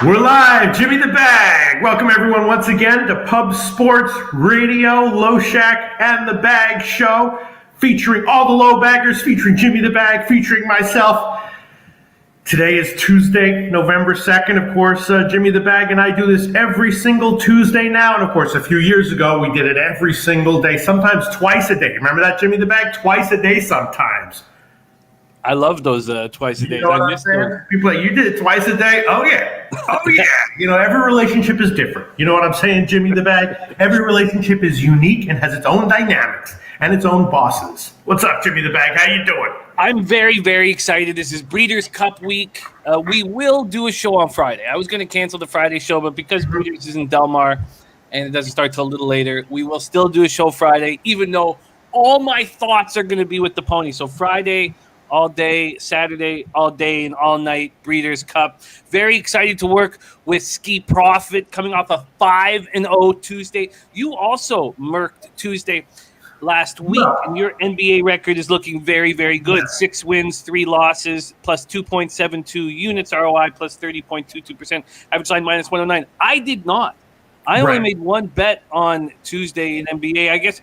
We're live, Jimmy the Bag. Welcome everyone once again to Pub Sports Radio, Loshak and the Bag Show, featuring all the low baggers, featuring Jimmy the Bag, featuring myself. Today is Tuesday, November 2nd. Of course, Jimmy the Bag and I do this every single Tuesday now. And of course, a few years ago, we did it every single day, sometimes twice a day. Remember that, Jimmy the Bag? Twice a day sometimes. I love those twice a day. You know I missed those. People are like, you did it twice a day? Oh, yeah. Oh, yeah. You know, every relationship is different. You know what I'm saying, Jimmy the Bag? Every relationship is unique and has its own dynamics and its own bosses. What's up, Jimmy the Bag? How you doing? I'm very, very excited. This is Breeders' Cup week. We will do a show on Friday. I was going to cancel the Friday show, but because Breeders is in Del Mar and it doesn't start till a little later, we will still do a show Friday, even though all my thoughts are going to be with the pony. So Friday all day, Saturday all day and all night, Breeders' Cup. Very excited to work with Skee Profit coming off a 5-0 Tuesday. You also murked Tuesday last week, and your NBA record is looking very, very good. 6 wins, 3 losses, plus 2.72 units ROI, plus 30.22%, average line minus 109. I did not. I only made one bet on Tuesday in NBA. I guess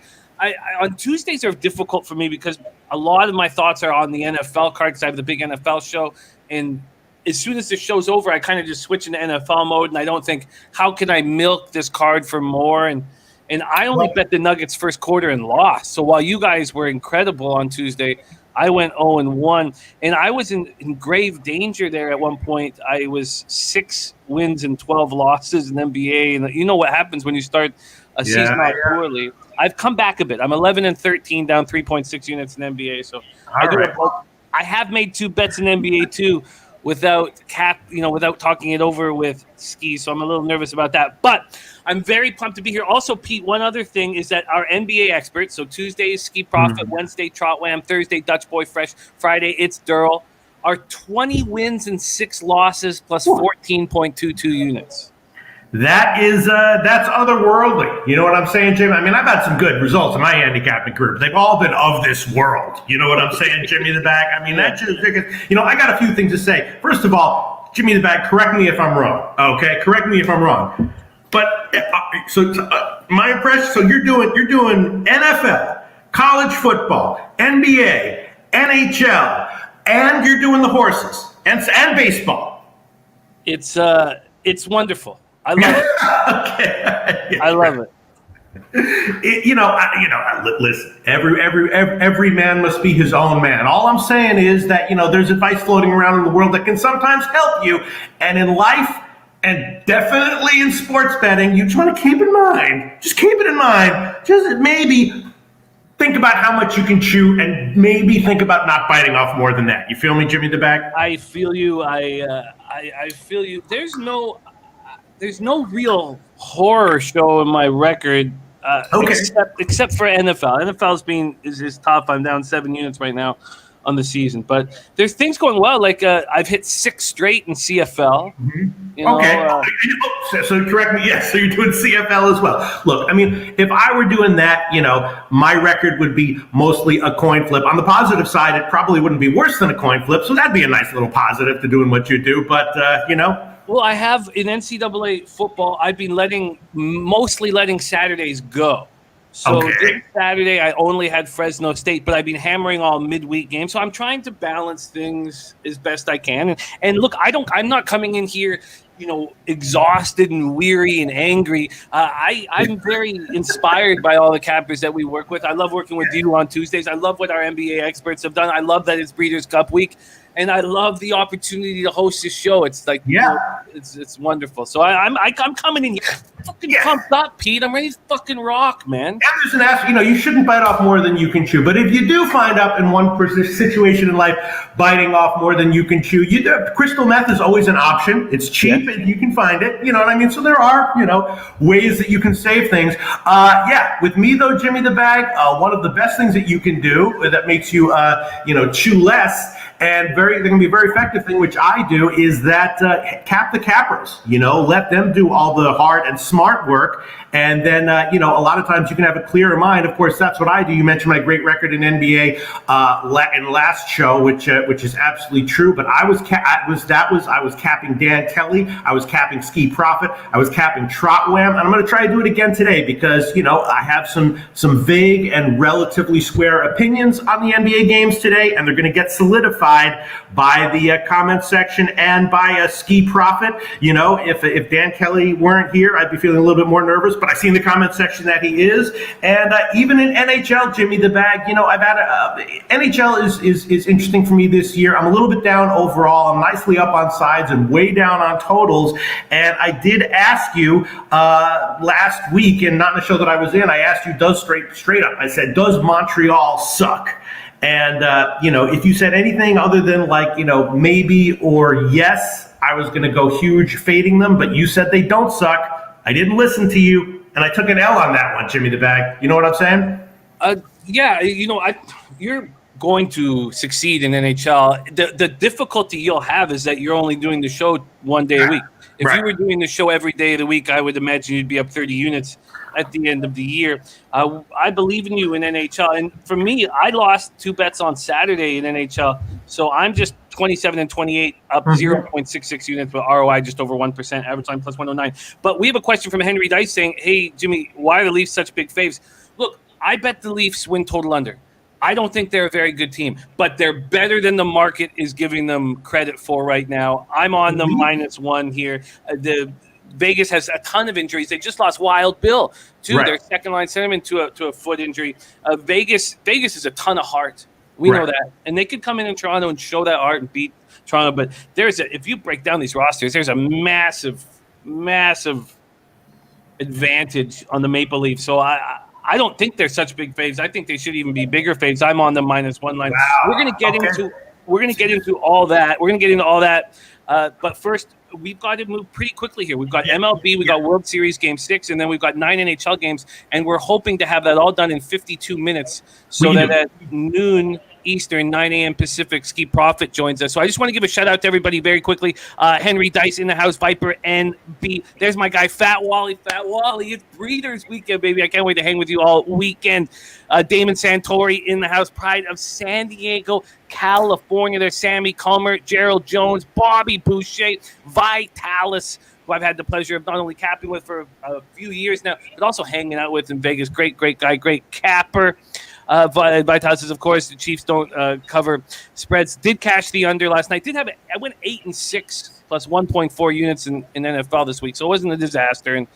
on Tuesdays are difficult for me because a lot of my thoughts are on the NFL card because I have the big NFL show. And as soon as the show's over, I kind of just switch into NFL mode, and I don't think, how can I milk this card for more? And I only bet the Nuggets first quarter and lost. So while you guys were incredible on Tuesday, I went 0-1. And I was in grave danger there at one point. I was 6 wins and 12 losses in NBA. And you know what happens when you start a season out poorly. I've come back a bit. I'm 11-13, down 3.6 units in NBA. So I have made 2 bets in NBA too, without talking it over with Skee. So I'm a little nervous about that. But I'm very pumped to be here. Also, Pete, one other thing is that our NBA experts, so Tuesday is Skee Profit, Wednesday Trotwam, Thursday Dutch Boy Fresh, Friday it's Durrell, are 20 wins and 6 losses plus 14.22 units. That is, that's otherworldly. You know what I'm saying, Jimmy? I mean, I've had some good results in my handicapping career, but they've all been of this world. You know what I'm saying, Jimmy the Bag? I mean, that's just, you know, I got a few things to say. First of all, Jimmy the Bag, correct me if I'm wrong. Okay, correct me if I'm wrong. But my impression. So you're doing NFL, college football, NBA, NHL, and you're doing the horses and baseball. It's wonderful. I love it. Okay. I love it. Listen. Every man must be his own man. All I'm saying is that there's advice floating around in the world that can sometimes help you, and in life, and definitely in sports betting, you just want to keep in mind. Just keep it in mind. Just maybe think about how much you can chew, and maybe think about not biting off more than that. You feel me, Jimmy the Bag? I feel you. I feel you. There's no real horror show in my record, except for NFL. NFL is tough. I'm down 7 units right now on the season, but there's things going well. Like I've hit 6 straight in CFL. So correct me. Yes, so you're doing CFL as well. Look, I mean, if I were doing that, my record would be mostly a coin flip. On the positive side, it probably wouldn't be worse than a coin flip, so that'd be a nice little positive to doing what you do. But Well, I have in NCAA football, I've been mostly letting Saturdays go. So this Saturday, I only had Fresno State, but I've been hammering all midweek games. So I'm trying to balance things as best I can. And look, I'm not coming in here, exhausted and weary and angry. I'm very inspired by all the cappers that we work with. I love working with you on Tuesdays. I love what our NBA experts have done. I love that it's Breeders' Cup week. And I love the opportunity to host this show. It's like, it's wonderful. So I'm coming in here fucking pumped up, Pete. I'm ready to fucking rock, man. Anderson asked, you shouldn't bite off more than you can chew. But if you do find up in one situation in life biting off more than you can chew, crystal meth is always an option. It's cheap and you can find it. You know what I mean? So there are, ways that you can save things. With me though, Jimmy the Bag, one of the best things that you can do that makes you, chew less and going to be a very effective thing, which I do, is that cap the cappers. Let them do all the hard and smart work, and then a lot of times you can have a clearer mind. Of course, that's what I do. You mentioned my great record in NBA in last show, which is absolutely true. But I was capping Dan Kelly, I was capping Skee Profit, I was capping Trotwam, and I'm going to try to do it again today because I have some vague and relatively square opinions on the NBA games today, and they're going to get solidified by the comment section and by Skee Profit. If Dan Kelly weren't here, I'd be feeling a little bit more nervous, but I see in the comment section that he is. And even in NHL, Jimmy the Bag, I've had NHL is interesting for me this year. I'm a little bit down overall. I'm nicely up on sides and way down on totals. And I did ask you last week, and not in the show that I was in, I asked you, straight up, I said, does Montreal suck? And, if you said anything other than maybe or yes, I was going to go huge fading them. But you said they don't suck. I didn't listen to you, and I took an L on that one, Jimmy the Bag. You know what I'm saying? Yeah, you're going to succeed in NHL. The difficulty you'll have is that you're only doing the show one day a week. If you were doing the show every day of the week, I would imagine you'd be up 30 units at the end of the year. I believe in you in NHL. And for me, I lost 2 bets on Saturday in NHL. So I'm just 27 and 28, up 0.66 units, but ROI just over 1%, average line plus 109. But we have a question from Henry Dice saying, hey, Jimmy, why are the Leafs such big faves? Look, I bet the Leafs win total under. I don't think they're a very good team, but they're better than the market is giving them credit for right now. I'm on the -1 here. The Vegas has a ton of injuries. They just lost Wild Bill to their second line centerman to a foot injury. Vegas is a ton of heart. We know that, and they could come in Toronto and show that heart and beat Toronto. But if you break down these rosters, there's a massive advantage on the Maple Leafs. So I don't think they're such big faves. I think they should even be bigger faves. I'm on the -1 line. Wow. We're gonna get into all that. But first, we've got to move pretty quickly here. We've got MLB, we've got World Series Game 6, and then we've got 9 NHL games, and we're hoping to have that all done in 52 minutes so that at noon Eastern, 9 a.m. Pacific, Skee Profit joins us. So I just want to give a shout-out to everybody very quickly. Henry Dice in the house, Viper NB. There's my guy, Fat Wally. Fat Wally, it's Breeders' Weekend, baby. I can't wait to hang with you all weekend. Damon Santori in the house, Pride of San Diego, California. There's Sammy Comer, Gerald Jones, Bobby Boucher, Vitalis, who I've had the pleasure of not only capping with for a few years now, but also hanging out with in Vegas. Great guy, great capper. Vitalis says, of course, the Chiefs don't cover spreads. Did cash the under last night. I went 8-6 plus 1.4 units in NFL this week, so it wasn't a disaster. And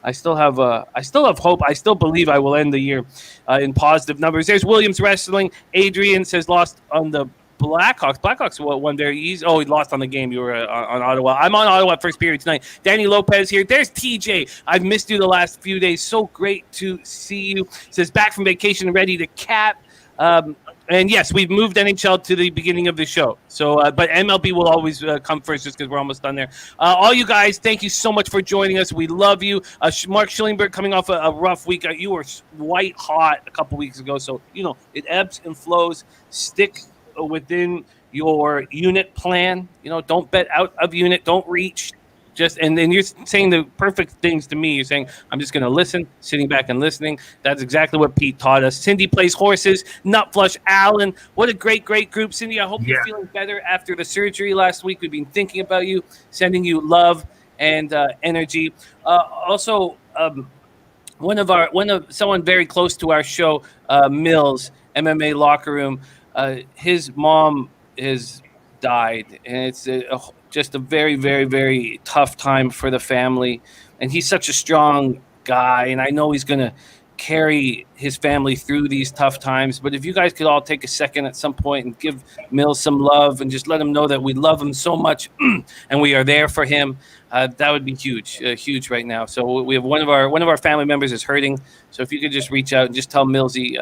I still have hope. I still believe I will end the year in positive numbers. There's Williams Wrestling. Adrian says lost on the Blackhawks. Blackhawks won very easy. Oh, he lost on the game. You were on Ottawa. I'm on Ottawa first period tonight. Danny Lopez here. There's TJ. I've missed you the last few days. So great to see you. Says back from vacation, ready to cap. And yes, we've moved NHL to the beginning of the show. So, but MLB will always come first just because we're almost done there. All you guys, thank you so much for joining us. We love you. Mark Schillingberg coming off a rough week. You were white hot a couple weeks ago. So, it ebbs and flows. Stick within your unit plan. Don't bet out of unit. Don't reach. And then you're saying the perfect things to me. You're saying, I'm just going to listen, sitting back and listening. That's exactly what Pete taught us. Cindy plays horses, Nut Flush, Allen. What a great group. Cindy, I hope you're feeling better after the surgery last week. We've been thinking about you, sending you love and energy. Also, someone very close to our show, Mills, MMA Locker Room, his mom has died, and it's just a very, very, very tough time for the family. And he's such a strong guy, and I know he's going to carry his family through these tough times. But if you guys could all take a second at some point and give Mills some love and just let him know that we love him so much and we are there for him, that would be huge right now. So we have one of our family members is hurting. So if you could just reach out and just tell Millsy,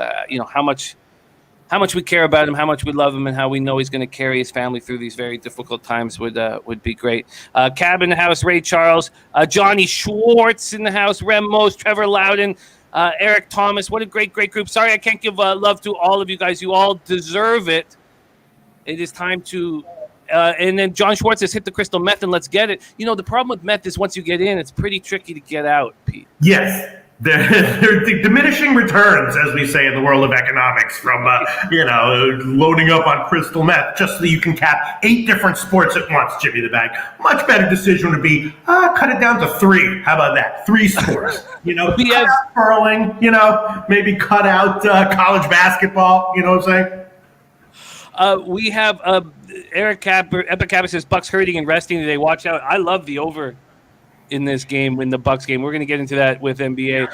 how much we care about him, how much we love him, and how we know he's going to carry his family through these very difficult times would be great. Cab in the house, Ray Charles, Johnny Schwartz in the house, Rem Most, Trevor Loudon, Eric Thomas. What a great group. Sorry I can't give love to all of you guys. You all deserve it. It is time to. And then John Schwartz says, hit the crystal meth and let's get it. You know, the problem with meth is once you get in, it's pretty tricky to get out, Pete. Yes. They're diminishing returns, as we say in the world of economics, from loading up on crystal meth just so you can cap 8 different sports at once, Jimmy the Bag. Much better decision would be cut it down to 3. How about that? 3 sports. Cut out curling. Maybe cut out college basketball. You know what I'm saying? We have Eric Epicappa says Bucks hurting and resting today. Watch out! I love the over in this game, in the Bucks game. We're going to get into that with NBA.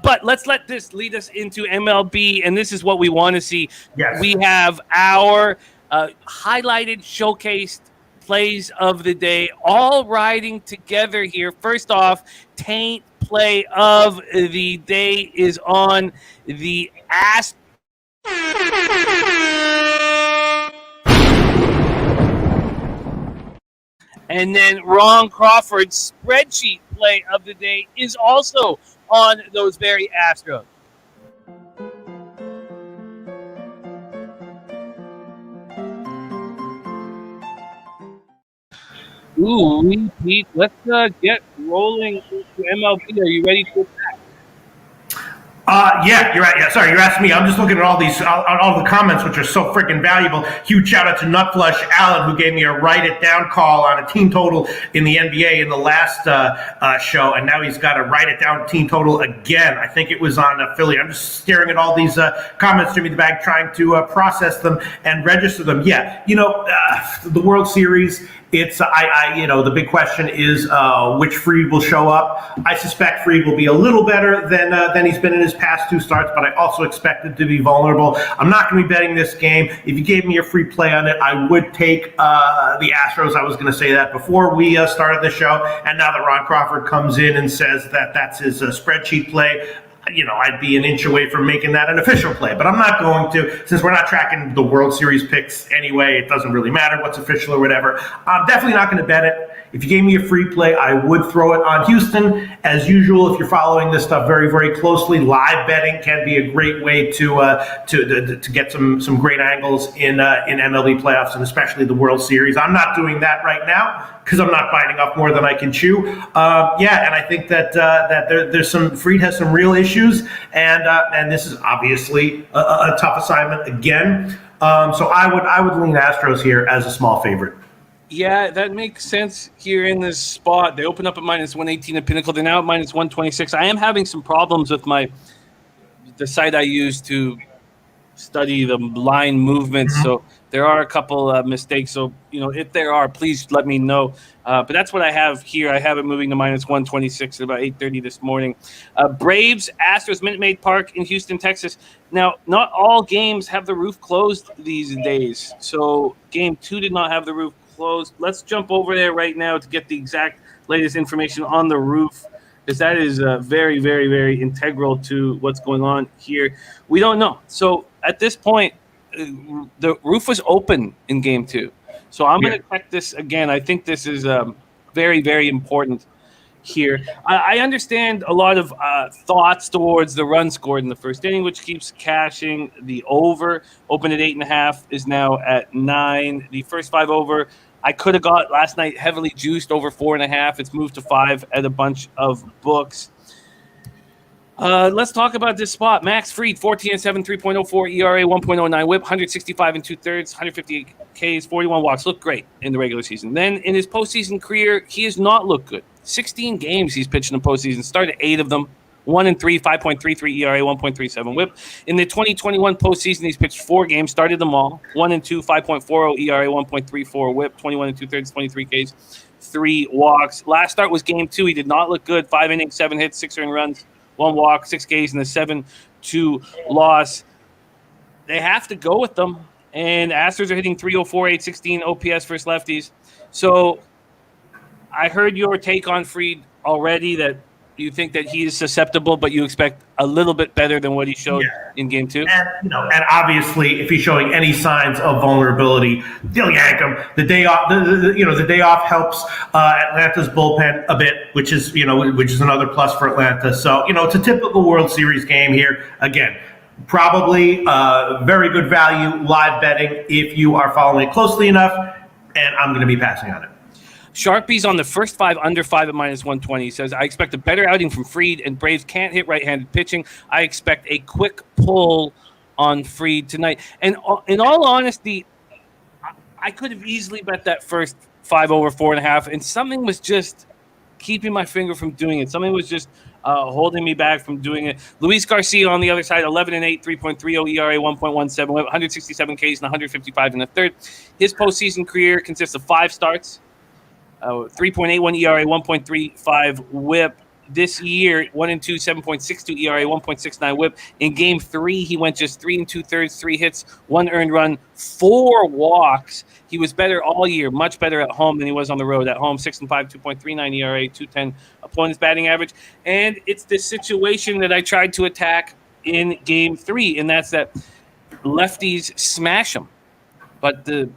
But let's let this lead us into MLB, and this is what we want to see. Yes. We have our highlighted, showcased plays of the day, all riding together here. First off, taint play of the day is on the Astros. And then Ron Crawford's spreadsheet play of the day is also on those very Astros. Ooh, Pete, let's get rolling into MLB. Are you ready to attack? Yeah, you're right. Yeah, sorry, you're asking me. I'm just looking at all the comments, which are so freaking valuable. Huge shout out to Nutflush Allen, who gave me a write it down call on a team total in the NBA in the last show, and now he's got a write it down team total again. I think it was on Philly. I'm just staring at all these comments, Jimmy the Bag, trying to process them and register them. Yeah, the World Series. It's the big question is which Fried will show up. I suspect Fried will be a little better than he's been in his past 2 starts, but I also expect him to be vulnerable. I'm not going to be betting this game. If you gave me a free play on it, I would take the Astros. I was going to say that before we started the show, and now that Ron Crawford comes in and says that that's his spreadsheet play, I'd be an inch away from making that an official play, but I'm not going to, since we're not tracking the World Series picks anyway. It doesn't really matter what's official or whatever. I'm definitely not going to bet it. If you gave me a free play, I would throw it on Houston. As usual, if you're following this stuff very, very closely, live betting can be a great way to get some great angles in MLB playoffs and especially the World Series. I'm not doing that right now because I'm not biting off more than I can chew. And I think that there's some Fried has some real issues, and this is obviously a tough assignment again. So I would lean Astros here as a small favorite. Yeah, that makes sense here in this spot. They open up at minus 118 at Pinnacle. They're now at minus 126. I am having some problems with the site I use to study the line movements. Mm-hmm. So there are a couple mistakes. So, if there are, please let me know. But that's what I have here. I have it moving to minus 126 at about 8:30 this morning. Braves, Astros, Minute Maid Park in Houston, Texas. Now, not all games have the roof closed these days. So game 2 did not have the roof closed. Let's jump over there right now to get the exact latest information on the roof, because that is very, very, very integral to what's going on here. We don't know. So at this point, the roof was open in game 2. So I'm going to check this again. I think this is very, very important here. I understand a lot of thoughts towards the run scored in the first inning, which keeps cashing. The over, opened at 8.5, is now at 9. The first 5 over, I could have got last night heavily juiced over 4.5. It's moved to 5 at a bunch of books. Let's talk about this spot. Max Fried, 14-7, 3.04 ERA, 1.09 WHIP, 165 and 2/3, 158 Ks, 41 walks. Looked great in the regular season. Then in his postseason career, he has not looked good. 16 games he's pitched in the postseason, started 8 of them. 1-3, 5.33 ERA, 1.37 WHIP. In the 2021 postseason, he's pitched 4 games, started them all. 1-2, 5.40 ERA, 1.34 WHIP, 21 and 2/3, 23 Ks, 3 walks. Last start was game 2. He did not look good. 5 innings, 7 hits, 6 earned runs, 1 walk, 6 Ks, and a 7-2 loss. They have to go with them. And Astros are hitting 304, 816 OPS versus lefties. So I heard your take on Fried already, that you think that he is susceptible, but you expect a little bit better than what he showed in game 2. And obviously, if he's showing any signs of vulnerability, they'll yank him. The day off, the day off helps Atlanta's bullpen a bit, which is another plus for Atlanta. So it's a typical World Series game here. Again, Probably very good value live betting if you are following it closely enough, and I'm going to be passing on it. Sharpies on the first 5 under 5 at -120. He says, I expect a better outing from Fried, and Braves can't hit right-handed pitching. I expect a quick pull on Fried tonight. And in all honesty, I could have easily bet that first 5 over 4.5, and something was just keeping my finger from doing it. Something was just holding me back from doing it. Luis Garcia on the other side, 11-8, 3.30 ERA, 1.17, 167 Ks and 155 in the third. His postseason career consists of 5 starts. 3.81 ERA, 1.35 WHIP. This year, 1-2, 7.62 ERA, 1.69 WHIP. In Game 3, he went just 3 2/3, 3 hits, 1 earned run, 4 walks. He was better all year, much better at home than he was on the road. At home, 6-5, 2.39 ERA, 2.10 opponent's batting average. And it's this situation that I tried to attack in Game 3, and that's that lefties smash him. But the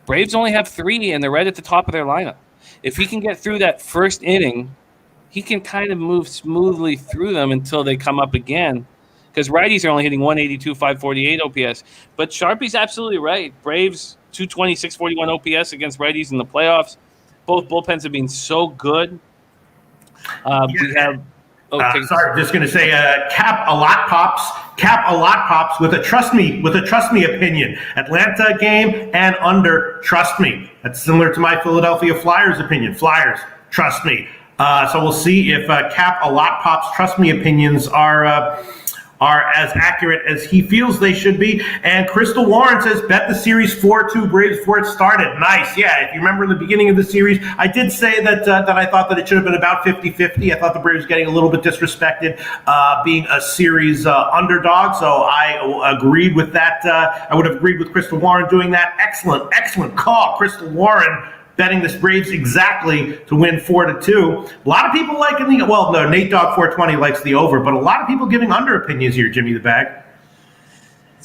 Braves only have 3, and they're right at the top of their lineup. If he can get through that first inning, he can kind of move smoothly through them until they come up again, because righties are only hitting 182, 548 OPS. But Sharpie's absolutely right. Braves 220, 641 OPS against righties in the playoffs. Both bullpens have been so good. We have. Sorry, just going to say, cap a lot pops with a trust me opinion. Atlanta game and under, trust me. That's similar to my Philadelphia Flyers opinion. Flyers, trust me. So we'll see if cap a lot pops trust me opinions are as accurate as he feels they should be. And Crystal Warren says, bet the series 4-2 Braves before it started. Nice. Yeah, if you remember in the beginning of the series, I did say that I thought that it should have been about 50-50. I thought the Braves were getting a little bit disrespected being a series underdog. So I agreed with that. I would have agreed with Crystal Warren doing that. Excellent call, Crystal Warren. Betting the Braves exactly to win 4-2. A lot of people liking Nate Dogg 420 likes the over, but a lot of people giving under opinions here, Jimmy the Bag.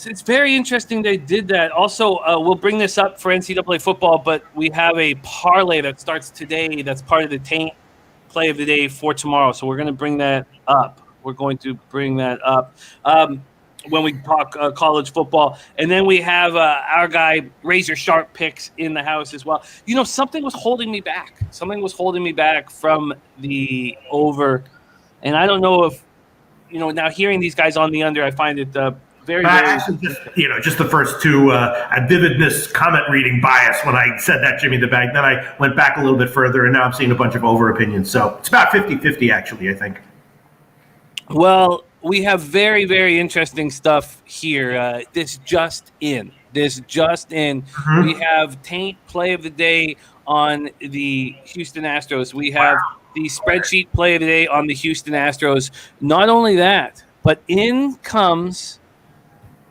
It's very interesting they did that. Also, we'll bring this up for NCAA football, but we have a parlay that starts today that's part of the Taint play of the day for tomorrow. So we're going to bring that up. When we talk college football. And then we have our guy, Razor Sharp Picks, in the house as well. You know, something was holding me back. From the over. And I don't know if, now hearing these guys on the under, I find it very actually, just the first two, vividness comment reading bias when I said that, Jimmy the Bag. Then I went back a little bit further, and now I'm seeing a bunch of over opinions. So it's about 50-50, actually, I think. Well, we have very, very interesting stuff here. This just in. Mm-hmm. We have Taint play of the day on the Houston Astros. We have the spreadsheet play of the day on the Houston Astros. Not only that, but in comes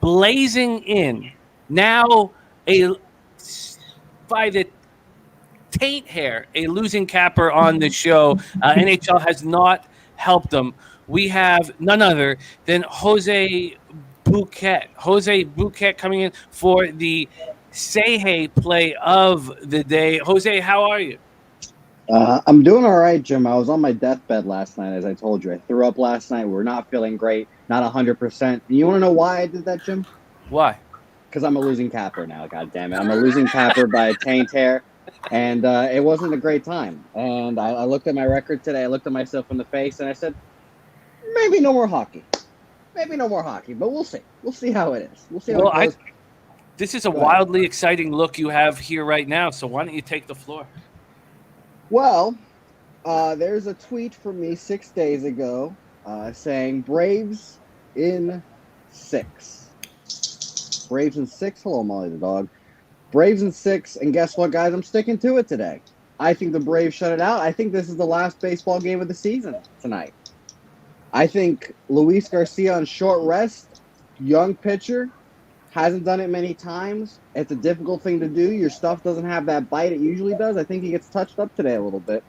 blazing in now by the Taint hair, a losing capper on the show. NHL has not helped them. We have none other than Jose Bouquet. Jose Bouquet coming in for the Say Hey play of the day. Jose, how are you? I'm doing all right, Jim. I was on my deathbed last night, as I told you. I threw up last night. We're not feeling great, not 100%. And you want to know why I did that, Jim? Why? Because I'm a losing capper now, goddammit. I'm a losing capper by a Taint hair, and it wasn't a great time. And I looked at my record today. I looked at myself in the face, and I said, maybe no more hockey. But we'll see. We'll see how it is. We'll see how it goes. This is a wildly exciting look you have here right now, so why don't you take the floor? Well, there's a tweet from me 6 days ago saying Braves in 6. Braves in 6. Hello, Molly the dog. Braves in 6, and guess what, guys? I'm sticking to it today. I think the Braves shut it out. I think this is the last baseball game of the season tonight. I think Luis Garcia on short rest, young pitcher, hasn't done it many times. It's a difficult thing to do. Your stuff doesn't have that bite it usually does. I think he gets touched up today a little bit.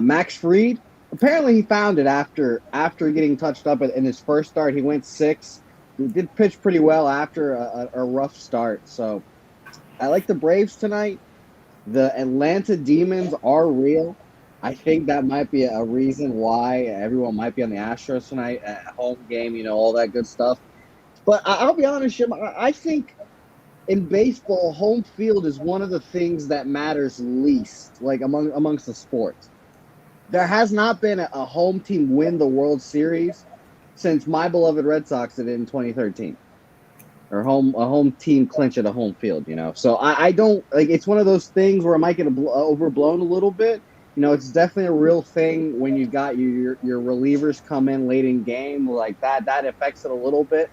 Max Fried, apparently he found it after getting touched up in his first start. He went 6. He did pitch pretty well after a rough start. So I like the Braves tonight. The Atlanta Demons are real. I think that might be a reason why everyone might be on the Astros tonight at home game, all that good stuff. But I'll be honest, Jim. I think in baseball, home field is one of the things that matters least, like amongst the sports. There has not been a home team win the World Series since my beloved Red Sox did it in 2013. Or a home team clinch at a home field, So I don't like. It's one of those things where it might get overblown a little bit. It's definitely a real thing when you got your relievers come in late in game like that. That affects it a little bit,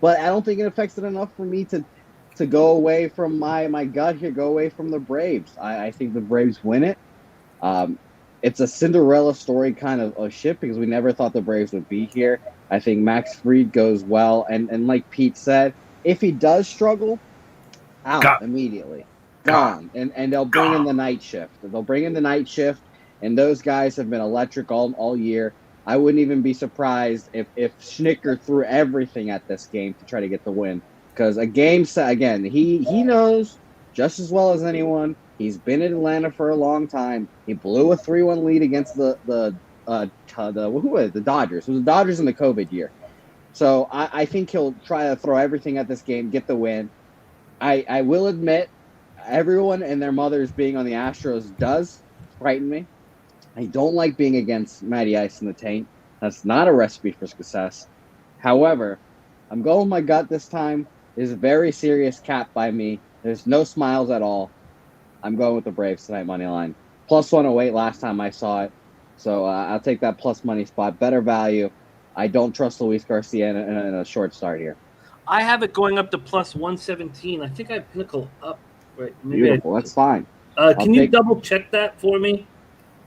but I don't think it affects it enough for me to go away from my gut here. Go away from the Braves. I think the Braves win it. It's a Cinderella story kind of a ship because we never thought the Braves would be here. I think Max Fried goes well. And like Pete said, if he does struggle, out immediately. Gone. And they'll bring in the night shift. They'll bring in the night shift, and those guys have been electric all year. I wouldn't even be surprised if Schnicker threw everything at this game to try to get the win. Because a game set, again, he knows just as well as anyone. He's been in Atlanta for a long time. He blew a 3-1 lead against the Dodgers. It was the Dodgers in the COVID year. So I think he'll try to throw everything at this game, get the win. I will admit, everyone and their mothers being on the Astros does frighten me. I don't like being against Matty Ice in the Taint. That's not a recipe for success. However, I'm going with my gut this time. It's a very serious cap by me. There's no smiles at all. I'm going with the Braves tonight, money line. Plus 108 last time I saw it. So I'll take that plus money spot. Better value. I don't trust Luis Garcia in a short start here. I have it going up to plus 117. I think I have Pinnacle up. Right. Beautiful. That's fine. Can you double check that for me?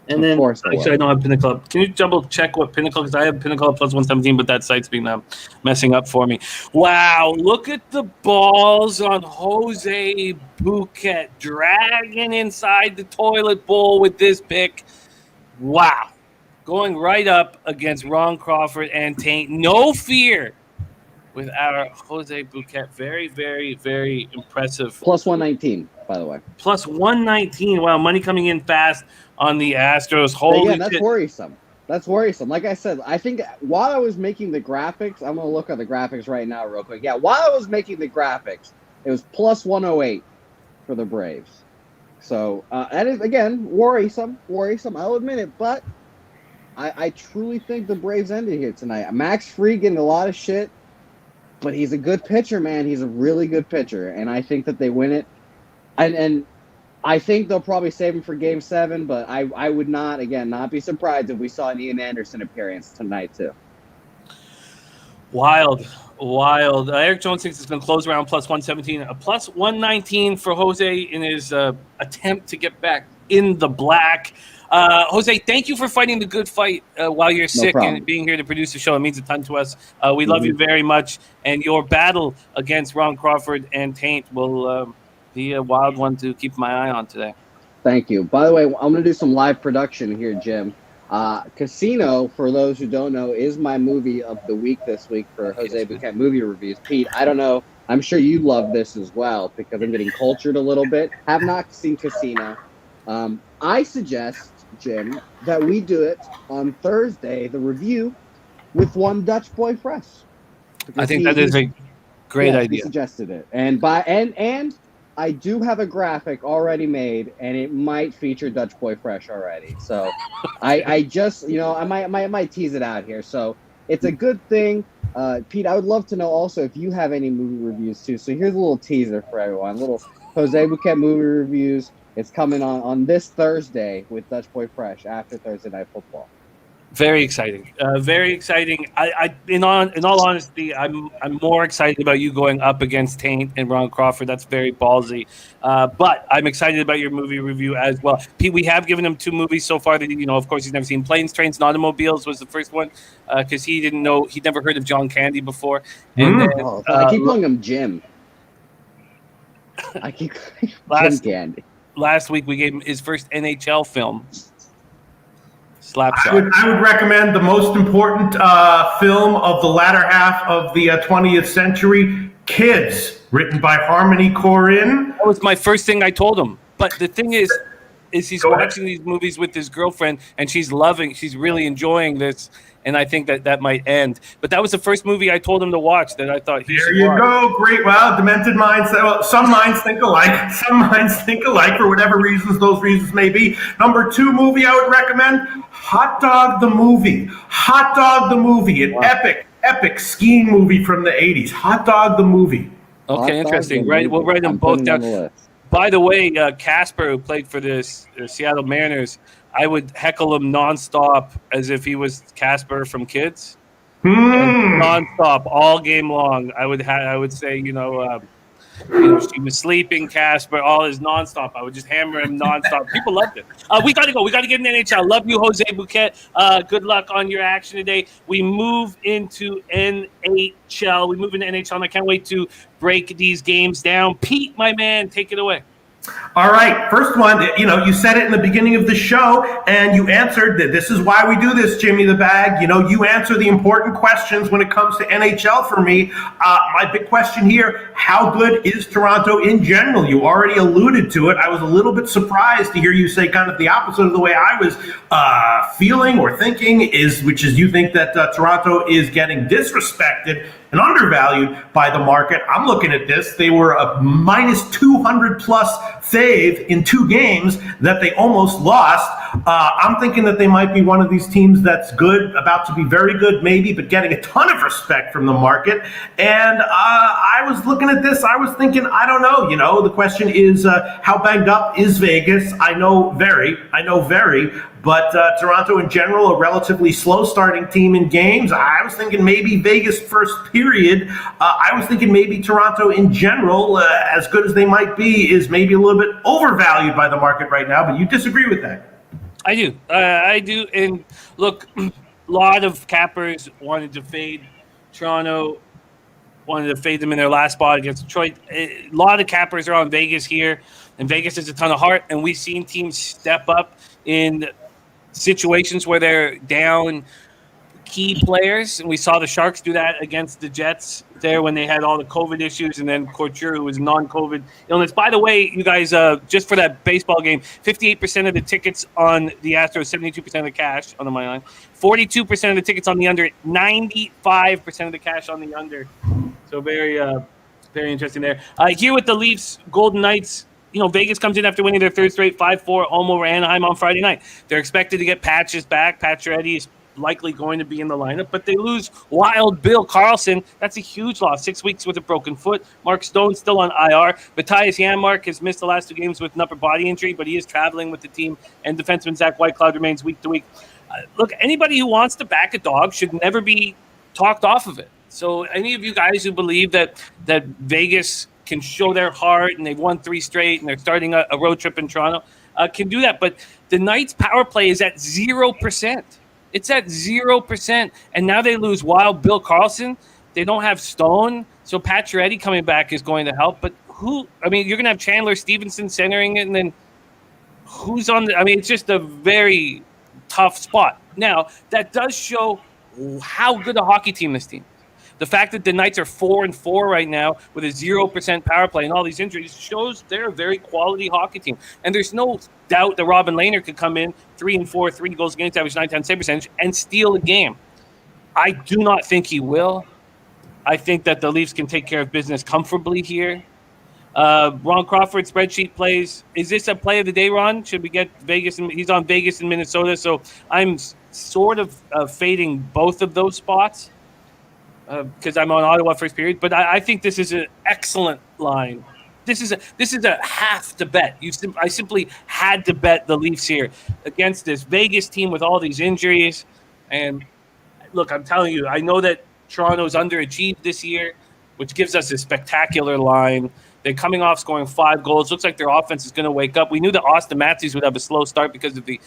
And then, actually, I don't have Pinnacle up. Can you double check what Pinnacle? Because I have Pinnacle up plus 117, but that site's been messing up for me. Wow, look at the balls on Jose Bouquet dragging inside the toilet bowl with this pick. Wow, going right up against Ron Crawford and Taint. No fear with our Jose Bouquet. Very, very, very impressive. Plus 119, by the way. Plus 119. Wow, money coming in fast on the Astros. Holy shit. That's worrisome. That's worrisome. Like I said, I think while I was making the graphics, I'm going to look at the graphics right now real quick. Yeah, while I was making the graphics, it was plus 108 for the Braves. So that is, again, worrisome. I'll admit it, but I truly think the Braves ended here tonight. Max Fried getting a lot of shit, but he's a good pitcher, man. He's a really good pitcher, and I think that they win it. And I think they'll probably save him for Game 7, but I would not be surprised if we saw an Ian Anderson appearance tonight too. Wild. Eric Jones thinks it's going to close around plus 117. A plus 119 for Jose in his attempt to get back in the black. Jose, thank you for fighting the good fight while you're sick and being here to produce the show. It means a ton to us. We love you very much, and your battle against Ron Crawford and Taint will be a wild one to keep my eye on today. Thank you. By the way, I'm going to do some live production here, Jim. Casino, for those who don't know, is my movie of the week this week for Jose Bouquet movie reviews. Pete, I don't know. I'm sure you love this as well because I'm getting cultured a little bit. Have not seen Casino. I suggest, Jim, that we do it on Thursday, the review, with one Dutch boy fresh. I think that is a great idea. He suggested it. And I do have a graphic already made, and it might feature Dutch Boy Fresh already. So I just, I might tease it out here. So it's a good thing. Pete, I would love to know also if you have any movie reviews too. So here's a little teaser for everyone. A little Jose Bouquet movie reviews. It's coming on this Thursday with Dutch Boy Fresh after Thursday Night Football. Very exciting. Very exciting. In all honesty, I'm more excited about you going up against Taint and Ron Crawford. That's very ballsy. But I'm excited about your movie review as well. Pete, we have given him 2 movies so far that, of course, he's never seen. Planes, Trains, and Automobiles was the first one because he'd never heard of John Candy before. And then, I keep calling him Jim. I keep calling Jim Candy. Last week, we gave him his first NHL film. Slapshot. I would recommend the most important film of the latter half of the 20th century, Kids, written by Harmony Korine. That was my first thing I told him. But the thing is he's watching these movies with his girlfriend, and she's really enjoying this. and I think that might end. But that was the first movie I told him to watch that I thought he should watch. There you go. Great. Well, demented minds. Well, some minds think alike. Some minds think alike for whatever reasons those reasons may be. Number 2 movie I would recommend, Hot Dog the Movie. Hot Dog the Movie, an epic skiing movie from the 80s. Hot Dog the Movie. Okay, interesting. Right, we'll write them both down. By the way, Casper, who played for the Seattle Mariners, I would heckle him nonstop as if he was Casper from Kids. Nonstop, all game long. I would say, she was sleeping, Casper, all is nonstop. I would just hammer him nonstop. People loved it. We got to go. We got to get in the NHL. Love you, Jose Bouquet. Good luck on your action today. We move into NHL. We move into NHL, and I can't wait to break these games down. Pete, my man, take it away. All right, first one, you said it in the beginning of the show, and you answered that this is why we do this, Jimmy the Bag. You answer the important questions when it comes to NHL for me. My big question here, how good is Toronto in general? You already alluded to it. I was a little bit surprised to hear you say kind of the opposite of the way I was feeling or thinking, which is you think that Toronto is getting disrespected and undervalued by the market. I'm looking at this. They were a minus 200 plus fave in 2 games that they almost lost. I'm thinking that they might be one of these teams that's good, about to be very good maybe, but getting a ton of respect from the market. And I was looking at this. I was thinking, I don't know. The question is, how banged up is Vegas? I know very. But Toronto in general, a relatively slow starting team in games. I was thinking maybe Vegas first period. I was thinking maybe Toronto in general, as good as they might be, is maybe a little bit overvalued by the market right now. But you disagree with that? I do. And look, a lot of cappers wanted to fade Toronto, wanted to fade them in their last spot against Detroit. A lot of cappers are on Vegas here, and Vegas has a ton of heart. And we've seen teams step up in situations where they're down key players, and we saw the Sharks do that against the Jets there when they had all the COVID issues, and then Couture, who was non-COVID illness. By the way, you guys, just for that baseball game, 58% of the tickets on the Astros, 72% of the cash on the money line, 42% of the tickets on the under, 95% of the cash on the under. So very interesting there. Here with the Leafs, Golden Knights, Vegas comes in after winning their 3rd straight 5-4 home over Anaheim on Friday night. They're expected to get Patches back. Pacioretty is likely going to be in the lineup, but they lose Wild Bill Karlsson. That's a huge loss. 6 weeks with a broken foot. Mark Stone's still on IR. Matthias Janmark has missed the last 2 games with an upper body injury, but he is traveling with the team, and defenseman Zach Whitecloud remains week to week. Look, anybody who wants to back a dog should never be talked off of it. So any of you guys who believe that Vegas can show their heart and they've won 3 straight and they're starting a road trip in Toronto, can do that. But the Knights' power play is at 0%. It's at 0%. And now they lose Wild Bill Karlsson. They don't have Stone. So Pacioretty coming back is going to help. But you're going to have Chandler Stevenson centering it, and then who's on it's just a very tough spot. Now, that does show how good a hockey team this team is. The fact that the Knights are 4-4 right now with a 0% power play and all these injuries shows they're a very quality hockey team. And there's no doubt that Robin Lehner could come in 3-4, 3 goals against average, 9-10 save percentage, and steal a game. I do not think he will. I think that the Leafs can take care of business comfortably here. Ron Crawford spreadsheet plays. Is this a play of the day, Ron? Should we get Vegas? He's on Vegas and Minnesota, so I'm sort of fading both of those spots. Because I'm on Ottawa first period, but I think this is an excellent line. This is a have to bet. I simply had to bet the Leafs here against this Vegas team with all these injuries. And look, I'm telling you, I know that Toronto's underachieved this year, which gives us a spectacular line. They're coming off scoring 5 goals. Looks like their offense is going to wake up. We knew that Austin Matthews would have a slow start because of the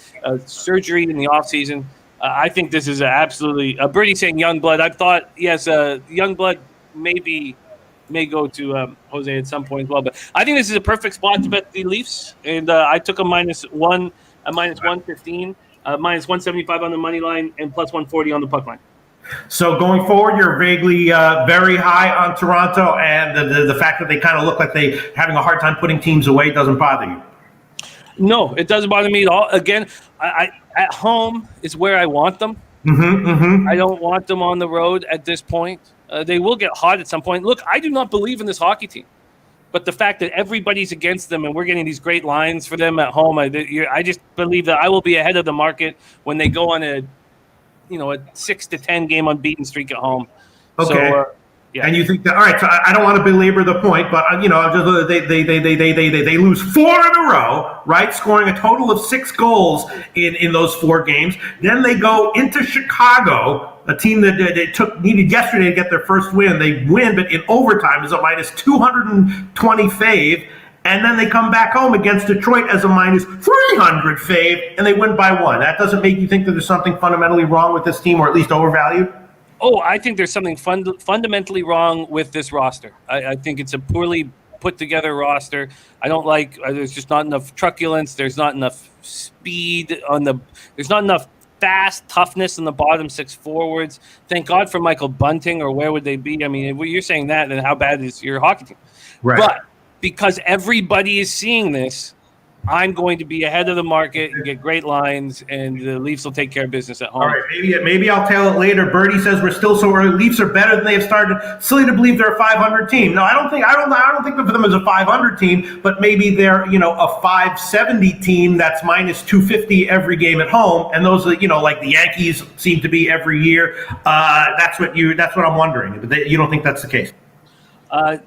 surgery in the offseason. I think this is absolutely – Birdie saying Youngblood. I thought, yes, Youngblood may go to Jose at some point as well. But I think this is a perfect spot to bet the Leafs. And I took a minus 115, minus 175 on the money line, and plus 140 on the puck line. So going forward, you're vaguely very high on Toronto, and the fact that they kind of look like they're having a hard time putting teams away doesn't bother you? No, it doesn't bother me at all. Again, I at home is where I want them. I don't want them on the road at this point. They will get hot at some point. Look, I do not believe in this hockey team. But the fact that everybody's against them and we're getting these great lines for them at home, I just believe that I will be ahead of the market when they go on a 6-10 game unbeaten streak at home. Okay. So, yeah. And you think that, all right, so I don't want to belabor the point, but, they lose 4 in a row, right, scoring a total of 6 goals in those 4 games. Then they go into Chicago, a team that needed yesterday to get their first win. They win, but in overtime is a minus 220 fave. And then they come back home against Detroit as a minus 300 fave, and they win by 1. That doesn't make you think that there's something fundamentally wrong with this team, or at least overvalued? Oh, I think there's something fundamentally wrong with this roster. I think it's a poorly put together roster. I don't like. There's just not enough truculence. There's not enough speed There's not enough fast toughness in the bottom 6 forwards. Thank God for Michael Bunting, or where would they be? I mean, if you're saying that, then how bad is your hockey team? Right. But because everybody is seeing this, I'm going to be ahead of the market and get great lines, and the Leafs will take care of business at home. All right, maybe I'll tell it later. Birdie says we're still so early. Leafs are better than they have started. Silly to believe they're a 500 team. No, I don't think of them as a 500 team, but maybe they're a 570 team that's minus 250 every game at home, and those are like the Yankees seem to be every year. That's what I'm wondering. But you don't think that's the case?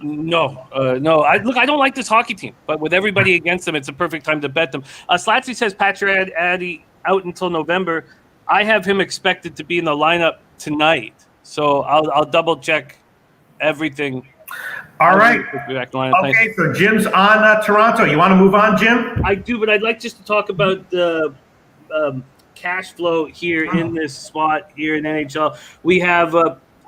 No. I don't like this hockey team, but with everybody against them, it's a perfect time to bet them. Slatsy says Patrick Addy out until November. I have him expected to be in the lineup tonight, so I'll double check everything. All right. Okay, so Jim's on Toronto. You want to move on, Jim? I do, but I'd like just to talk about the cash flow here in this spot here in NHL. We have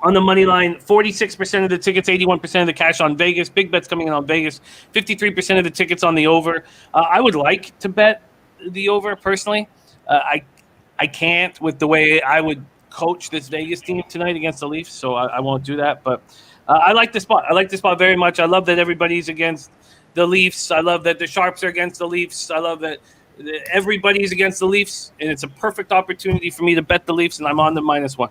on the money line, 46% of the tickets, 81% of the cash on Vegas. Big bets coming in on Vegas. 53% of the tickets on the over. I would like to bet the over personally. I can't with the way I would coach this Vegas team tonight against the Leafs, so I won't do that. But I like the spot. I like the spot very much. I love that everybody's against the Leafs. I love that the Sharps are against the Leafs. I love that everybody's against the Leafs, and it's a perfect opportunity for me to bet the Leafs, and I'm on the -1.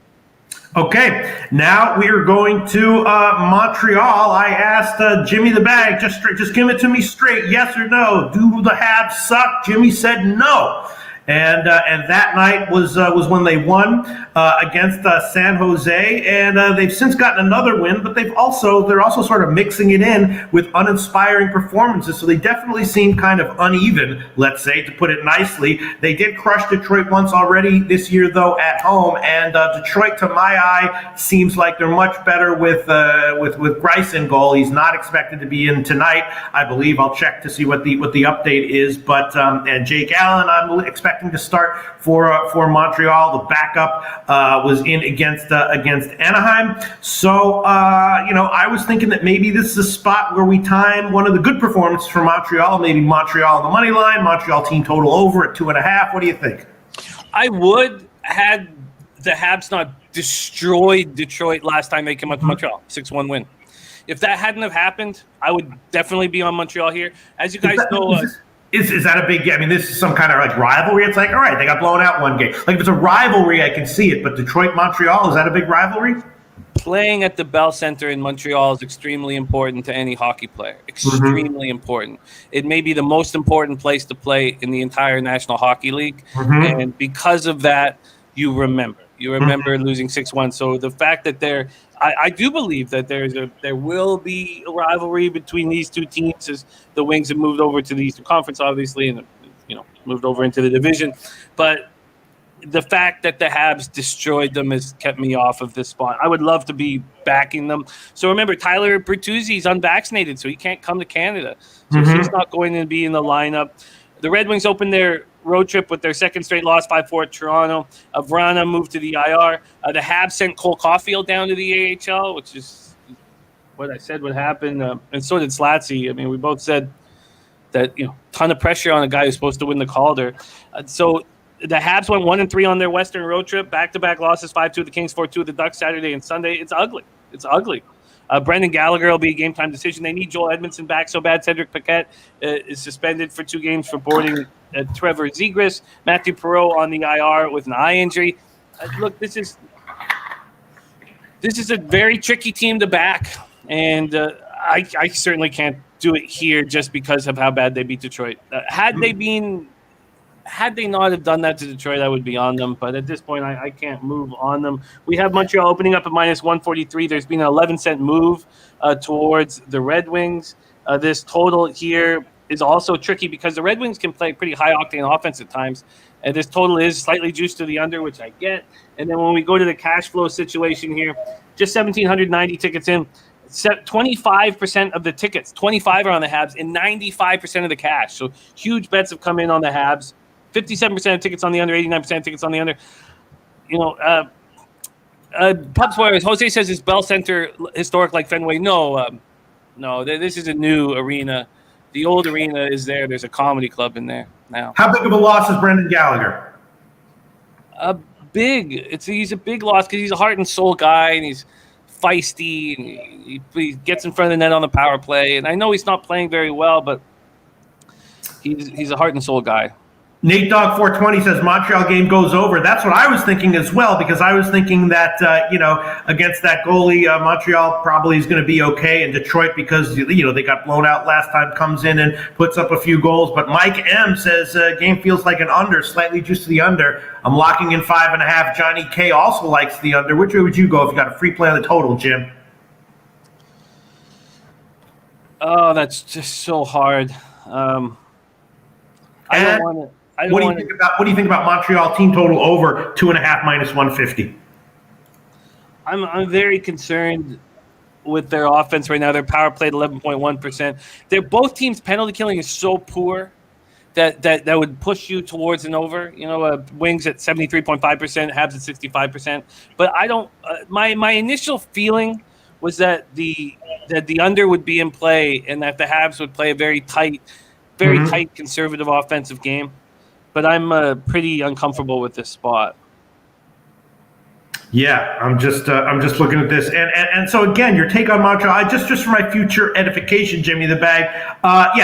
Okay, now we are going to Montreal. I asked Jimmy the Bag, just give it to me straight, yes or no. Do the Habs suck? Jimmy said no. And that night was when they won against San Jose, and they've since gotten another win. But they're also sort of mixing it in with uninspiring performances. So they definitely seem kind of uneven, let's say, to put it nicely. They did crush Detroit once already this year, though, at home. And Detroit, to my eye, seems like they're much better with Greiss in goal. He's not expected to be in tonight, I believe. I'll check to see what the update is. But and Jake Allen, I'm expecting to start for Montreal. The backup was in against Anaheim. So I was thinking that maybe this is a spot where we time one of the good performances for Montreal. Maybe Montreal on the money line. Montreal team total over at 2.5. What do you think? I would had the Habs not destroyed Detroit last time they came up to Montreal, 6-1 win. If that hadn't have happened, I would definitely be on Montreal here. As you guys know. Is that a big game? I mean, this is some kind of like rivalry. It's like, all right, they got blown out one game. Like if it's a rivalry, I can see it. But Detroit-Montreal, is that a big rivalry? Playing at the Bell Center in Montreal is extremely important to any hockey player. Extremely important. It may be the most important place to play in the entire National Hockey League. And because of that, you remember. Losing 6-1. So the fact that I do believe that there will be a rivalry between these two teams as the Wings have moved over to the Eastern Conference, obviously, and moved over into the division. But the fact that the Habs destroyed them has kept me off of this spot. I would love to be backing them. So remember, Tyler Bertuzzi is unvaccinated, so he can't come to Canada. So he's not going to be in the lineup. The Red Wings opened their road trip with their second straight loss, 5-4 at Toronto. Vrana moved to the IR. The Habs sent Cole Caulfield down to the AHL, which is what I said would happen. And so did Slatsy. I mean, we both said that, ton of pressure on a guy who's supposed to win the Calder. So the Habs went 1-3 on their Western road trip. Back-to-back losses, 5-2 of the Kings, 4-2 of the Ducks Saturday and Sunday. It's ugly. Brendan Gallagher will be a game-time decision. They need Joel Edmondson back so bad. Cedric Paquette is suspended for 2 games for boarding Trevor Zegras. Matthew Perreault on the IR with an eye injury. Look, this is a very tricky team to back, and I certainly can't do it here just because of how bad they beat Detroit. Had they not have done that to Detroit, I would be on them. But at this point, I can't move on them. We have Montreal opening up at minus 143. There's been an 11-cent move towards the Red Wings. This total here is also tricky because the Red Wings can play pretty high-octane offense at times. And this total is slightly juiced to the under, which I get. And then when we go to the cash flow situation here, just 1,790 tickets in. 25% of the tickets, 25 are on the Habs, and 95% of the cash. So huge bets have come in on the Habs. 57% of tickets on the under, 89% of tickets on the under. Pub Spoilers, Jose says, is Bell Center historic like Fenway? No, this is a new arena. The old arena is there. There's a comedy club in there now. How big of a loss is Brendan Gallagher? Big. He's a big loss because he's a heart and soul guy, and he's feisty, and he gets in front of the net on the power play. And I know he's not playing very well, but he's a heart and soul guy. Nate Dogg 420 says Montreal game goes over. That's what I was thinking as well, because I was thinking that, against that goalie, Montreal probably is going to be okay. And Detroit, because, they got blown out last time, comes in and puts up a few goals. But Mike M says game feels like an under, slightly just to the under. I'm locking in 5.5. Johnny K also likes the under. Which way would you go if you got a free play on the total, Jim? Oh, that's just so hard. I don't want to. What do you think about Montreal team total over 2.5 minus 150? I'm very concerned with their offense right now. Their power play at 11.1%. They're both teams' penalty killing is so poor that would push you towards an over. Wings at 73.5%, Habs at 65%. But I don't. My initial feeling was that the under would be in play and that the Habs would play a very tight, conservative offensive game. But I'm pretty uncomfortable with this spot. Yeah, I'm just looking at this, and so again, your take on Montreal. Just for my future edification, Jimmy the Bag.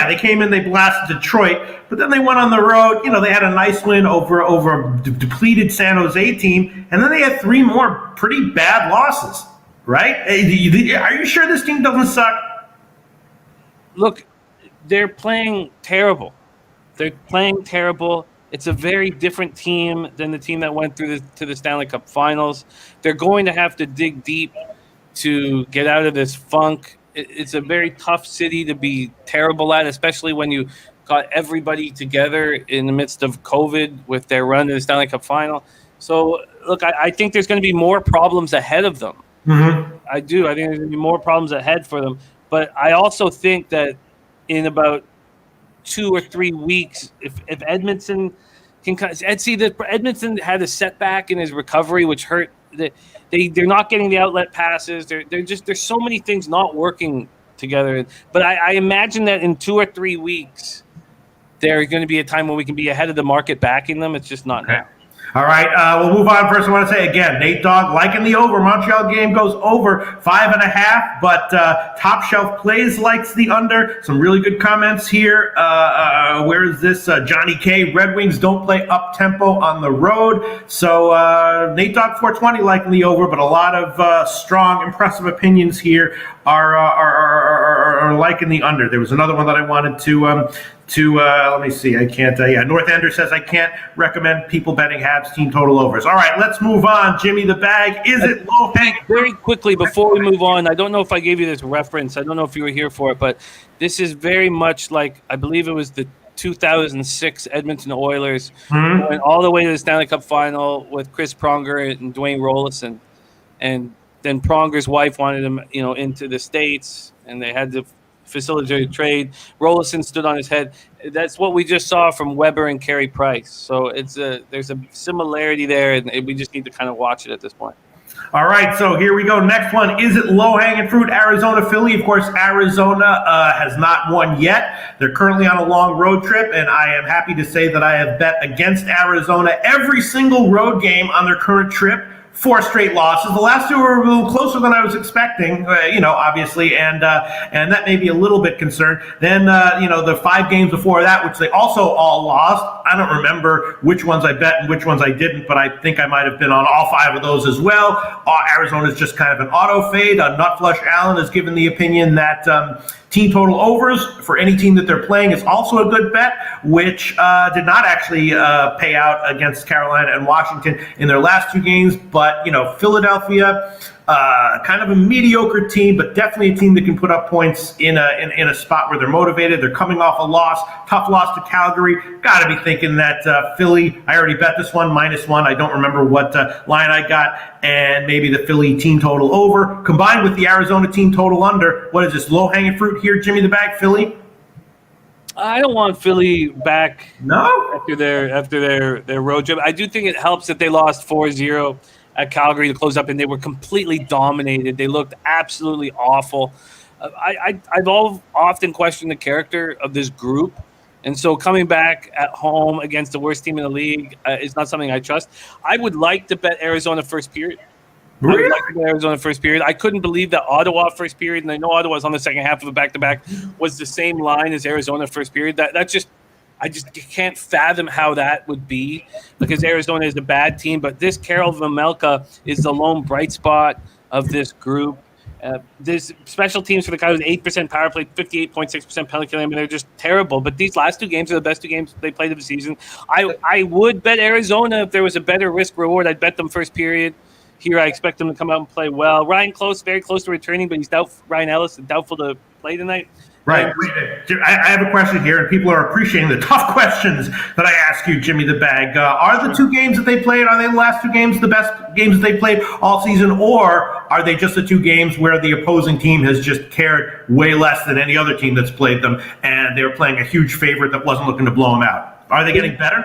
They came in, they blasted Detroit, but then they went on the road. They had a nice win over a depleted San Jose team, and then they had 3 more pretty bad losses. Right? Are you sure this team doesn't suck? Look, they're playing terrible. It's a very different team than the team that went to the Stanley Cup Finals. They're going to have to dig deep to get out of this funk. It's a very tough city to be terrible at, especially when you got everybody together in the midst of COVID with their run to the Stanley Cup Final. So, look, I think there's going to be more problems ahead of them. Mm-hmm. I do. I think there's going to be more problems ahead for them. But I also think that in about 2 or 3 weeks, if Edmondson can Edmondson had a setback in his recovery, which hurt. They're not getting the outlet passes. There's so many things not working together. But I imagine that in 2 or 3 weeks, there's going to be a time when we can be ahead of the market backing them. It's just not now. All right, we'll move on. First, I want to say again, Nate Dogg liking the over. Montreal game goes over 5.5, but Top Shelf Plays likes the under. Some really good comments here. Where is this? Johnny K. Red Wings don't play up tempo on the road. So Nate Dogg 420 liking the over, but a lot of strong, impressive opinions here are liking the under. There was another one that I wanted to let me see. I can't. North Ender says I can't recommend people betting Habs team total overs. All right, let's move on. Jimmy the Bag, is it low hanging? Very quickly before we move on, I don't know if I gave you this reference. I don't know if you were here for it, but this is very much like I believe it was the 2006 Edmonton Oilers went all the way to the Stanley Cup Final with Chris Pronger and Dwayne Rollison, and then Pronger's wife wanted him, into the States, and they had to facilitate a trade. Rollison stood on his head. That's what we just saw from Weber and Carey Price. So there's a similarity there, and we just need to kind of watch it at this point. All right, so here we go. Next one, is it low-hanging fruit? Arizona, Philly. Of course, Arizona has not won yet. They're currently on a long road trip, and I am happy to say that I have bet against Arizona every single road game on their current trip 4 straight losses. The last 2 were a little closer than I was expecting, obviously, and that made me a little bit concerned. Then, the 5 games before that, which they also all lost. I don't remember which ones I bet and which ones I didn't, but I think I might have been on all 5 of those as well. Arizona's just kind of an auto fade. Nutflush Allen has given the opinion that team total overs for any team that they're playing is also a good bet, which did not actually pay out against Carolina and Washington in their last 2 games. But, Philadelphia, kind of a mediocre team, but definitely a team that can put up points in a spot where they're motivated. They're coming off a tough loss to Calgary. Got to be thinking that Philly, I already bet this one, -1. I don't remember what line I got. And maybe the Philly team total over, combined with the Arizona team total under. What is this, low-hanging fruit here, Jimmy the Bag, Philly? I don't want Philly back No? after their road trip. I do think it helps that they lost 4-0 at Calgary to close up, and they were completely dominated. They looked absolutely awful. I've often questioned the character of this group, and so coming back at home against the worst team in the league is not something I trust. I would like to bet Arizona first period. Really? I would like to bet Arizona first period. I couldn't believe that Ottawa first period, and I know Ottawa's on the second half of the back-to-back, was the same line as Arizona first period. I just can't fathom how that would be, because Arizona is a bad team. But this Karel Vejmelka is the lone bright spot of this group. There's special teams for the Coyotes, 8% power play, 58.6% penalty killing. I mean, they're just terrible. But these last 2 games are the best 2 games they played of the season. I would bet Arizona if there was a better risk reward. I'd bet them first period. Here, I expect them to come out and play well. Ryan Close, very close to returning, but Ryan Ellis is doubtful to play tonight. Right. I have a question here, and people are appreciating the tough questions that I ask you, Jimmy the Bag. Are the 2 games that they played, are they the last 2 games the best games that they played all season, or are they just the 2 games where the opposing team has just cared way less than any other team that's played them, and they were playing a huge favorite that wasn't looking to blow them out? Are they getting better?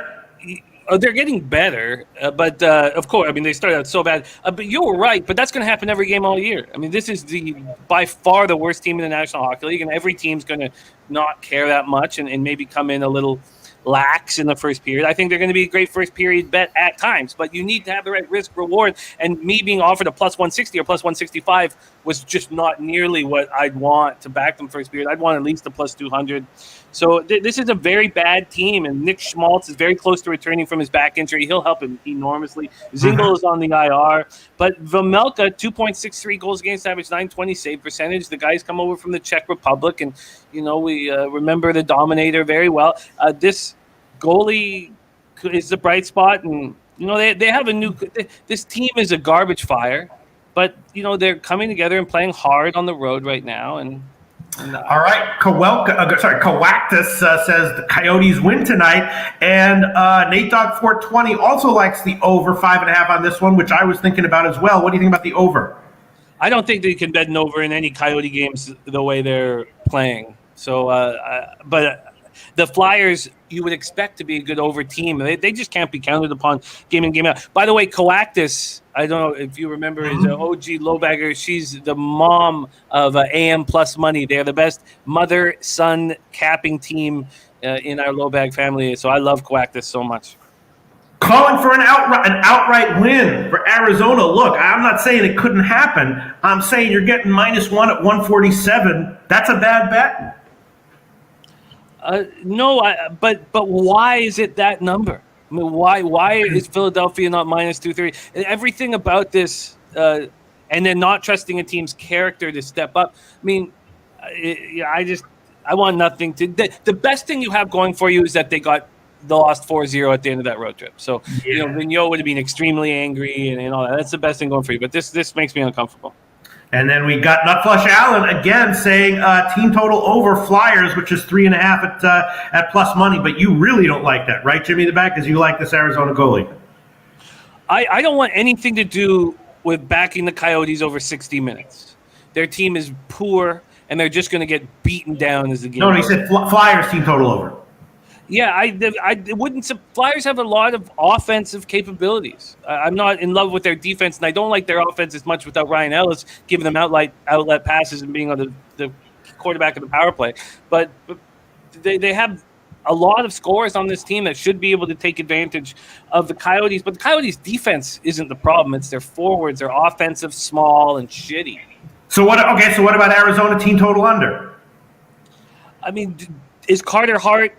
They're getting better, but of course, I mean, they started out so bad. But you were right, but that's going to happen every game all year. I mean, this is by far the worst team in the National Hockey League, and every team's going to not care that much and maybe come in a little lax in the first period. I think they're going to be a great first period bet at times, but you need to have the right risk reward. And me being offered a plus 160 or plus 165 was just not nearly what I'd want to back them first period. I'd want at least a plus 200. So this is a very bad team, and Nick Schmaltz is very close to returning from his back injury. He'll help him enormously. Zingle is on the IR, but Vejmelka, 2.63 goals against average, 920 save percentage. The guys come over from the Czech Republic, and we remember the Dominator very well. This goalie is the bright spot, and they have a new. This team is a garbage fire, but they're coming together and playing hard on the road right now, and. All right, Coactus says the Coyotes win tonight, and Nate Dogg 420 also likes the over 5.5 on this one, which I was thinking about as well. What do you think about the over? I don't think they can bet an over in any Coyote games the way they're playing. So, but the Flyers, you would expect to be a good over team. They just can't be counted upon game in, game out. By the way, Coactus, I don't know if you remember, is an OG lowbagger. She's the mom of AM Plus Money. They're the best mother-son capping team in our lowbag family. So I love Coactus so much. Calling for an outright win for Arizona. Look, I'm not saying it couldn't happen. I'm saying you're getting -1 at 147. That's a bad bet. No, but why is it that number? I mean, why is Philadelphia not -230? Everything about this, and then not trusting a team's character to step up. I mean, I want nothing to. The best thing you have going for you is that they lost 4-0 at the end of that road trip. So Vigneault would have been extremely angry and all that. That's the best thing going for you. But this makes me uncomfortable. And then we got Nutflush Allen again saying team total over Flyers, which is 3.5 at plus money. But you really don't like that, right, Jimmy the Back? Because you like this Arizona goalie. I don't want anything to do with backing the Coyotes over 60 minutes. Their team is poor, and they're just going to get beaten down as the game. No, he said Flyers team total over. Yeah, I wouldn't. Flyers have a lot of offensive capabilities. I'm not in love with their defense, and I don't like their offense as much without Ryan Ellis giving them outlet passes and being on the quarterback of the power play. But they have a lot of scorers on this team that should be able to take advantage of the Coyotes. But the Coyotes' defense isn't the problem. It's their forwards. They're offensive, small, and shitty. So what about Arizona team total under? I mean, is Carter Hart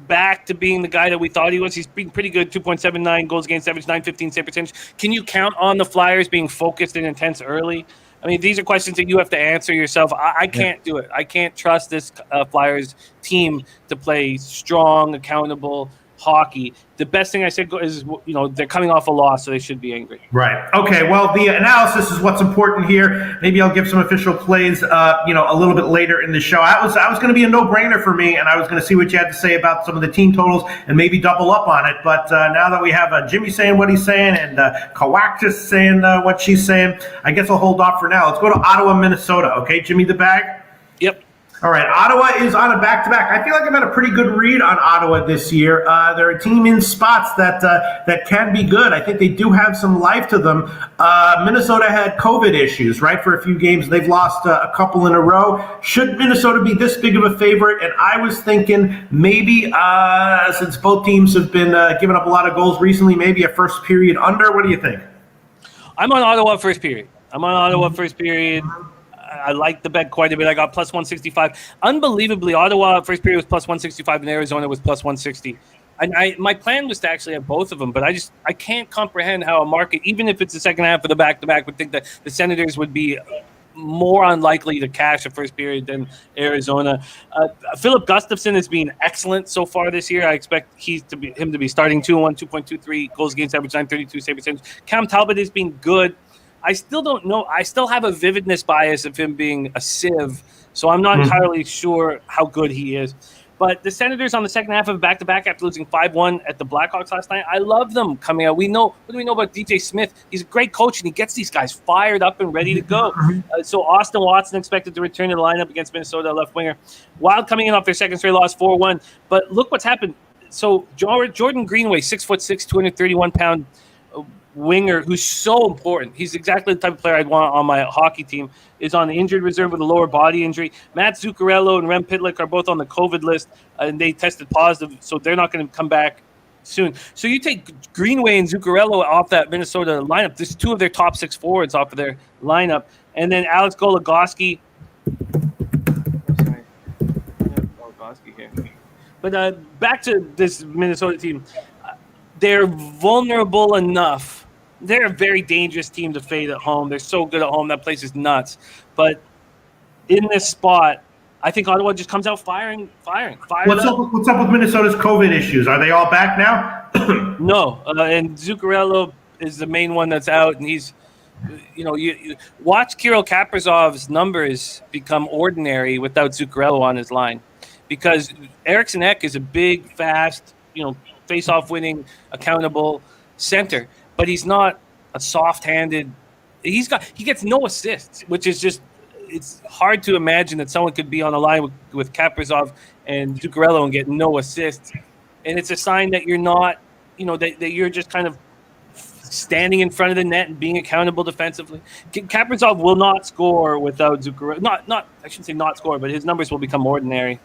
back to being the guy that we thought he was? He's been pretty good, 2.79 goals against average, 915 save percentage. Can you count on the Flyers being focused and intense early? I mean, these are questions that you have to answer yourself. I can't do it. I can't trust this Flyers team to play strong, accountable hockey. The best thing I said is, they're coming off a loss, so they should be angry. Right. Okay. Well, the analysis is what's important here. Maybe I'll give some official plays, a little bit later in the show. I was going to be a no-brainer for me, and I was going to see what you had to say about some of the team totals and maybe double up on it. But now that we have Jimmy saying what he's saying and Kawakis saying what she's saying, I guess I'll hold off for now. Let's go to Ottawa, Minnesota. Okay, Jimmy the Bag? Yep. All right, Ottawa is on a back-to-back. I feel like I've had a pretty good read on Ottawa this year. They're a team in spots that can be good. I think they do have some life to them. Minnesota had COVID issues, right, for a few games. They've lost a couple in a row. Should Minnesota be this big of a favorite? And I was thinking maybe, since both teams have been giving up a lot of goals recently, maybe a first period under. What do you think? I'm on Ottawa first period. I like the bet quite a bit. I got plus 165. Unbelievably, Ottawa first period was plus 165 and Arizona was plus 160. And my plan was to actually have both of them, but I can't comprehend how a market, even if it's the second half of the back-to-back, would think that the Senators would be more unlikely to cash a first period than Arizona. Philip Gustafson has been excellent so far this year. I expect him to be starting 2-1, 2.23 goals against average, 932 save percentage. Cam Talbot has been good. I still don't know. I still have a vividness bias of him being a sieve, so I'm not entirely sure how good he is. But the Senators on the second half of back-to-back after losing 5-1 at the Blackhawks last night, I love them coming out. What do we know about DJ Smith? He's a great coach, and he gets these guys fired up and ready to go. So Austin Watson expected to return to the lineup against Minnesota, left winger. Wild coming in off their second straight loss, 4-1. But look what's happened. So Jordan Greenway, 6'6", 231-pound winger who's so important. He's exactly the type of player I'd want on my hockey team. Is on the injured reserve with a lower body injury. Matt Zuccarello and Rem Pitlick are both on the COVID list, and they tested positive, so they're not going to come back soon. So you take Greenway and Zuccarello off that Minnesota lineup. There's two of their top six forwards off of their lineup, and then Alex Goligoski. But back to this Minnesota team. They're vulnerable enough. They're a very dangerous team to fade at home. They're so good at home. That place is nuts. But in this spot, I think Ottawa just comes out firing. What's up with Minnesota's COVID issues? Are they all back now? No. And Zuccarello is the main one that's out. And he's, you watch Kirill Kaprizov's numbers become ordinary without Zuccarello on his line. Because Eriksson Ek is a big, fast, face-off winning, accountable center, but he's not a soft-handed. He gets no assists, which is just, it's hard to imagine that someone could be on a line with Kaprizov and Zuccarello and get no assists. And it's a sign that you're not, that you're just kind of standing in front of the net and being accountable defensively. Kaprizov will not score without Zuccarello. Not I shouldn't say not score, but his numbers will become ordinary.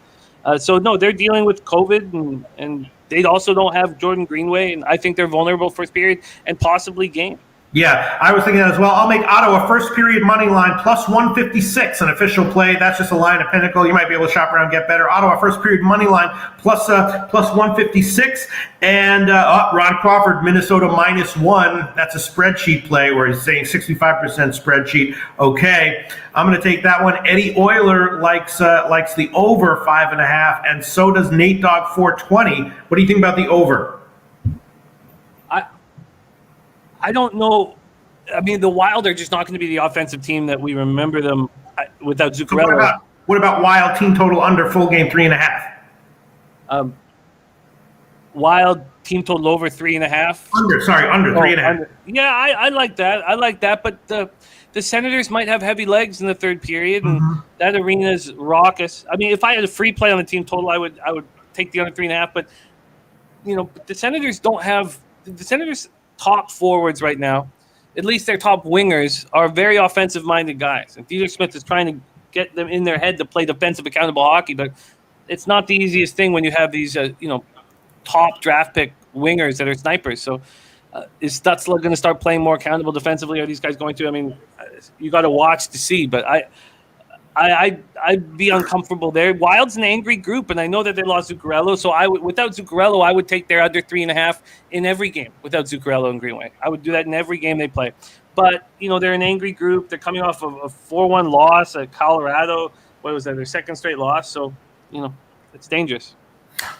So no, they're dealing with COVID and they also don't have Jordan Greenway, and I think they're vulnerable first period and possibly game. Yeah, I was thinking that as well. I'll make Ottawa first period money line plus 156, an official play. That's just a line of Pinnacle. You might be able to shop around and get better. Ottawa first period money line plus 156. And Ron Crawford, Minnesota -1. That's a spreadsheet play where he's saying 65% spreadsheet. Okay, I'm going to take that one. Eddie Euler likes the over 5.5, and so does Nate Dogg 420. What do you think about the over? I don't know. I mean, the Wild are just not going to be the offensive team that we remember them without Zuccarello. What about Wild team total under full game 3.5? Wild team total over 3.5. Under 3.5. Yeah, I like that. But the Senators might have heavy legs in the third period, and that arena's raucous. I mean, if I had a free play on the team total, I would take the under 3.5. But the Senators don't have the Senators. Top forwards right now, at least their top wingers, are very offensive-minded guys. And Peter Smith is trying to get them in their head to play defensive, accountable hockey, but it's not the easiest thing when you have these top draft pick wingers that are snipers. So is Stutzla going to start playing more accountable defensively? Are these guys going to? I mean, you got to watch to see. But I'd be uncomfortable there. Wild's an angry group, and I know that they lost Zuccarello. So without Zuccarello, I would take their under 3.5 in every game without Zuccarello and Greenway. I would do that in every game they play. But they're an angry group. They're coming off of a 4-1 loss at Colorado. What was that? Their second straight loss. So it's dangerous.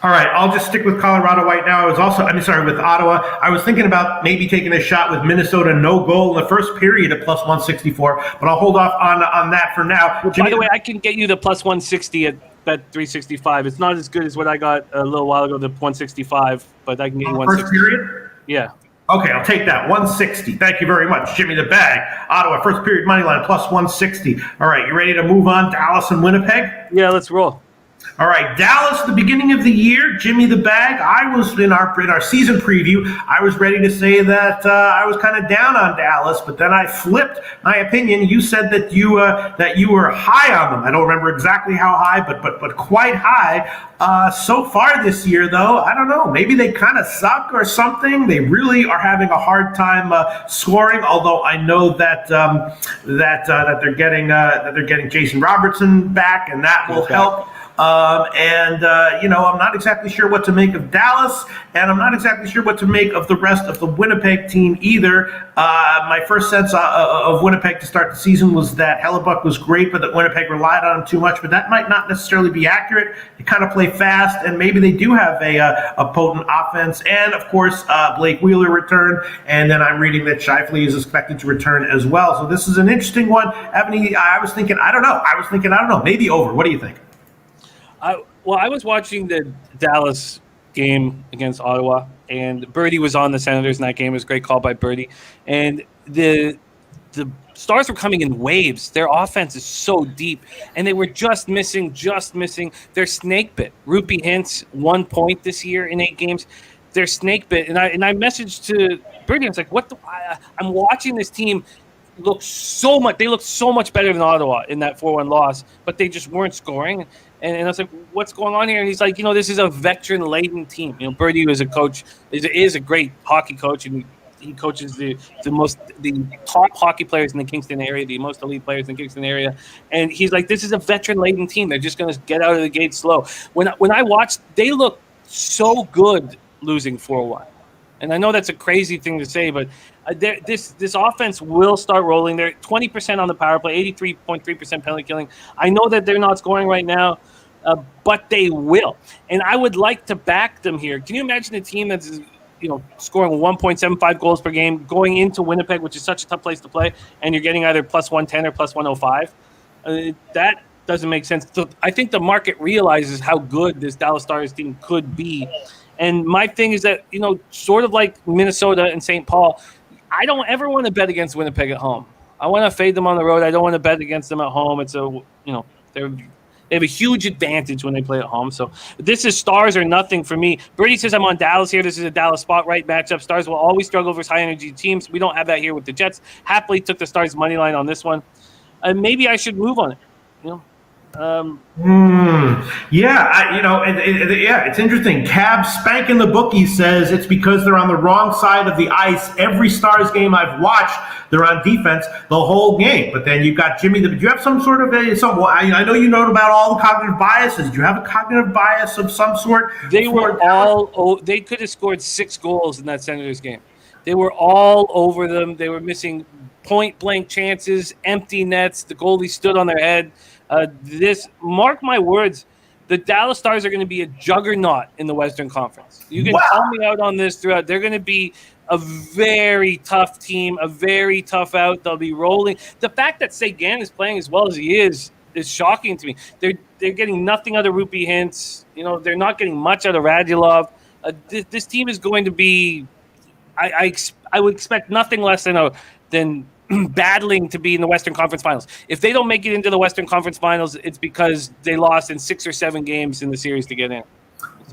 All right, I'll just stick with Colorado right now. With Ottawa. I was thinking about maybe taking a shot with Minnesota, no goal in the first period at plus 164, but I'll hold off on that for now. Well, by the way, I can get you the plus 160 at bet 365. It's not as good as what I got a little while ago, the 165, but I can get you 160. First period? Yeah. Okay, I'll take that. 160. Thank you very much. Jimmy the Bag. Ottawa, first period money line, plus 160. All right, you ready to move on? Dallas and Winnipeg? Yeah, let's roll. All right, Dallas, the beginning of the year, Jimmy the Bag. I was in our season preview. I was ready to say that I was kind of down on Dallas, but then I flipped my opinion. You said that you were high on them. I don't remember exactly how high, but quite high. So far this year, though, I don't know. Maybe they kind of suck or something. They really are having a hard time scoring. Although I know that they're getting Jason Robertson back, and that will help. I'm not exactly sure what to make of Dallas, and I'm not exactly sure what to make of the rest of the Winnipeg team either. My first sense of Winnipeg to start the season was that Hellebuck was great, but that Winnipeg relied on him too much. But that might not necessarily be accurate. They kind of play fast, and maybe they do have a potent offense. And, of course, Blake Wheeler returned, and then I'm reading that Scheifele is expected to return as well. So this is an interesting one. Ebony, I was thinking, I don't know, maybe over. What do you think? I was watching the Dallas game against Ottawa, and Birdie was on the Senators in that game. It was a great call by Birdie. And the Stars were coming in waves. Their offense is so deep, and they were just missing their snake bit. Rupee Hintz, 1 point this year in 8 games. Their snake bit. And I messaged to Birdie. I was like, I'm watching this team look so much. They look so much better than Ottawa in that 4-1 loss, but they just weren't scoring. And I was like, what's going on here? And he's like, this is a veteran-laden team. Birdie was a coach, is a great hockey coach, and he coaches the top hockey players in the Kingston area, the most elite players in the Kingston area. And he's like, this is a veteran-laden team. They're just going to get out of the gate slow. When I watched, they look so good losing 4-1. And I know that's a crazy thing to say, but this offense will start rolling. They're 20% on the power play, 83.3% penalty killing. I know that they're not scoring right now, but they will. And I would like to back them here. Can you imagine a team that's scoring 1.75 goals per game going into Winnipeg, which is such a tough place to play, and you're getting either plus 110 or plus 105? That doesn't make sense. So I think the market realizes how good this Dallas Stars team could be. And my thing is that, sort of like Minnesota and St. Paul, I don't ever want to bet against Winnipeg at home. I want to fade them on the road. I don't want to bet against them at home. It's they have a huge advantage when they play at home. So this is Stars or nothing for me. Birdie says I'm on Dallas here. This is a Dallas spot right matchup. Stars will always struggle versus high energy teams. We don't have that here with the Jets. Happily took the Stars money line on this one. Maybe I should move on it. It's interesting. Cab Spankin' the Bookie says it's because they're on the wrong side of the ice. Every Stars game I've watched, they're on defense the whole game. But then you've got Jimmy. Do you have some sort of I know you know about all the cognitive biases. Do you have a cognitive bias of some sort? They could have scored 6 goals in that Senators game. They were all over them. They were missing point-blank chances, empty nets. The goalie stood on their head. Mark my words, the Dallas Stars are going to be a juggernaut in the Western Conference. You can call me out on this throughout. They're going to be a very tough team, a very tough out. They'll be rolling. The fact that Sagan is playing as well as he is shocking to me. They're getting nothing out of Rupee Hintz. They're not getting much out of Radulov. This team is going to be. I would expect nothing less than battling to be in the Western Conference Finals. If they don't make it into the Western Conference Finals, it's because they lost in 6 or 7 games in the series to get in.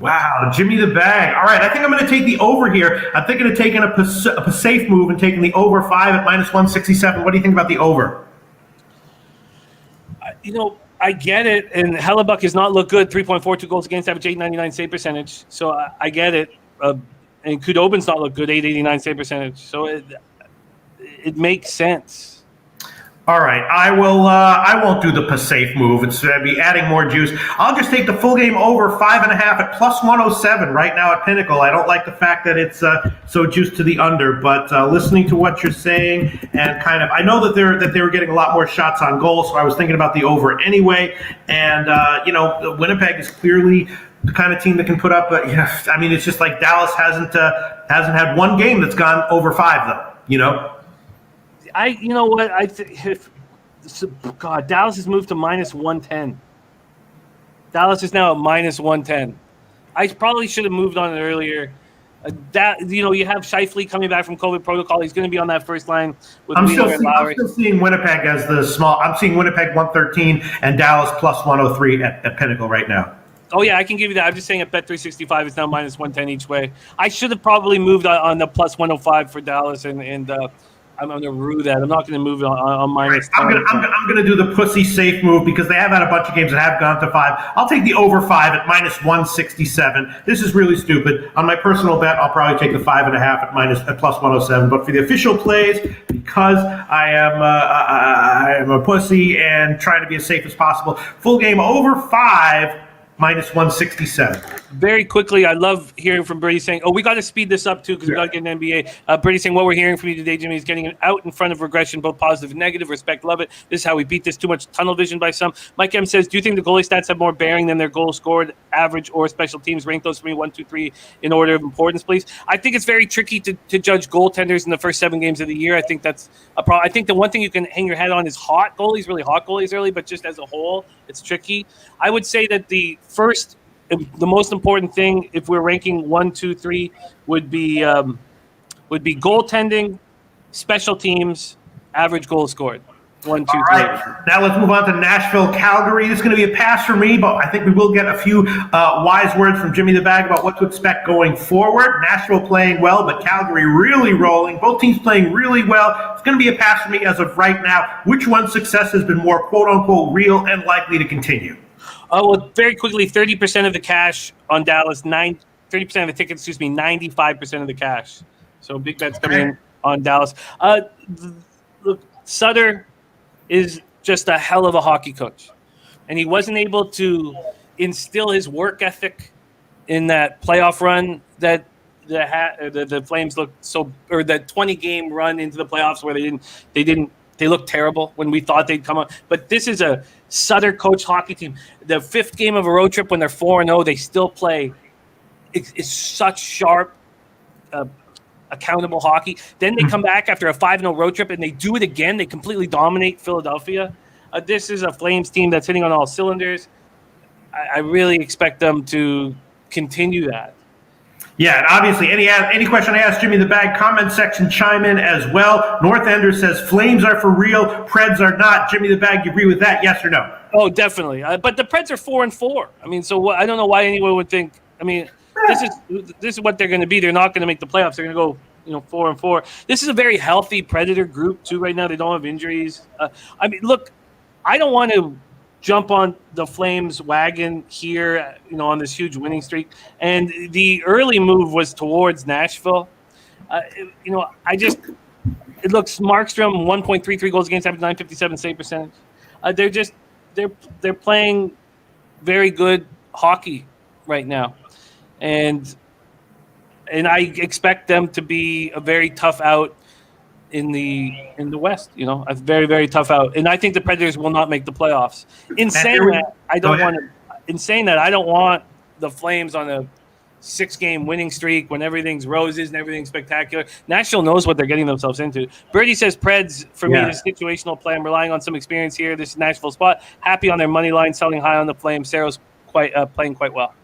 Wow, Jimmy the Bag. All right, I think I'm going to take the over here. I'm thinking of taking a safe move and taking the over 5 at minus 167. What do you think about the over? I get it, and Hellebuck has not looked good. 3.42 goals against, average 899 save percentage. So I get it. And Khudobin's not looked good, 889 save percentage. So it makes sense. All right, I will. I won't do the safe move. It's be adding more juice. I'll just take the full game over 5.5 at plus 107 right now at Pinnacle. I don't like the fact that it's so juiced to the under, but listening to what you're saying and kind of, I know that they were getting a lot more shots on goal, so I was thinking about the over anyway. And Winnipeg is clearly the kind of team that can put up. I mean, it's just like Dallas hasn't had one game that's gone over 5 though. You know what? Dallas has moved to minus 110. Dallas is now at minus 110. I probably should have moved on it earlier. You have Scheifele coming back from COVID protocol. He's going to be on that first line with Wheeler and Lowry. I'm still seeing Winnipeg as the small. I'm seeing Winnipeg 113 and Dallas plus 103 at Pinnacle right now. Oh, yeah, I can give you that. I'm just saying at Bet365, it's now minus 110 each way. I should have probably moved on the plus 105 for Dallas, and I'm going to rue that. I'm not going to move on minus 10. I'm going to do the pussy safe move because they have had a bunch of games that have gone to 5. I'll take the over 5 at minus 167. This is really stupid. On my personal bet, I'll probably take the 5.5 at plus 107. But for the official plays, because I am a pussy and trying to be as safe as possible, full game over 5. Minus 167. Very quickly, I love hearing from Brady saying, we got to speed this up, too, because we got to get an NBA. Brady saying, what we're hearing from you today, Jimmy, is getting out in front of regression, both positive and negative. Respect, love it. This is how we beat this. Too much tunnel vision by some. Mike M says, do you think the goalie stats have more bearing than their goals scored, average, or special teams? Rank those for me, 1, 2, 3, in order of importance, please. I think it's very tricky to judge goaltenders in the first 7 games of the year. I think that's a problem. I think the one thing you can hang your head on is hot goalies, really hot goalies early, but just as a whole, it's tricky. I would say that the most important thing, if we're ranking 1, 2, 3, would be goaltending, special teams, average goals scored. 1, 2, 3. All right. Now let's move on to Nashville, Calgary. This is going to be a pass for me, but I think we will get a few wise words from Jimmy the Bag about what to expect going forward. Nashville playing well, but Calgary really rolling. Both teams playing really well. It's going to be a pass for me as of right now. Which one's success has been more quote-unquote real and likely to continue? Well, very quickly, 30% of the cash on Dallas, 30% of the tickets, 95% of the cash. So big bets coming in on Dallas. Look, Sutter is just a hell of a hockey coach. And he wasn't able to instill his work ethic in that playoff run that the Flames looked so, or that 20-game run into the playoffs where they looked terrible when we thought they'd come up. But this is a Sutter coach hockey team. The 5th game of a road trip when they're 4-0, they still play. It's such sharp, accountable hockey. Then they come back after a 5-0 road trip and they do it again. They completely dominate Philadelphia. This is a Flames team that's hitting on all cylinders. I really expect them to continue that. Yeah, and obviously, any question I ask Jimmy the Bag, comment section, chime in as well. North Ender says Flames are for real, Preds are not. Jimmy the Bag, you agree with that? Yes or no? Oh, definitely. But the Preds are 4-4. I mean, so I don't know why anyone would think. I mean, this is what they're going to be. They're not going to make the playoffs. They're going to go, 4-4. This is a very healthy Predator group too. Right now, they don't have injuries. I mean, look, I don't want to jump on the Flames wagon here, on this huge winning streak. And the early move was towards Nashville. It looks Markstrom 1.33 goals against, average 957 save percentage. They're playing very good hockey right now, and I expect them to be a very tough out in the West, a very, very tough out. And I think the Predators will not make the playoffs. In saying that, I don't want the Flames on a 6-game winning streak when everything's roses and everything's spectacular. Nashville knows what they're getting themselves into. Birdie says Preds, for me, this situational play. I'm relying on some experience here. This is Nashville spot. Happy on their money line, selling high on the Flames. Sarah's playing quite well.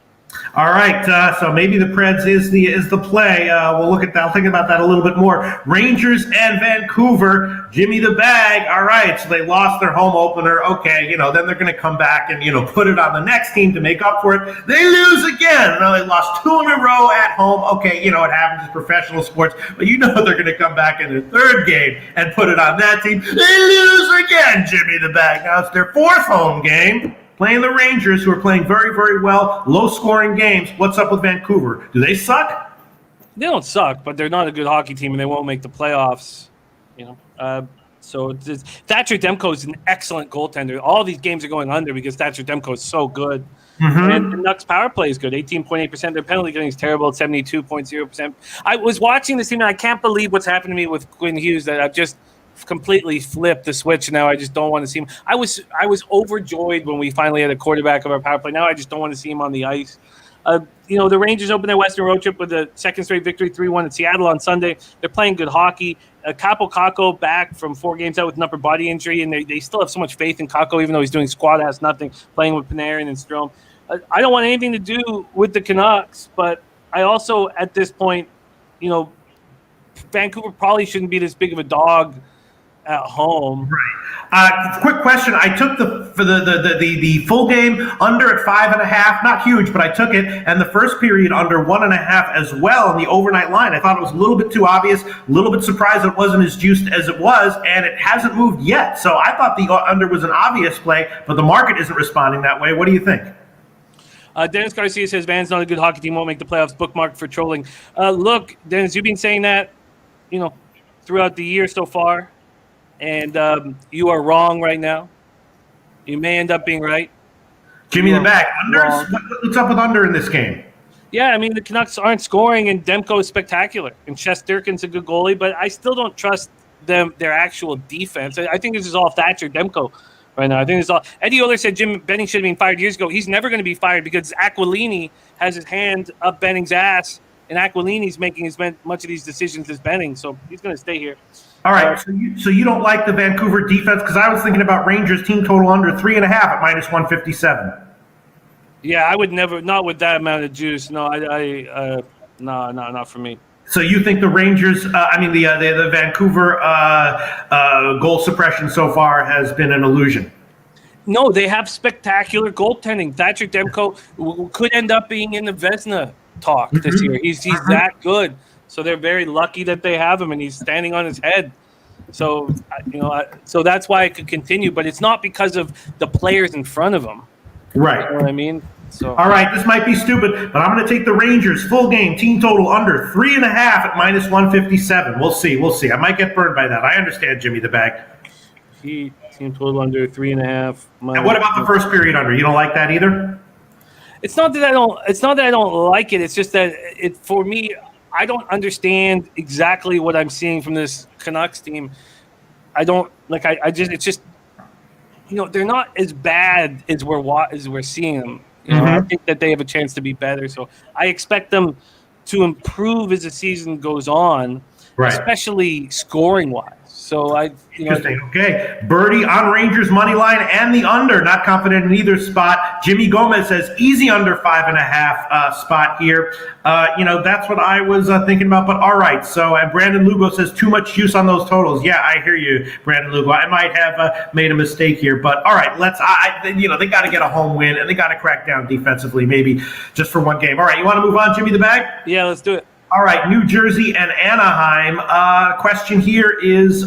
All right, so maybe the Preds is the play. We'll look at that. I'll think about that a little bit more. Rangers and Vancouver, Jimmy the Bag. All right, so they lost their home opener. Okay, then they're going to come back and put it on the next team to make up for it. They lose again. Now they lost 2 in a row at home. Okay, it happens in professional sports, but they're going to come back in the 3rd game and put it on that team. They lose again. again, Jimmy the Bag. Now it's their fourth home game, playing the Rangers, who are playing very, very well, low-scoring games. What's up with Vancouver? Do they suck? They don't suck, but they're not a good hockey team, and they won't make the playoffs. So Thatcher Demko is an excellent goaltender. All these games are going under because Thatcher Demko is so good. Mm-hmm. And the Canucks power play is good, 18.8%. Their penalty killing is terrible at 72.0%. I was watching this team, and I can't believe what's happened to me with Quinn Hughes, that I've just completely flipped the switch. Now I just don't want to see him. I was overjoyed when we finally had a quarterback of our power play. Now I just don't want to see him on the ice. The Rangers open their Western road trip with a second straight victory, 3-1 at Seattle on Sunday. They're playing good hockey. Capo Kakko back from 4 games out with an upper body injury, and they still have so much faith in Kakko, even though he's doing squad-ass nothing, playing with Panarin and Strome. I don't want anything to do with the Canucks, but I also, at this point, Vancouver probably shouldn't be this big of a dog at home. Right. Quick question. I took the full game under at 5.5. Not huge, but I took it. And the first period under 1.5 as well on the overnight line. I thought it was a little bit too obvious. A little bit surprised it wasn't as juiced as it was, and it hasn't moved yet. So I thought the under was an obvious play, but the market isn't responding that way. What do you think? Dennis Garcia says Van's not a good hockey team, won't make the playoffs, bookmark for trolling. Look, Dennis, you've been saying that, throughout the year so far. And you are wrong right now. You may end up being right. Jimmy the Bag. Unders? What's up with under in this game? Yeah, I mean, the Canucks aren't scoring, and Demko is spectacular. And Shesterkin's a good goalie, but I still don't trust their actual defense. I think this is all Thatcher Demko right now. I think it's all. Eddie Oler said Jim Benning should have been fired years ago. He's never going to be fired because Aquilini has his hand up Benning's ass, and Aquilini's making as much of these decisions as Benning, so he's going to stay here. All right, so you don't like the Vancouver defense? Because I was thinking about Rangers team total under 3.5 at -157. Yeah, I would never, not with that amount of juice. No, no, not for me. So you think the Rangers, the Vancouver goal suppression so far has been an illusion? No, they have spectacular goaltending. Thatcher Demko could end up being in the Vezina talk this year. He's that good. So they're very lucky that they have him, and he's standing on his head. So, so that's why it could continue. But it's not because of the players in front of him. Right. You know what I mean? So. All right, this might be stupid, but I'm going to take the Rangers full game team total under 3.5 at -157. We'll see. I might get burned by that. I understand, Jimmy the Bag. Team total under 3.5. And what about the first period under? You don't like that either? It's not that I don't like it. It's just that for me, I don't understand exactly what I'm seeing from this Canucks team. I don't like. It's just they're not as bad as we're seeing them. I think that they have a chance to be better. So I expect them to improve as the season goes on, especially scoring wise. So Interesting. Okay. Birdie on Rangers money line and the under. Not confident in either spot. Jimmy Gomez says easy under 5.5 spot here. That's what I was thinking about. But all right. So and Brandon Lugo says too much juice on those totals. Yeah, I hear you, Brandon Lugo. I might have made a mistake here, but all right. Let's. They got to get a home win and they got to crack down defensively, maybe just for one game. All right. You want to move on, Jimmy the Bag? Yeah, let's do it. All right, New Jersey and Anaheim. Question here is,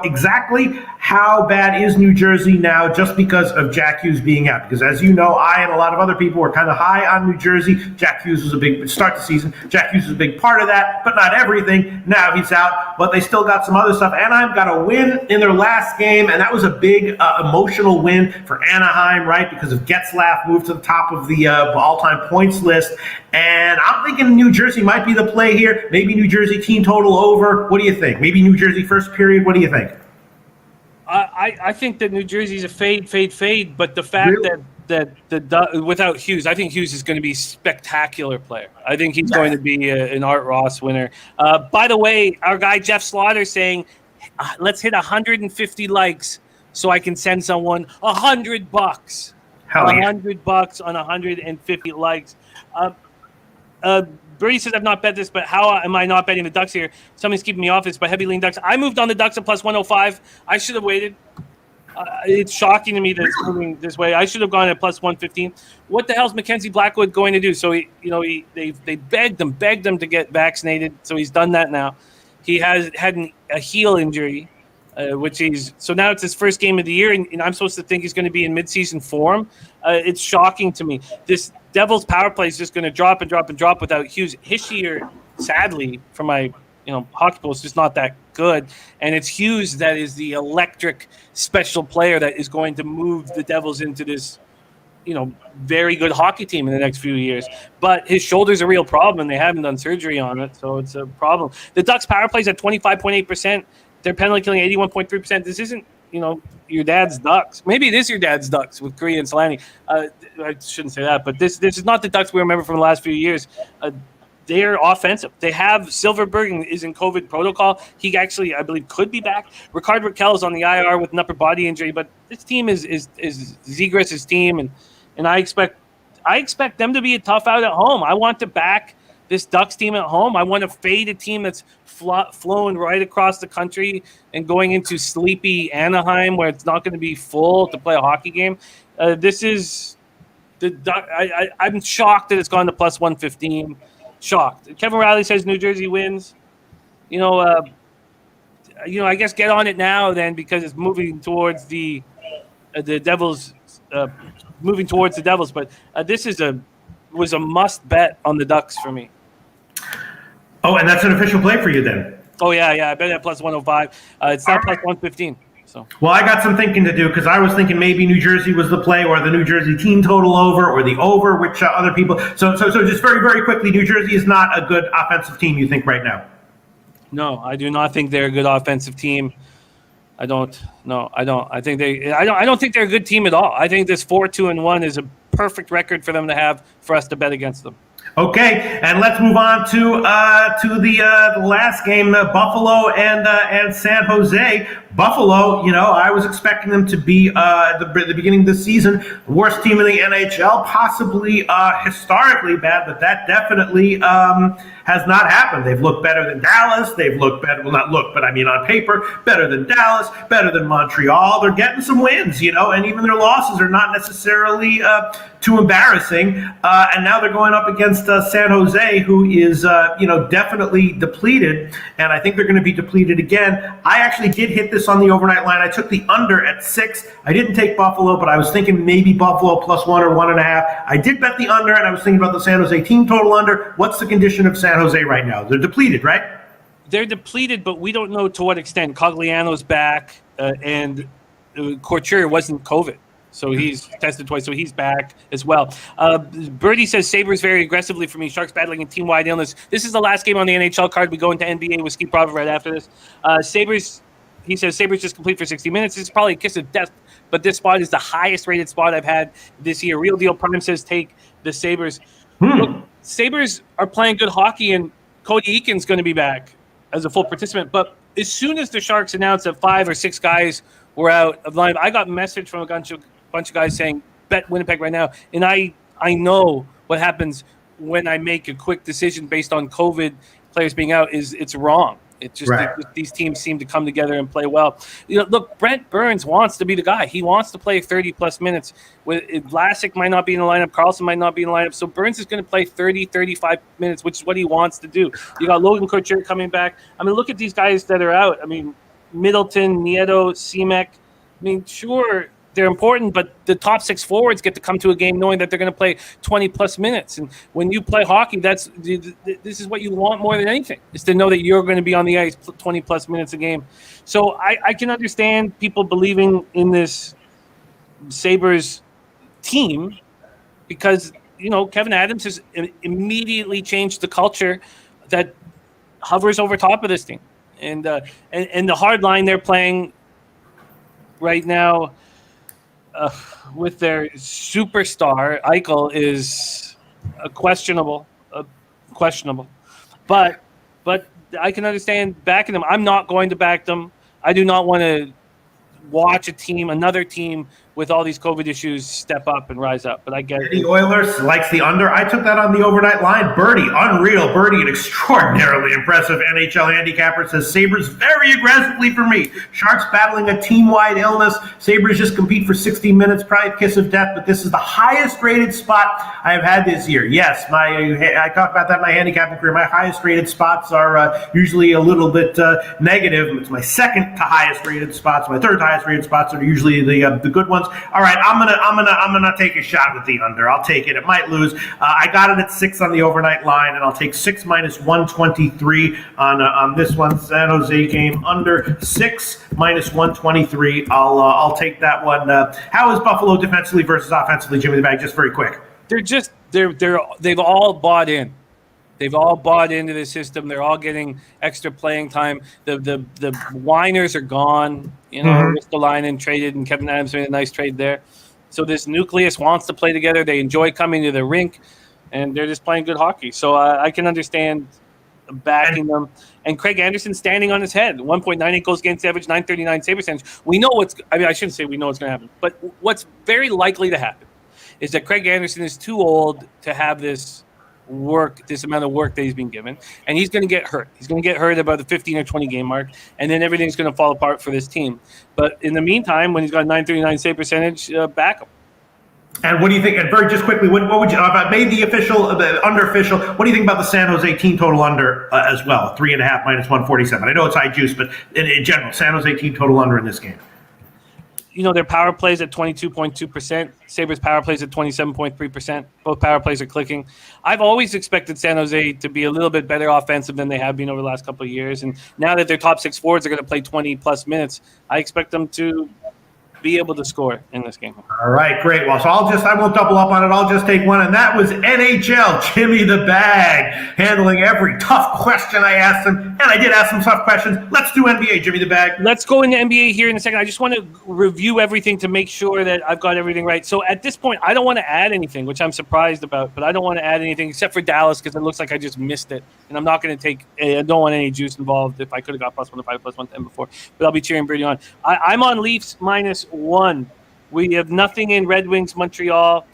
exactly how bad is New Jersey now just because of Jack Hughes being out? Because as you know, I and a lot of other people were kind of high on New Jersey. Jack Hughes was a big start to the season. Jack Hughes was a big part of that, but not everything. Now he's out, but they still got some other stuff. Anaheim got a win in their last game, and that was a big emotional win for Anaheim, right? Because of Getzlaf moved to the top of the all-time points list. And I'm thinking New Jersey might be the play here. Maybe New Jersey team total over. What do you think? Maybe New Jersey first period. What do you think? I think that New Jersey's a fade. But the fact that without Hughes, I think Hughes is going to be a spectacular player. I think he's going to be an Art Ross winner. By the way, our guy Jeff Slaughter saying, let's hit 150 likes so I can send someone $100. Hell yeah. $100 on 150 likes. Birdie says I've not bet this, but how am I not betting the Ducks here? Something's keeping me off this, but heavy lean Ducks. I moved on the Ducks at +105. I should have waited. It's shocking to me that it's moving this way. I should have gone at +115. What the hell is Mackenzie Blackwood going to do? So they begged him to get vaccinated. So he's done that now. He has had a heel injury, So now it's his first game of the year, and I'm supposed to think he's going to be in midseason form. It's shocking to me. This Devils power play is just going to drop and drop and drop without Hughes. Hischier, sadly, for my hockey poll, is just not that good, and it's Hughes that is the electric special player that is going to move the Devils into this very good hockey team in the next few years. But his shoulder's a real problem, and they haven't done surgery on it, so it's a problem. The Ducks power plays at 25.8%. They're penalty killing 81.3%. This isn't, your dad's Ducks. Maybe it is your dad's Ducks with Korea and Solani. I shouldn't say that, but this is not the Ducks we remember from the last few years. They're offensive. They have Silverberg is in COVID protocol. He actually, I believe, could be back. Ricard Raquel is on the IR with an upper body injury, but this team is Zegras' team, and I expect them to be a tough out at home. I want to back this Ducks team at home. I want to fade a team that's flowing right across the country and going into sleepy Anaheim where it's not going to be full to play a hockey game. This is I'm shocked that it's gone to plus 115. Shocked. Kevin Riley says New Jersey wins. I guess get on it now then, because it's moving towards the Devils. Moving towards the Devils, but this was a must bet on the Ducks for me. Oh, and that's an official play for you then? Oh yeah, I bet at plus 105. It's not plus 115. So. Well, I got some thinking to do, because I was thinking maybe New Jersey was the play, or the New Jersey team total over, or the over, which other people. So just very, very quickly, New Jersey is not a good offensive team, you think, right now? No, I do not think they're a good offensive team. I don't. No, I don't. I think I don't think they're a good team at all. I think this 4-2-1 is a perfect record for them to have for us to bet against them. Okay, and let's move on to the last game, Buffalo and San Jose. Buffalo, I was expecting them to be at the beginning of the season worst team in the NHL, possibly historically bad, but that definitely has not happened. They've looked better than Dallas. They've looked better, well, not look, but I mean on paper, better than Dallas, better than Montreal. They're getting some wins, and even their losses are not necessarily too embarrassing. And now they're going up against San Jose, who is, definitely depleted, and I think they're going to be depleted again. I actually did hit this on the overnight line. I took the under at 6. I didn't take Buffalo, but I was thinking maybe Buffalo plus 1 or 1.5. I did bet the under, and I was thinking about the San Jose team total under. What's the condition of San Jose right now? They're depleted, right? They're depleted, but we don't know to what extent. Cogliano's back, and Couture wasn't COVID. So he's tested twice, so he's back as well. Birdie says Sabres very aggressively for me. Sharks battling a team-wide illness. This is the last game on the NHL card. We go into NBA with Skee Profit right after this. Sabres, he says Sabres just complete for 60 minutes. It's probably a kiss of death, but this spot is the highest-rated spot I've had this year. Real Deal Prime says take the Sabres. Look, Sabres are playing good hockey, and Cody Eakin's going to be back as a full participant. But as soon as the Sharks announced that 5 or 6 guys were out of line, I got a message from a bunch of guys saying, bet Winnipeg right now. And I know what happens when I make a quick decision based on COVID players being out is it's wrong. It's just right. These teams seem to come together and play well. Look, Brent Burns wants to be the guy. He wants to play 30-plus minutes. Vlasic might not be in the lineup. Carlson might not be in the lineup. So Burns is going to play 30, 35 minutes, which is what he wants to do. You got Logan Couture coming back. I mean, look at these guys that are out. I mean, Middleton, Nieto, Semek. I mean, sure, they're important, but the top 6 forwards get to come to a game knowing that they're going to play 20-plus minutes. And when you play hockey, this is what you want more than anything, is to know that you're going to be on the ice 20-plus minutes a game. So I can understand people believing in this Sabres team because, Kevin Adams has immediately changed the culture that hovers over top of this team. And the hard line they're playing right now with their superstar Eichel is questionable. But I can understand backing them. I'm not going to back them. I do not want to watch another team with all these COVID issues step up and rise up. But I get The Oilers likes the under. I took that on the overnight line. Birdie, unreal. Birdie, an extraordinarily impressive NHL handicapper, says Sabres very aggressively for me. Sharks battling a team-wide illness. Sabres just compete for 60 minutes, probably a kiss of death, but this is the highest rated spot I have had this year. Yes, I talked about that in my handicapping career. My highest rated spots are usually a little bit negative. It's my second to highest rated spots. My third highest rated spots are usually the good ones. All right, I'm gonna take a shot with the under. I'll take it. It might lose. I got it at 6 on the overnight line, and I'll take 6 minus 123 on this one. San Jose game under 6 minus 123. I'll take that one. How is Buffalo defensively versus offensively, Jimmy the Bag? Just very quick. They've all bought in. They've all bought into the system. They're all getting extra playing time. The whiners are gone. Ristolainen traded, and Kevin Adams made a nice trade there. So this nucleus wants to play together. They enjoy coming to the rink, and they're just playing good hockey. So I can understand backing them. And Craig Anderson standing on his head. 1.98 goals against average, 939 save percentage. I shouldn't say we know what's going to happen. But what's very likely to happen is that Craig Anderson is too old to have this amount of work that he's been given, and he's going to get hurt. He's going to get hurt about the 15 or 20 game mark, and then everything's going to fall apart for this team. But in the meantime, when he's got 939 save percentage, back him. And what do you think? And very just quickly, what would you about Maid the official, the under official? What do you think about the San Jose team total under as well? 3.5 minus 147. I know it's high juice, but in general, San Jose team total under in this game. Their power plays at 22.2%. Sabres power plays at 27.3%. Both power plays are clicking. I've always expected San Jose to be a little bit better offensive than they have been over the last couple of years. And now that their top 6 forwards are going to play 20-plus minutes, I expect them to be able to score in this game. All right, great. Well, so I won't double up on it. I'll just take one, and that was NHL Jimmy the Bag, handling every tough question I asked him, and I did ask some tough questions. Let's do NBA, Jimmy the Bag. Let's go into NBA here in a second. I just want to review everything to make sure that I've got everything right. So at this point, I don't want to add anything, which I'm surprised about, but I don't want to add anything except for Dallas because it looks like I just missed it, and I'm not going to I don't want any juice involved if I could have got +105, +110 before, but I'll be cheering Birdie on. I'm on Leafs -1. We have nothing in Red Wings, Montreal,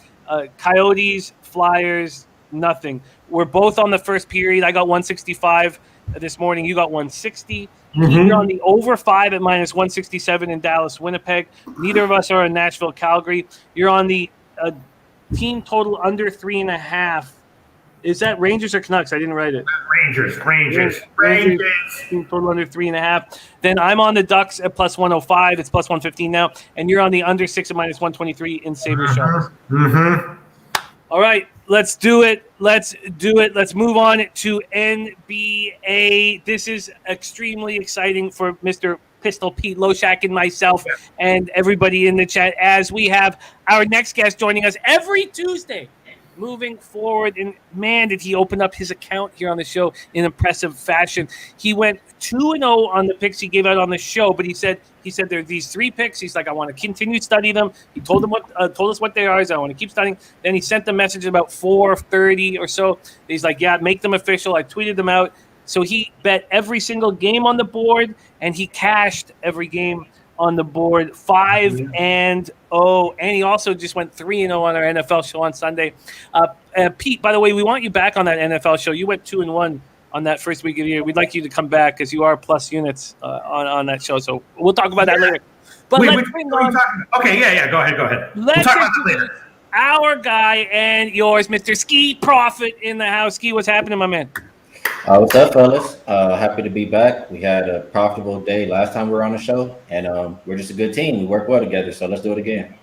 Coyotes, Flyers, nothing. We're both on the first period. I got 165 this morning. You got 160. You're on the over 5 at -167 in Dallas, Winnipeg. Neither of us are in Nashville, Calgary. You're on the team total under 3.5. Is that Rangers or Canucks? I didn't write it. Rangers. Team total under 3.5. Then I'm on the Ducks at +105. It's +115 now. And you're on the under 6 at -123 in Sabers Sharks. All right, let's do it. Let's move on to NBA. This is extremely exciting for Mr. Pistol Pete, Loshak, and myself, and everybody in the chat, as we have our next guest joining us every Tuesday. Moving forward, and man, did he open up his account here on the show in impressive fashion. He went 2-0 on the picks he gave out on the show, but he said there are these 3 picks. He's like, I want to continue studying them. He told us what they are. I want to keep studying. Then he sent the message about 4:30 or so. He's like, yeah, make them official. I tweeted them out. So he bet every single game on the board, and he cashed every game on the board, 5-0, and he also just went 3-0 on our NFL show on Sunday. Pete, by the way, we want you back on that NFL show. You went 2-1 on that first week of the year. We'd like you to come back because you are plus units on that show. So we'll talk about that later. But let's bring on. Okay, Go ahead. Let's talk about that later. Our guy and yours, Mr. Skee Profit in the house. Skee, what's happening, my man? What's up, fellas? Happy to be back. We had a profitable day last time we were on the show, and we're just a good team. We work well together, so let's do it again.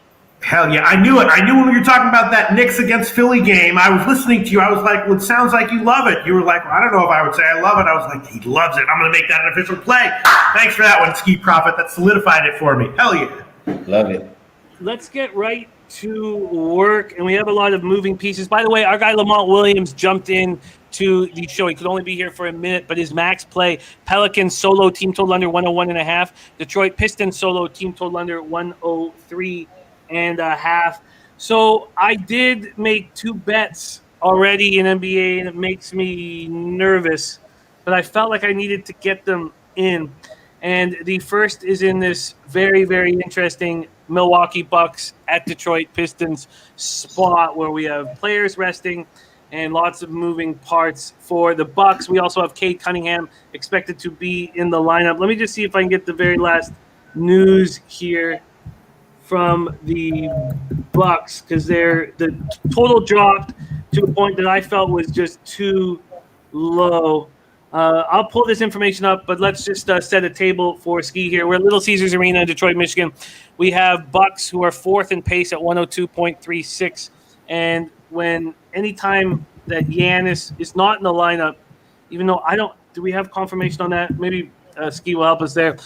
Hell yeah, I knew it. I knew when we were talking about that Knicks against Philly game, I was listening to you. I was like, well, it sounds like you love it. You were like, well, I don't know if I would say I love it. I was like, he loves it. I'm going to make that an official play. Thanks for that one, Skee Profit. That solidified it for me. Hell yeah. Love it. Let's get right to work, and we have a lot of moving pieces. By the way, our guy Lamont Williams jumped in to the show. He could only be here for a minute, but his max play, Pelicans solo team total under 101.5. Detroit Pistons solo team total under 103.5. So I did make 2 bets already in NBA, and it makes me nervous, but I felt like I needed to get them in. And the first is in this very, very interesting Milwaukee Bucks at Detroit Pistons spot where we have players resting and lots of moving parts for the Bucks. We also have Cade Cunningham expected to be in the lineup. Let me just see if I can get the very last news here from the Bucks, because the total dropped to a point that I felt was just too low. I'll pull this information up, but let's just set a table for Skee here. We're at Little Caesars Arena in Detroit, Michigan. We have Bucks who are fourth in pace at 102.36. And anytime that Giannis is not in the lineup, even though do we have confirmation on that? Maybe Skee will help us there.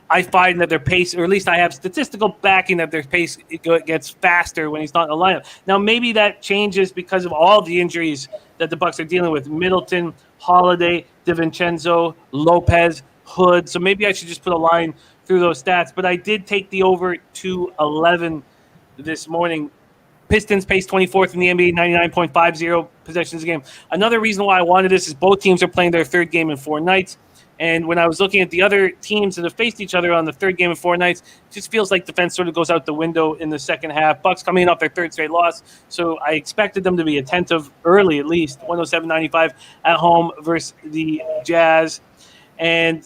I find that their pace, or at least I have statistical backing that their pace gets faster when he's not in the lineup. Now, maybe that changes because of all the injuries that the Bucks are dealing with. Middleton, Holiday, DiVincenzo, Lopez, Hood. So maybe I should just put a line through those stats. But I did take the over to 11 this morning. Pistons pace 24th in the NBA, 99.50 possessions a game. Another reason why I wanted this is both teams are playing their third game in 4 nights. And when I was looking at the other teams that have faced each other on the third game in 4 nights, it just feels like defense sort of goes out the window in the second half. Bucks coming off their third straight loss, so I expected them to be attentive early at least. 107-95 at home versus the Jazz. And,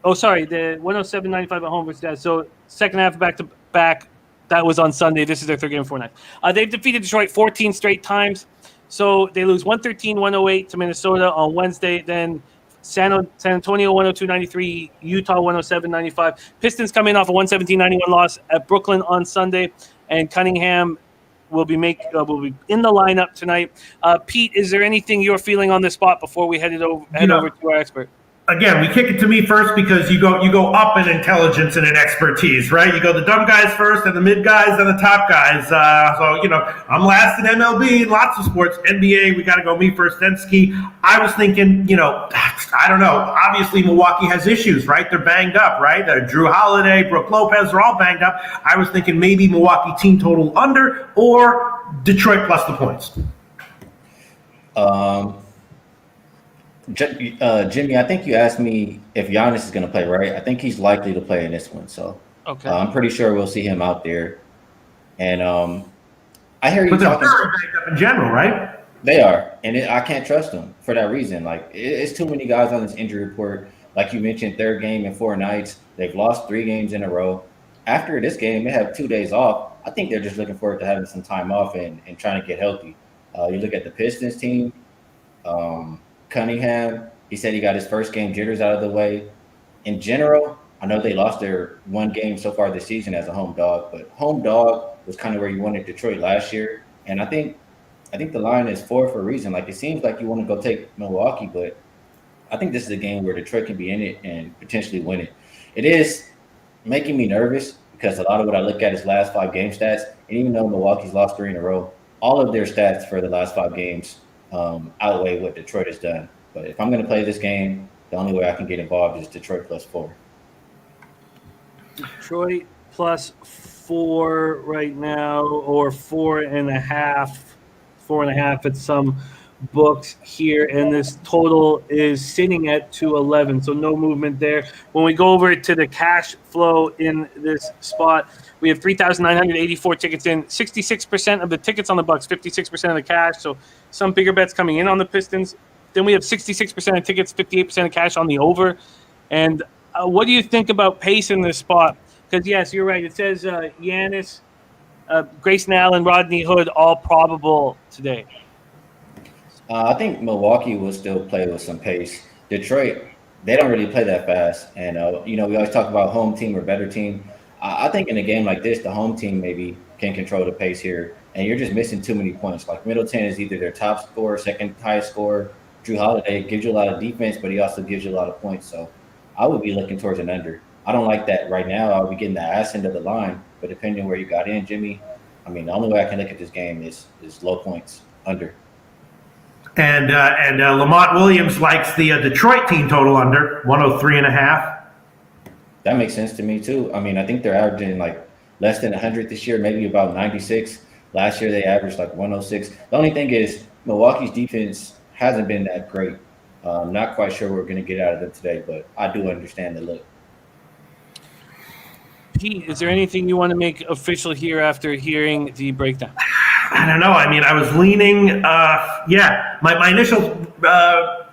the 107-95 at home versus Jazz. So second half back-to-back, that was on Sunday. This is their third game in 4 nights. They've defeated Detroit 14 straight times. So they lose 113-108 to Minnesota on Wednesday, then San Antonio 102-93, Utah 107-95. Pistons coming off a 117-91 loss at Brooklyn on Sunday, and Cunningham will be in the lineup tonight. Pete, is there anything you're feeling on this spot before we head over to our expert? Again, we kick it to me first because you go up in intelligence and in expertise, right? You go the dumb guys first, and the mid guys, and the top guys. So I'm last in MLB, lots of sports. NBA, we got to go me first, then Skee. I was thinking, I don't know. Obviously, Milwaukee has issues, right? They're banged up, right? Drew Holiday, Brook Lopez are all banged up. I was thinking maybe Milwaukee team total under or Detroit plus the points. Jimmy, I think you asked me if Giannis is going to play, right? I think he's likely to play in this one. So okay. I'm pretty sure we'll see him out there. And I hear you talking in general, right? They are. And I can't trust them for that reason. Like, it's too many guys on this injury report. Like you mentioned, third game in 4 nights. They've lost 3 games in a row. After this game, they have 2 days off. I think they're just looking forward to having some time off and trying to get healthy. You look at the Pistons team. Cunningham, he said he got his first game jitters out of the way. In general, I know they lost their 1 game so far this season as a home dog, but home dog was kind of where you wanted Detroit last year. And I think the line is 4 for a reason. Like, it seems like you want to go take Milwaukee, but I think this is a game where Detroit can be in it and potentially win it. It is making me nervous because a lot of what I look at is last 5 game stats. And even though Milwaukee's lost 3 in a row, all of their stats for the last 5 games outweigh what Detroit has done. But if I'm going to play this game, the only way I can get involved is Detroit plus 4. Detroit plus 4 right now, or 4.5. 4.5 at some books here, and this total is sitting at 211, so no movement there. When we go over to the cash flow in this spot, we have 3,984 tickets in, 66% of the tickets on the Bucks, 56% of the cash, so some bigger bets coming in on the Pistons. Then we have 66% of tickets, 58% of cash on the over. And what do you think about pace in this spot? Because, yes, you're right. It says Giannis, Grayson Allen, Rodney Hood, all probable today. I think Milwaukee will still play with some pace. Detroit, they don't really play that fast. And, we always talk about home team or better team. I think in a game like this, the home team maybe can control the pace here. And you're just missing too many points. Like, Middleton is either their top scorer, second highest scorer. Drew Holiday gives you a lot of defense, but he also gives you a lot of points. So I would be looking towards an under. I don't like that right now. I would be getting the ass end of the line. But depending on where you got in, Jimmy, I mean, the only way I can look at this game is low points, under. And Lamont Williams likes the Detroit team total under 103.5. That makes sense to me too. I mean, I think they're averaging like less than 100 this year, maybe about 96. Last year they averaged like 106. The only thing is Milwaukee's defense hasn't been that great. Not quite sure what we're going to get out of them today, but I do understand the look. Pete, is there anything you want to make official here after hearing the breakdown? I don't know. I mean, I was leaning. My initial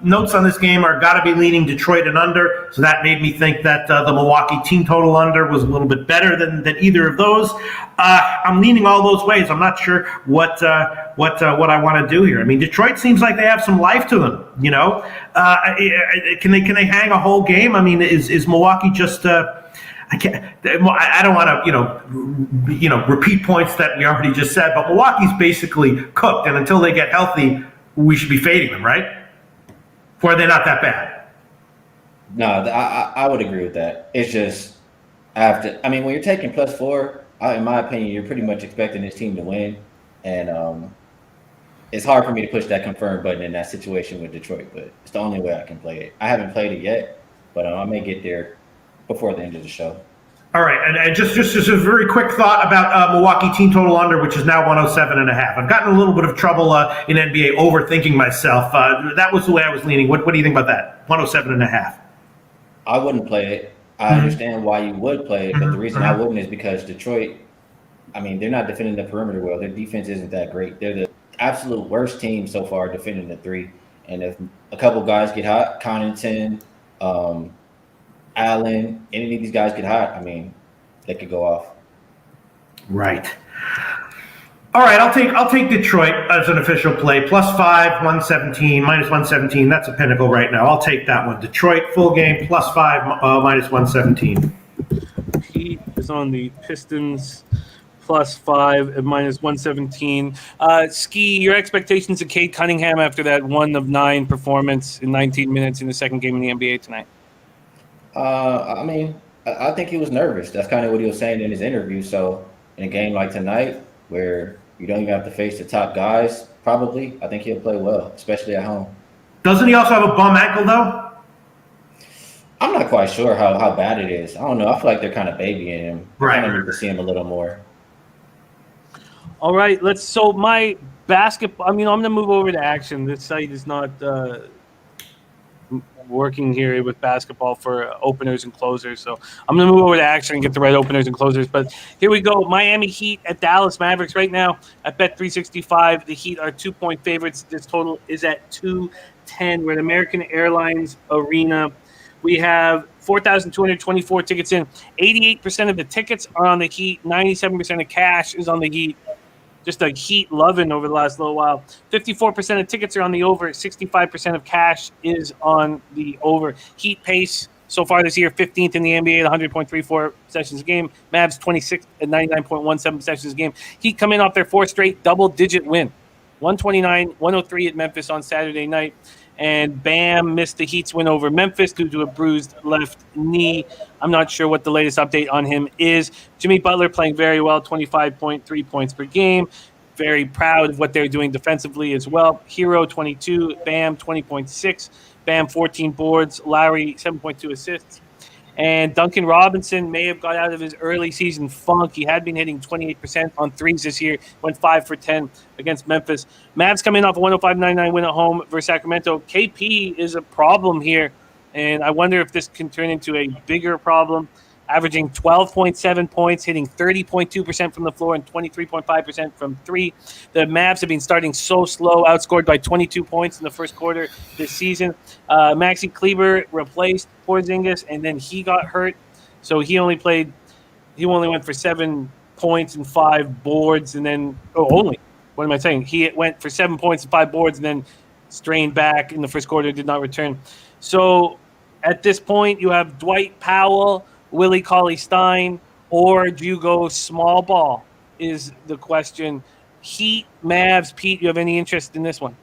notes on this game are got to be leaning Detroit and under. So that made me think that the Milwaukee team total under was a little bit better than either of those. I'm leaning all those ways. I'm not sure what I want to do here. I mean, Detroit seems like they have some life to them. You know, can they hang a whole game? I mean, is Milwaukee just? I don't want to, repeat points that we already just said, but Milwaukee's basically cooked, and until they get healthy, we should be fading them, right? Or they're not that bad. No, I would agree with that. It's just when you're taking +4, in my opinion, you're pretty much expecting this team to win, and it's hard for me to push that confirm button in that situation with Detroit, but it's the only way I can play it. I haven't played it yet, but I may get there before the end of the show. All right, and just a very quick thought about Milwaukee team total under, which is now 107.5. I've gotten a little bit of trouble in NBA overthinking myself. That was the way I was leaning. What do you think about that? 107.5. I wouldn't play it. I understand why you would play it, but the reason I wouldn't is because Detroit, they're not defending the perimeter well. Their defense isn't that great. They're the absolute worst team so far defending the three. And if a couple guys get hot, Connaughton, Allen, any of these guys get hot, they could go off. Right. All right, I'll take Detroit as an official play. +5, 117, -117. That's a pinnacle right now. I'll take that one. Detroit full game +5, -117. Pete is on the Pistons +5 at -117. Skee, your expectations of Cade Cunningham after that 1 of 9 performance in 19 minutes in the second game in the NBA tonight? I think he was nervous. That's kind of what he was saying in his interview. So in a game like tonight, where you don't even have to face the top guys, probably, I think he'll play well, especially at home. Doesn't he also have a bum ankle, though? I'm not quite sure how bad it is. I don't know. I feel like they're kind of babying him. Right. I kind of need to see him a little more. All right, so my basketball, I'm going to move over to MACtion. This site is not working here with basketball for openers and closers. So I'm going to move over to MACtion and get the right openers and closers. But here we go. Miami Heat at Dallas Mavericks right now at Bet365. The Heat are 2-point favorites. This total is at 210. We're at American Airlines Arena. We have 4,224 tickets in. 88% of the tickets are on the Heat. 97% of cash is on the Heat. Just a Heat loving over the last little while. 54% of tickets are on the over. 65% of cash is on the over. Heat pace so far this year, 15th in the NBA at 100.34 possessions a game. Mavs 26th at 99.17 possessions a game. Heat come in off their 4th straight double-digit win. 129-103 at Memphis on Saturday night. And Bam missed the Heat's win over Memphis due to a bruised left knee. I'm not sure what the latest update on him is. Jimmy Butler playing very well, 25.3 points per game. Very proud of what they're doing defensively as well. Hero, 22. Bam, 20.6. Bam, 14 boards. Lowry, 7.2 assists. And Duncan Robinson may have got out of his early season funk. He had been hitting 28% on threes this year, went 5 for 10 against Memphis. Mavs coming off a 105-99 win at home versus Sacramento. KP is a problem here, and I wonder if this can turn into a bigger problem. Averaging 12.7 points, hitting 30.2% from the floor and 23.5% from three. The Mavs have been starting so slow, outscored by 22 points in the first quarter this season. Maxi Kleber replaced Porzingis, and then he got hurt, so he only went for 7 points and 5 boards, and then he went for 7 points and 5 boards, and then strained back in the first quarter, did not return. So at this point, you have Dwight Powell, Willie Cauley-Stein, or do you go small ball is the question. Heat, Mavs, Pete, you have any interest in this one?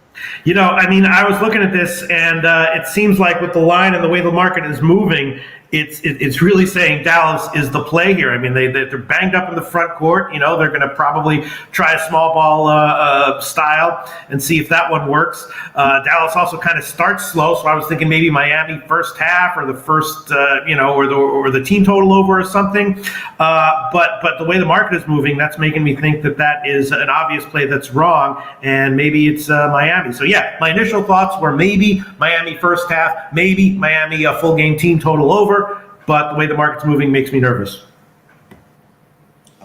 I was looking at this, and it seems like with the line and the way the market is moving, it's really saying Dallas is the play here. I mean, they're banged up in the front court. They're going to probably try a small ball style and see if that one works. Dallas also kind of starts slow, so I was thinking maybe Miami first half or the first, or the team total over or something. But the way the market is moving, that's making me think that is an obvious play that's wrong, and maybe it's Miami. So yeah, my initial thoughts were maybe Miami first half, maybe Miami a full game team total over. But the way the market's moving makes me nervous.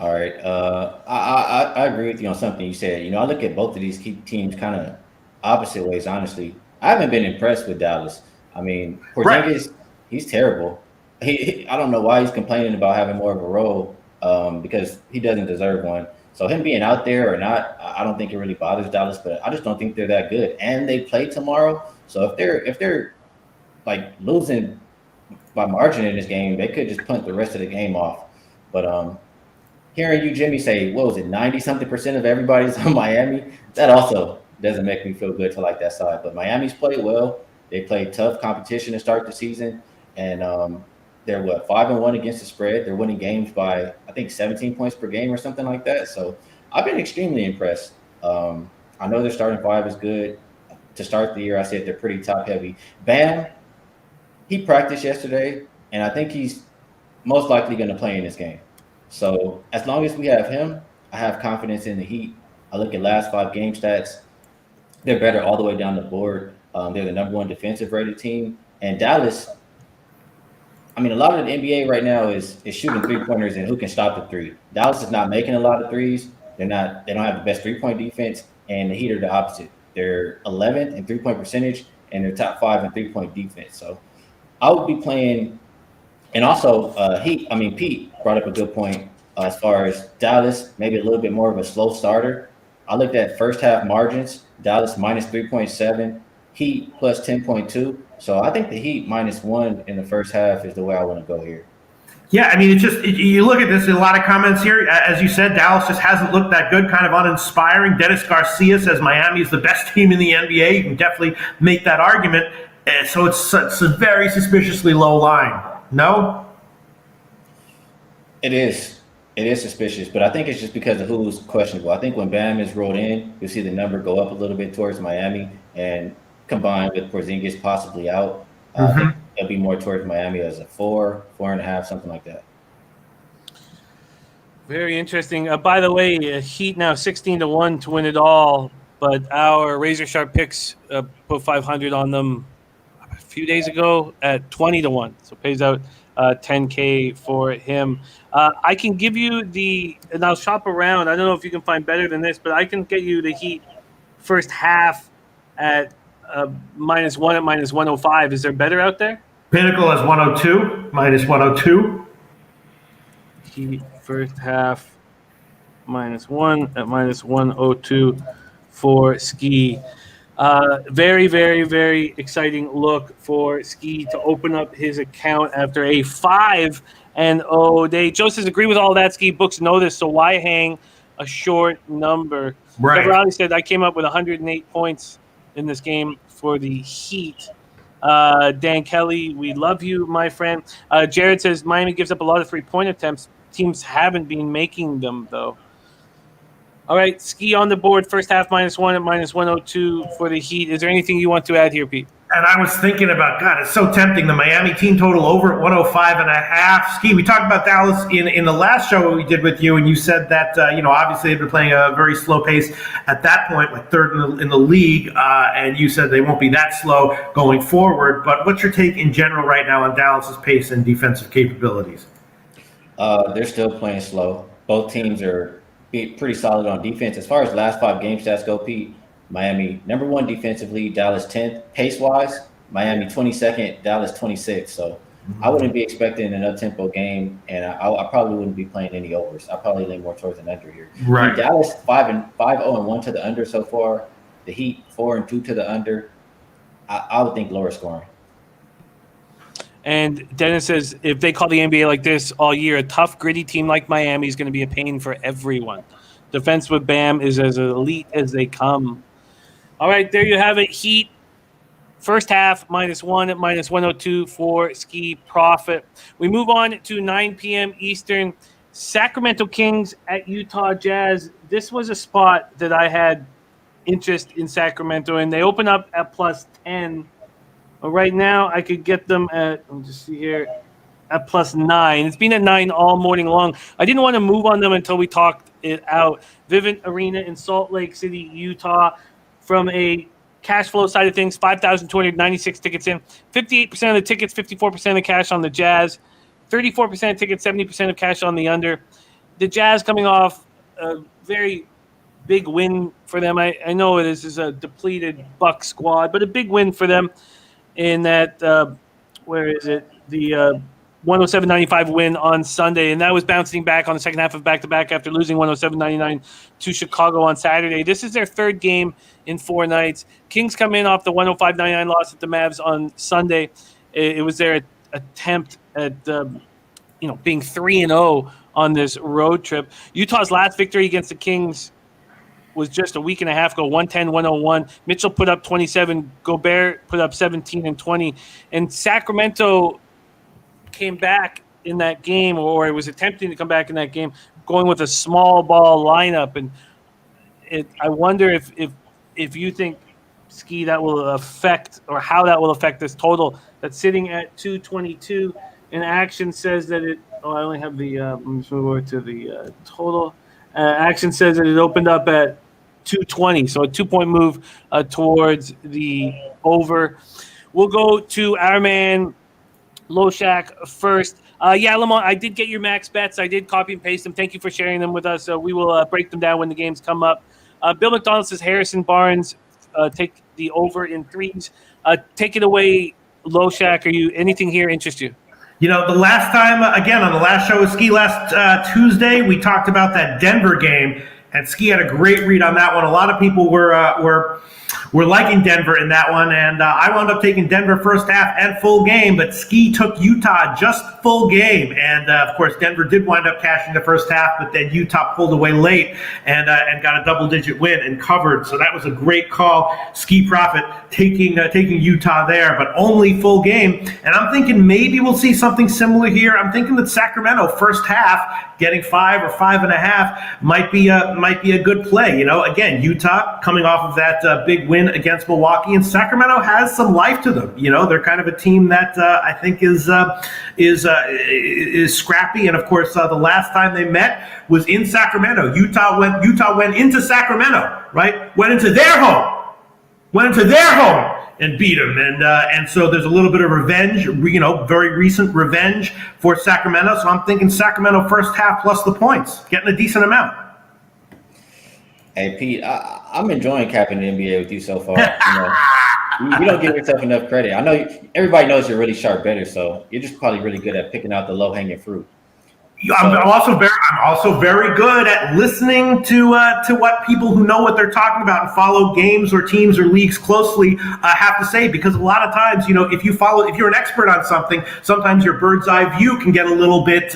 All right. I agree with you on something you said. I look at both of these key teams kind of opposite ways, honestly. I haven't been impressed with Dallas. I mean, Right. Porzingis, he's terrible. I don't know why he's complaining about having more of a role because he doesn't deserve one. So him being out there or not, I don't think it really bothers Dallas, but I just don't think they're that good. And they play tomorrow. So if they're like losing by margin in this game, they could just punt the rest of the game off. But hearing you, Jimmy, say, what was it, 90-something% of everybody's on Miami, that also doesn't make me feel good to like that side. But Miami's played well. They played tough competition to start the season. And they're, 5-1 against the spread. They're winning games by, I think, 17 points per game or something like that. So I've been extremely impressed. I know their starting five is good. To start the year, I said they're pretty top-heavy. Bam, he practiced yesterday, and I think he's most likely going to play in this game. So as long as we have him, I have confidence in the Heat. I look at last 5 game stats. They're better all the way down the board. They're the number 1 defensive rated team. And Dallas, I mean, a lot of the NBA right now is shooting 3-pointers and who can stop the 3. Dallas is not making a lot of threes. They don't have the best 3-point defense, and the Heat are the opposite. They're 11th in 3-point percentage, and they're top 5 in 3-point defense. So I would be playing. And also, Pete brought up a good point as far as Dallas, maybe a little bit more of a slow starter. I looked at first half margins, Dallas minus 3.7, Heat plus 10.2. So I think the Heat -1 in the first half is the way I want to go here. Yeah, I mean, you look at this, a lot of comments here. As you said, Dallas just hasn't looked that good, kind of uninspiring. Dennis Garcia says Miami is the best team in the NBA. You can definitely make that argument. So it's a very suspiciously low line. No? It is. It is suspicious, but I think it's just because of who's questionable. I think when Bam is rolled in, you'll see the number go up a little bit towards Miami, and combined with Porzingis possibly out, it'll be more towards Miami as a 4.5, something like that. Very interesting. By the way, Heat now 16-1 to win it all, but our razor sharp picks put 500 on them a few days ago at 20-1. So it pays out $10K for him. I can give you and I'll shop around. I don't know if you can find better than this, but I can get you the Heat first half at -1 at -105. Is there better out there? Pinnacle has 102, -102. Heat first half -1 at -102 for Skee. Very, very, very exciting look for Skee to open up his account after a 5-0 day. Joe says, agree with all that, Skee. Books know this, so why hang a short number? Right. Rowley said, I came up with 108 points in this game for the Heat. Dan Kelly, we love you, my friend. Jared says, Miami gives up a lot of 3-point attempts. Teams haven't been making them, though. All right, Skee on the board, first half -1 at -102 for the Heat. Is there anything you want to add here, Pete? And I was thinking about, God, it's so tempting. The Miami team total over at 105.5. Skee, we talked about Dallas in the last show we did with you, and you said that, obviously they've been playing a very slow pace at that point, like third in the league, and you said they won't be that slow going forward. But what's your take in general right now on Dallas's pace and defensive capabilities? They're still playing slow. Both teams are pretty solid on defense. As far as last 5 game stats go, Pete, Miami number 1 defensively, Dallas 10th. Pace-wise, Miami 22nd, Dallas 26th. So I wouldn't be expecting an up-tempo game, and I probably wouldn't be playing any overs. I'll probably lean more towards an under here. Right. I mean, Dallas 5-0-1 to the under so far. The Heat 4-2 to the under. I would think lower scoring. And Dennis says, if they call the NBA like this all year, a tough, gritty team like Miami is going to be a pain for everyone. Defense with Bam is as elite as they come. All right, there you have it. Heat, first half, -1 at -102 for Skee Profit. We move on to 9 p.m. Eastern. Sacramento Kings at Utah Jazz. This was a spot that I had interest in Sacramento, and they open up at +10. Right now, I could get them at, let me just see here, at +9. It's been at 9 all morning long. I didn't want to move on them until we talked it out. Vivint Arena in Salt Lake City, Utah. From a cash flow side of things, 5,296 tickets in. 58% of the tickets, 54% of the cash on the Jazz. 34% of tickets, 70% of cash on the under. the Jazz coming off a very big win for them. I know this is a depleted Buck squad, but a big win for them in that, where is it? The 107-95 win on Sunday, and that was bouncing back on the second half of back-to-back after losing 107-99 to Chicago on Saturday. This is their third game in 4 nights. Kings come in off the 105-99 loss at the Mavs on Sunday. It was their attempt at being 3-0 on this road trip. Utah's last victory against the Kings was just a week and a half ago, 110-101. Mitchell put up 27. Gobert put up 17 and 20. And Sacramento came back in that game, or it was attempting to come back in that game, going with a small ball lineup. And I wonder if you think, Skee, that will affect, or how that will affect this total that's sitting at 222. And MACtion says that it – I only have the let me move over to the total. MACtion says that it opened up at 220, so a 2-point move towards the over. We'll go to our man Loshak first. Lamont, I did get your max bets. I did copy and paste them. Thank you for sharing them with us. We will break them down when the games come up. Bill McDonald says Harrison Barnes take the over in 3s. Take it away, Loshak. Anything here interest you? The last time, again, on the last show with Skee last Tuesday, we talked about that Denver game, and Skee had a great read on that one. A lot of people were liking Denver in that one, and I wound up taking Denver first half and full game, but Skee took Utah just full game, and of course Denver did wind up cashing the first half, but then Utah pulled away late and got a double-digit win and covered. So that was a great call. Skee Profit taking Utah there, but only full game, and I'm thinking maybe we'll see something similar here. I'm thinking that Sacramento first half getting 5 or 5.5 might be a good play. Again, Utah coming off of that big win against Milwaukee, and Sacramento has some life to them. They're kind of a team that I think is scrappy. And of course, the last time they met was in Sacramento. Utah went into Sacramento, right? Went into their home and beat them. And so there's a little bit of revenge, very recent revenge for Sacramento. So I'm thinking Sacramento first half plus the points, getting a decent amount. Hey, Pete, I'm enjoying capping the NBA with you so far. You don't give yourself enough credit. I know everybody knows you're a really sharp bettor, so you're just probably really good at picking out the low-hanging fruit. I'm also very good at listening to what people who know what they're talking about and follow games or teams or leagues closely have to say, because a lot of times, if you're an expert on something, sometimes your bird's eye view can get a little bit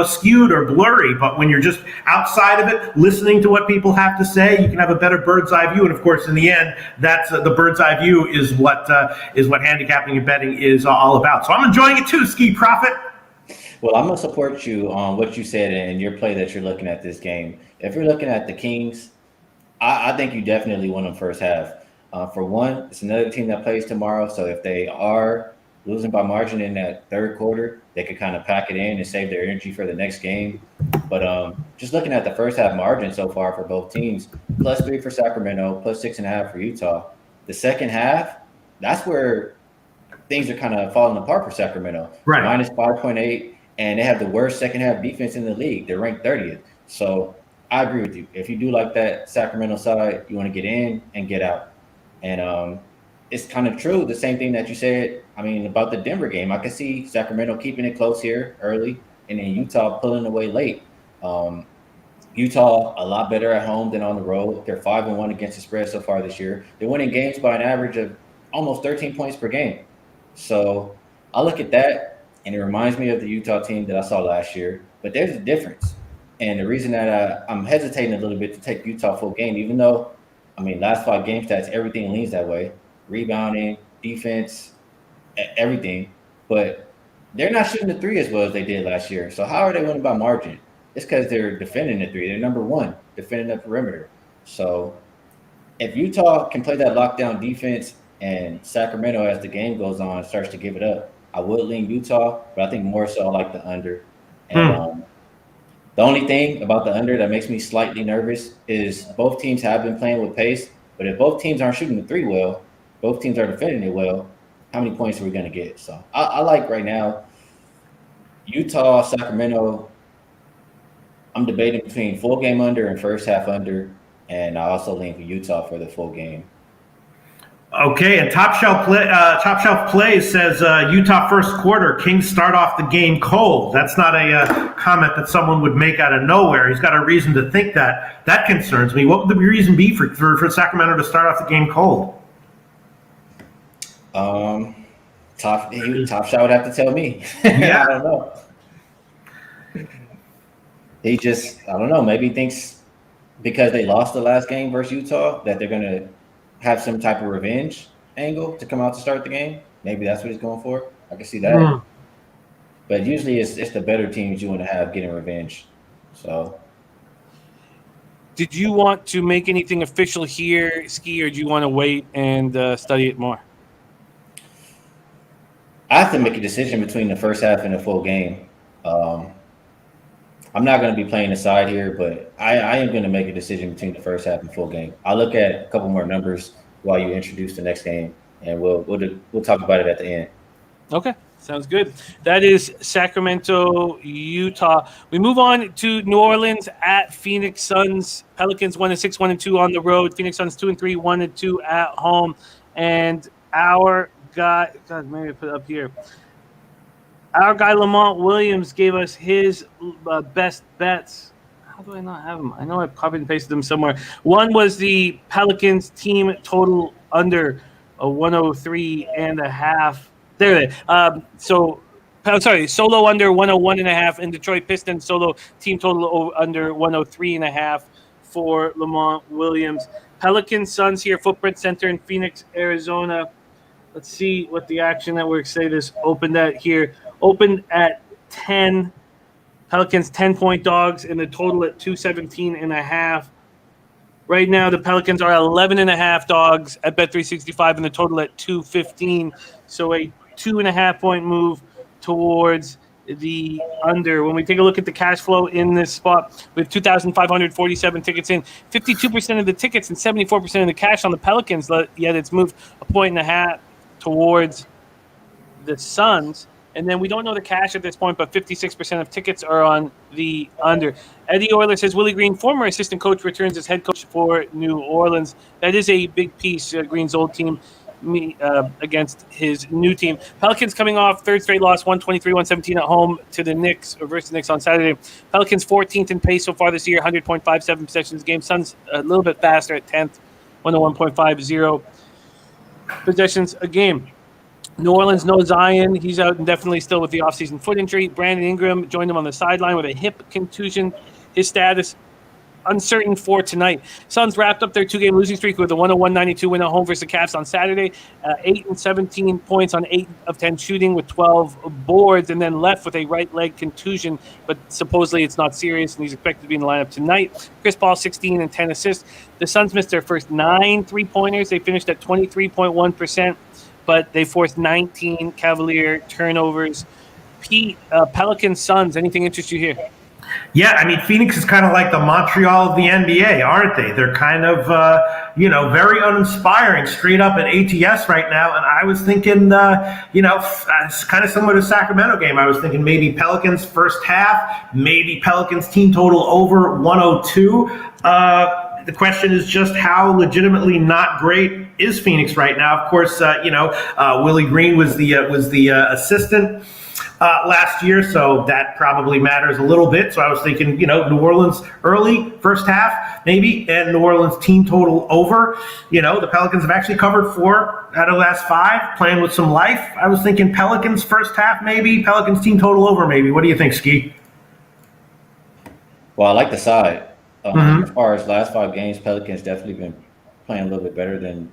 skewed or blurry. But when you're just outside of it, listening to what people have to say, you can have a better bird's eye view. And of course, in the end, that's the bird's eye view is what handicapping and betting is all about. So I'm enjoying it too, Skee Profit. Well, I'm going to support you on what you said and your play that you're looking at this game. If you're looking at the Kings, I think you definitely won them first half. For one, it's another team that plays tomorrow, so if they are losing by margin in that third quarter, they could kind of pack it in and save their energy for the next game. But just looking at the first half margin so far for both teams, +3 for Sacramento, +6.5 for Utah. The second half, that's where things are kind of falling apart for Sacramento. Right. -5.8. And they have the worst second half defense in the league. They're ranked 30th. So I agree with you. If you do like that Sacramento side, you want to get in and get out. And it's kind of true, the same thing that you said, about the Denver game. I can see Sacramento keeping it close here early and then Utah pulling away late. Utah a lot better at home than on the road. They're 5-1 against the spread so far this year. They're winning games by an average of almost 13 points per game. So I look at that. And it reminds me of the Utah team that I saw last year. But there's a difference. And the reason that I'm hesitating a little bit to take Utah full game, even though, last 5 game stats, everything leans that way. Rebounding, defense, everything. But they're not shooting the 3 as well as they did last year. So how are they winning by margin? It's because they're defending the 3. They're number 1, defending the perimeter. So if Utah can play that lockdown defense and Sacramento, as the game goes on, starts to give it up, I would lean Utah, but I think more so I like the under. And the only thing about the under that makes me slightly nervous is both teams have been playing with pace, but if both teams aren't shooting the 3 well, both teams are defending it well, how many points are we going to get? So I like right now Utah, Sacramento, I'm debating between full game under and first half under, and I also lean for Utah for the full game. Okay, and Top Shelf Play says Utah first quarter, Kings start off the game cold. That's not a comment that someone would make out of nowhere. He's got a reason to think that. That concerns me. What would the reason be for Sacramento to start off the game cold? Top Shot would have to tell me. Yeah. I don't know. I don't know, maybe thinks because they lost the last game versus Utah that they're going to have some type of revenge angle to come out to start the game. Maybe that's what he's going for. I can see that. But usually it's the better teams you want to have getting revenge. So, did you want to make anything official here, Skee, or do you want to wait and study it more? I have to make a decision between the first half and the full game. I'm not going to be playing the side here, but I am going to make a decision between the first half and full game. I'll look at a couple more numbers while you introduce the next game, and we'll talk about it at the end. Okay, sounds good. That is Sacramento, Utah. We move on to New Orleans at Phoenix Suns. Pelicans 1-6, 1-2 on the road. Phoenix Suns 2-3, 1-2 at home. And our guy, God, maybe I put it up here. Our guy Lamont Williams gave us his best bets. How do I not have them? I know I copied and pasted them somewhere. One was the Pelicans team total under a 103.5. There they solo under 101.5, and Detroit Pistons solo team total under 103.5 for Lamont Williams. Pelicans Suns here, Footprint Center in Phoenix, Arizona. Let's see what the Action Network say this opened at here. Opened at 10. Pelicans 10-point dogs, and the total at 217.5. Right now, the Pelicans are 11.5 dogs at Bet365, and the total at 215. So a 2.5-point move towards the under. When we take a look at the cash flow in this spot, we have 2,547 tickets in, 52% of the tickets and 74% of the cash on the Pelicans, yet it's moved 1.5 points towards the Suns. And then we don't know the cash at this point, but 56% of tickets are on the under. Eddie Euler says Willie Green, former assistant coach, returns as head coach for New Orleans. That is a big piece, Green's old team against his new team. Pelicans coming off third straight loss, 123-117 at home to the Knicks, or versus the Knicks on Saturday. Pelicans 14th in pace so far this year, 100.57 possessions a game. Suns a little bit faster at 10th, 101.50 possessions a game. New Orleans, no Zion. He's out indefinitely still with the offseason foot injury. Brandon Ingram joined him on the sideline with a hip contusion. His status uncertain for tonight. Suns wrapped up their two-game losing streak with a 101-92 win at home versus the Cavs on Saturday. 8 and 17 points on 8 of 10 shooting with 12 boards, and then left with a right leg contusion, but supposedly it's not serious, and he's expected to be in the lineup tonight. Chris Paul, 16 and 10 assists. The Suns missed their first 9 3-pointers. They finished at 23.1%. But they forced 19 Cavalier turnovers. Pete, Pelicans Suns, anything interest you here? Yeah, I mean, Phoenix is kind of like the Montreal of the NBA, aren't they? They're kind of, very uninspiring, straight up at ATS right now. And I was thinking, it's kind of similar to the Sacramento game. I was thinking maybe Pelicans first half, maybe Pelicans team total over 102. The question is just how legitimately not great is Phoenix right now. Of course, Willie Green was the assistant last year, so that probably matters a little bit. So I was thinking, New Orleans early, first half, maybe, and New Orleans team total over. The Pelicans have actually covered 4 out of the last 5, playing with some life. I was thinking Pelicans first half, maybe, Pelicans team total over, maybe. What do you think, Skee? Well, I like the side. As far as last 5 games, Pelicans definitely been playing a little bit better than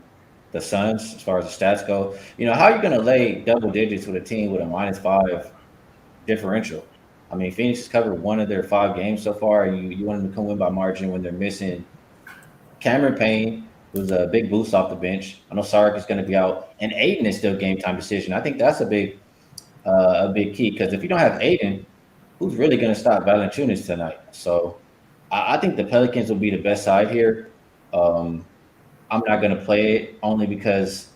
the Suns as far as the stats go. How are you going to lay double digits with a team with a -5 differential? I mean, Phoenix has covered 1 of their 5 games so far. You want them to come win by margin when they're missing Cameron Payne, who's a big boost off the bench. I know Sark is going to be out, and Aiden is still game time decision. I think that's a big key, because if you don't have Aiden, who's really going to stop Valanciunas tonight? So I think the Pelicans will be the best side here. I'm not going to play it only because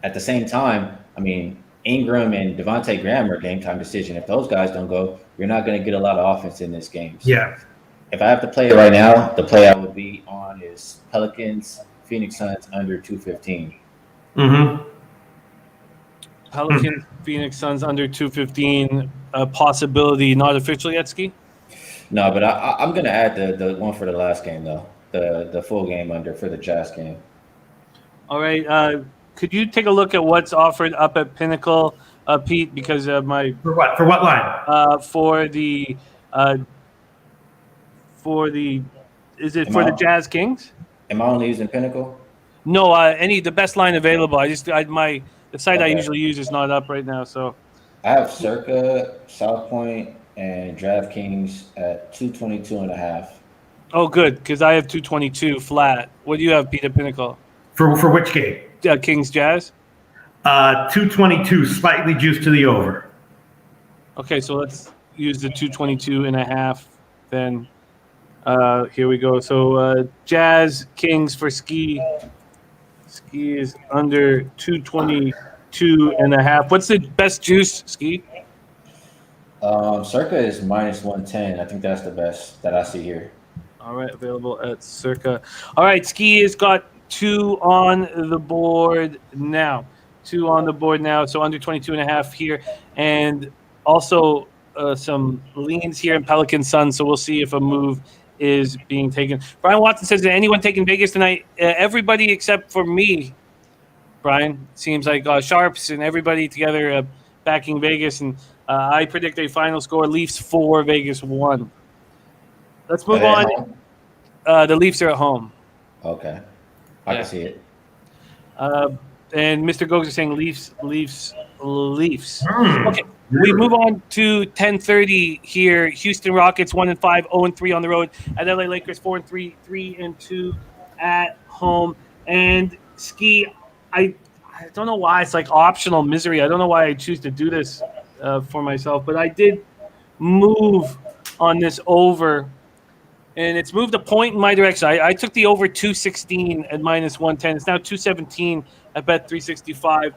at the same time, I mean, Ingram and Devontae Graham are game time decision. If those guys don't go, you're not going to get a lot of offense in this game. So Yeah. if I have to play it right now, the play I would be on is Pelicans, Phoenix Suns under 215. Mm-hmm. Pelicans, Phoenix Suns under 215. Possibility not official yet, Skee? No, but I'm going to add the one for the last game, though. The full game under for the Jazz game. All right. Could you take a look at what's offered up at Pinnacle, Pete? Because my For what? For what line? for the is it for the Jazz Kings? Am I only using Pinnacle? No, the best line available. The site I Okay. usually use is not up right now. So I have Circa, South Point, and DraftKings at 222.5. oh, good, because I have 222 flat. What do you have, Pete, at Pinnacle? For which game? Kings Jazz. 222, slightly juiced to the over. Okay, so let's use the 222.5 then. Here we go. So Jazz Kings for Skee. Skee is under 222.5. What's the best juice, Skee? Circa is minus 110. I think that's the best that I see here. All right, available at Circa. All right, Skee has got 2 on the board now. 2 on the board now, so under 22.5 here. And also some leans here in Pelicans Suns, so we'll see if a move is being taken. Brian Watson says, "Is anyone taking Vegas tonight?" Everybody except for me, Brian. Seems like Sharps and everybody together backing Vegas, and I predict a final score: Leafs 4, Vegas 1. Let's move on. The Leafs are at home. Okay. I can see it. And Mr. Gogs is saying Leafs. Mm. Okay. We move on to 10:30 here. Houston Rockets 1-5, 0-3 on the road. At LA Lakers 4-3, 3-2 at home. And Skee, I don't know why it's like optional misery. I don't know why I choose to do this for myself, but I did move on this over, and it's moved a point in my direction. I took the over 216 at minus 110. It's now 217 at bet 365.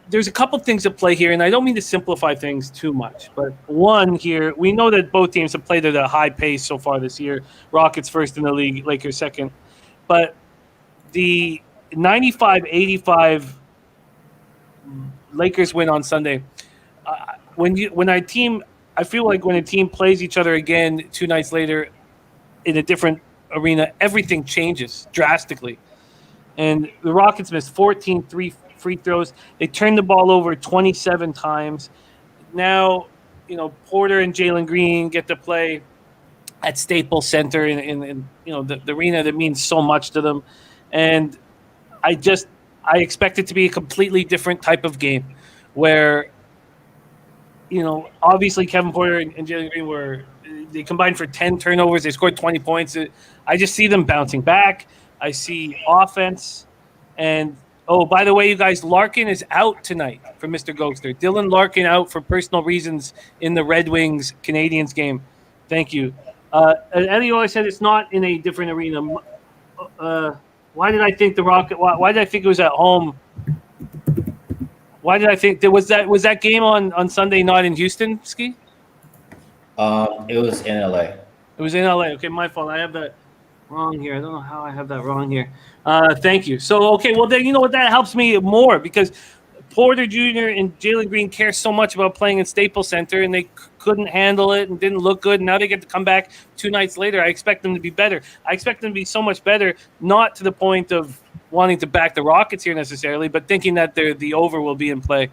There's a couple things at play here, and I don't mean to simplify things too much. But one here, we know that both teams have played at a high pace so far this year. Rockets first in the league, Lakers second. But the 95-85 Lakers win on Sunday. I feel like when a team plays each other again 2 nights later in a different arena, everything changes drastically. And the Rockets missed 14 free throws. They turned the ball over 27 times. Now, Porter and Jalen Green get to play at Staples Center in the arena that means so much to them. And I expect it to be a completely different type of game where, obviously Kevin Porter and Jalen Green they combined for 10 turnovers. They scored 20 points. I just see them bouncing back. I see offense. And, oh, by the way, you guys, Larkin is out tonight for Mr. Gokster. Dylan Larkin out for personal reasons in the Red Wings Canadiens game. Thank you. And Eddie always said it's not in a different arena. Why did I think the Rocket? Why did I think it was at home? Why did I think was that game on Sunday not in Houston, Skee? It was in LA. It was in LA. Okay, my fault. I have that wrong here. I don't know how I have that wrong here. Thank you. So, okay, well, then you know what? That helps me more because Porter Jr. and Jalen Green care so much about playing in Staples Center, and they couldn't handle it and didn't look good. And now they get to come back 2 nights later. I expect them to be better. I expect them to be so much better, not to the point of wanting to back the Rockets here necessarily, but thinking that the over will be in play.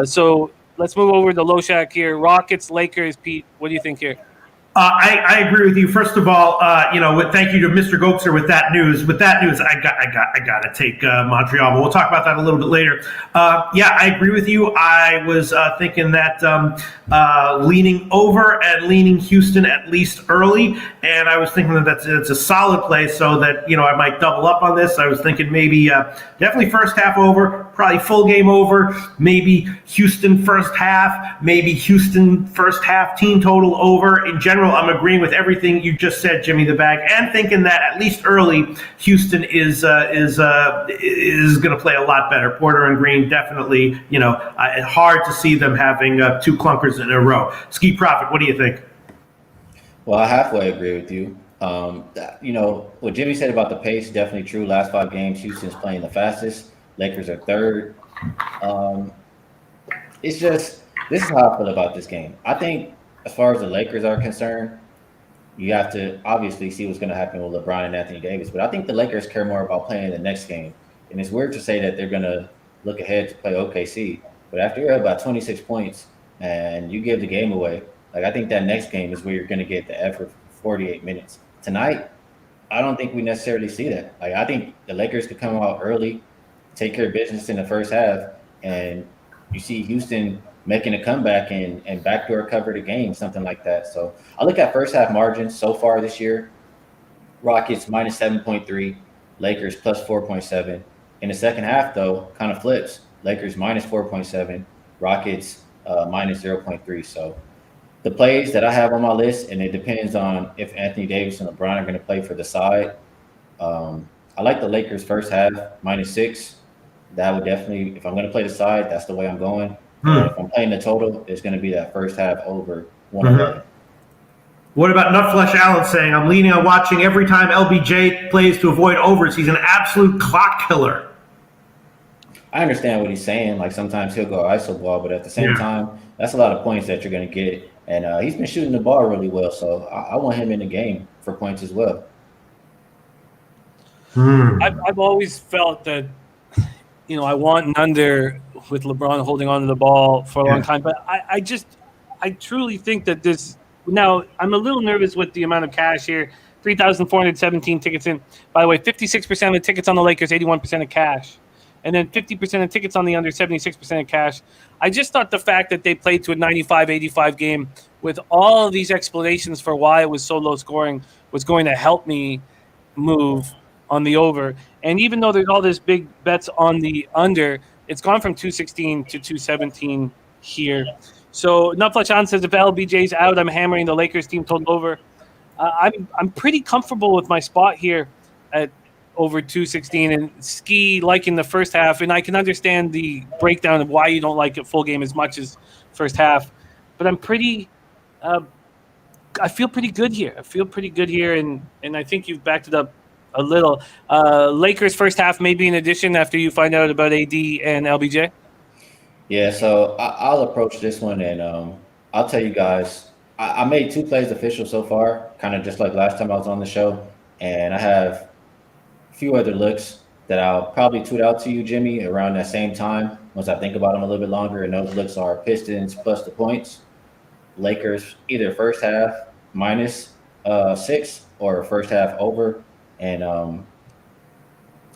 So let's move over to Loshak here. Rockets, Lakers, Pete, what do you think here? I agree with you. First of all, thank you to Mr. Gokster with that news. With that news, I got to take Montreal, but we'll talk about that a little bit later. I agree with you. I was thinking that leaning over and leaning Houston at least early, and I was thinking that it's a solid play, so that I might double up on this. I was thinking maybe definitely first half over, probably full game over, maybe Houston first half, maybe Houston first half team total over. In general, I'm agreeing with everything you just said, Jimmy the Bag, and thinking that at least early, Houston is going to play a lot better. Porter and Green definitely, hard to see them having two clunkers in a row. Skee Profit, what do you think? Well, I halfway agree with you. What Jimmy said about the pace, definitely true. Last 5 games, Houston's playing the fastest. Lakers are third. It's just, this is how I feel about this game. I think as far as the Lakers are concerned, you have to obviously see what's going to happen with LeBron and Anthony Davis. But I think the Lakers care more about playing the next game. And it's weird to say that they're going to look ahead to play OKC. But after you're about 26 points and you give the game away, I think that next game is where you're going to get the effort for 48 minutes. Tonight, I don't think we necessarily see that. I think the Lakers could come out early, take care of business in the first half, and you see Houston making a comeback and backdoor cover the game, something like that. So I look at first half margins so far this year. Rockets minus 7.3, Lakers plus 4.7. In the second half, though, kind of flips. Lakers minus 4.7, Rockets minus 0.3. So the plays that I have on my list, and it depends on if Anthony Davis and LeBron are going to play for the side. I like the Lakers first half, -6. That would definitely, if I'm going to play the side, that's the way I'm going. If I'm playing the total, it's going to be that first half over 111. What about Nutflesh Allen saying, I'm leaning on watching every time LBJ plays to avoid overs. He's an absolute clock killer. I understand what he's saying. Sometimes he'll go iso ball, but at the same time, that's a lot of points that you're going to get. And he's been shooting the ball really well, so I want him in the game for points as well. I've always felt that, I want an under with LeBron holding on to the ball for a long time. But I truly think that this – now, I'm a little nervous with the amount of cash here. 3,417 tickets in. By the way, 56% of the tickets on the Lakers, 81% of cash. And then 50% of tickets on the under, 76% of cash. I just thought the fact that they played to a 95-85 game with all of these explanations for why it was so low scoring was going to help me move on the over. And even though there's all this big bets on the under, it's gone from 216 to 217 here. So Nutflesh says if LBJ's out, I'm hammering the Lakers team total over. I'm pretty comfortable with my spot here at over 216, and Skee liking the first half, and I can understand the breakdown of why you don't like it full game as much as first half, but I'm pretty I feel pretty good here. And I think you've backed it up a little. Lakers first half maybe in addition after you find out about AD and LBJ. Yeah, so I'll approach this one, and I'll tell you guys, I made 2 plays official so far, kind of just like last time I was on the show, and I have few other looks that I'll probably tweet out to you, Jimmy, around that same time once I think about them a little bit longer. And those looks are Pistons plus the points, Lakers either first half -6 or first half over. And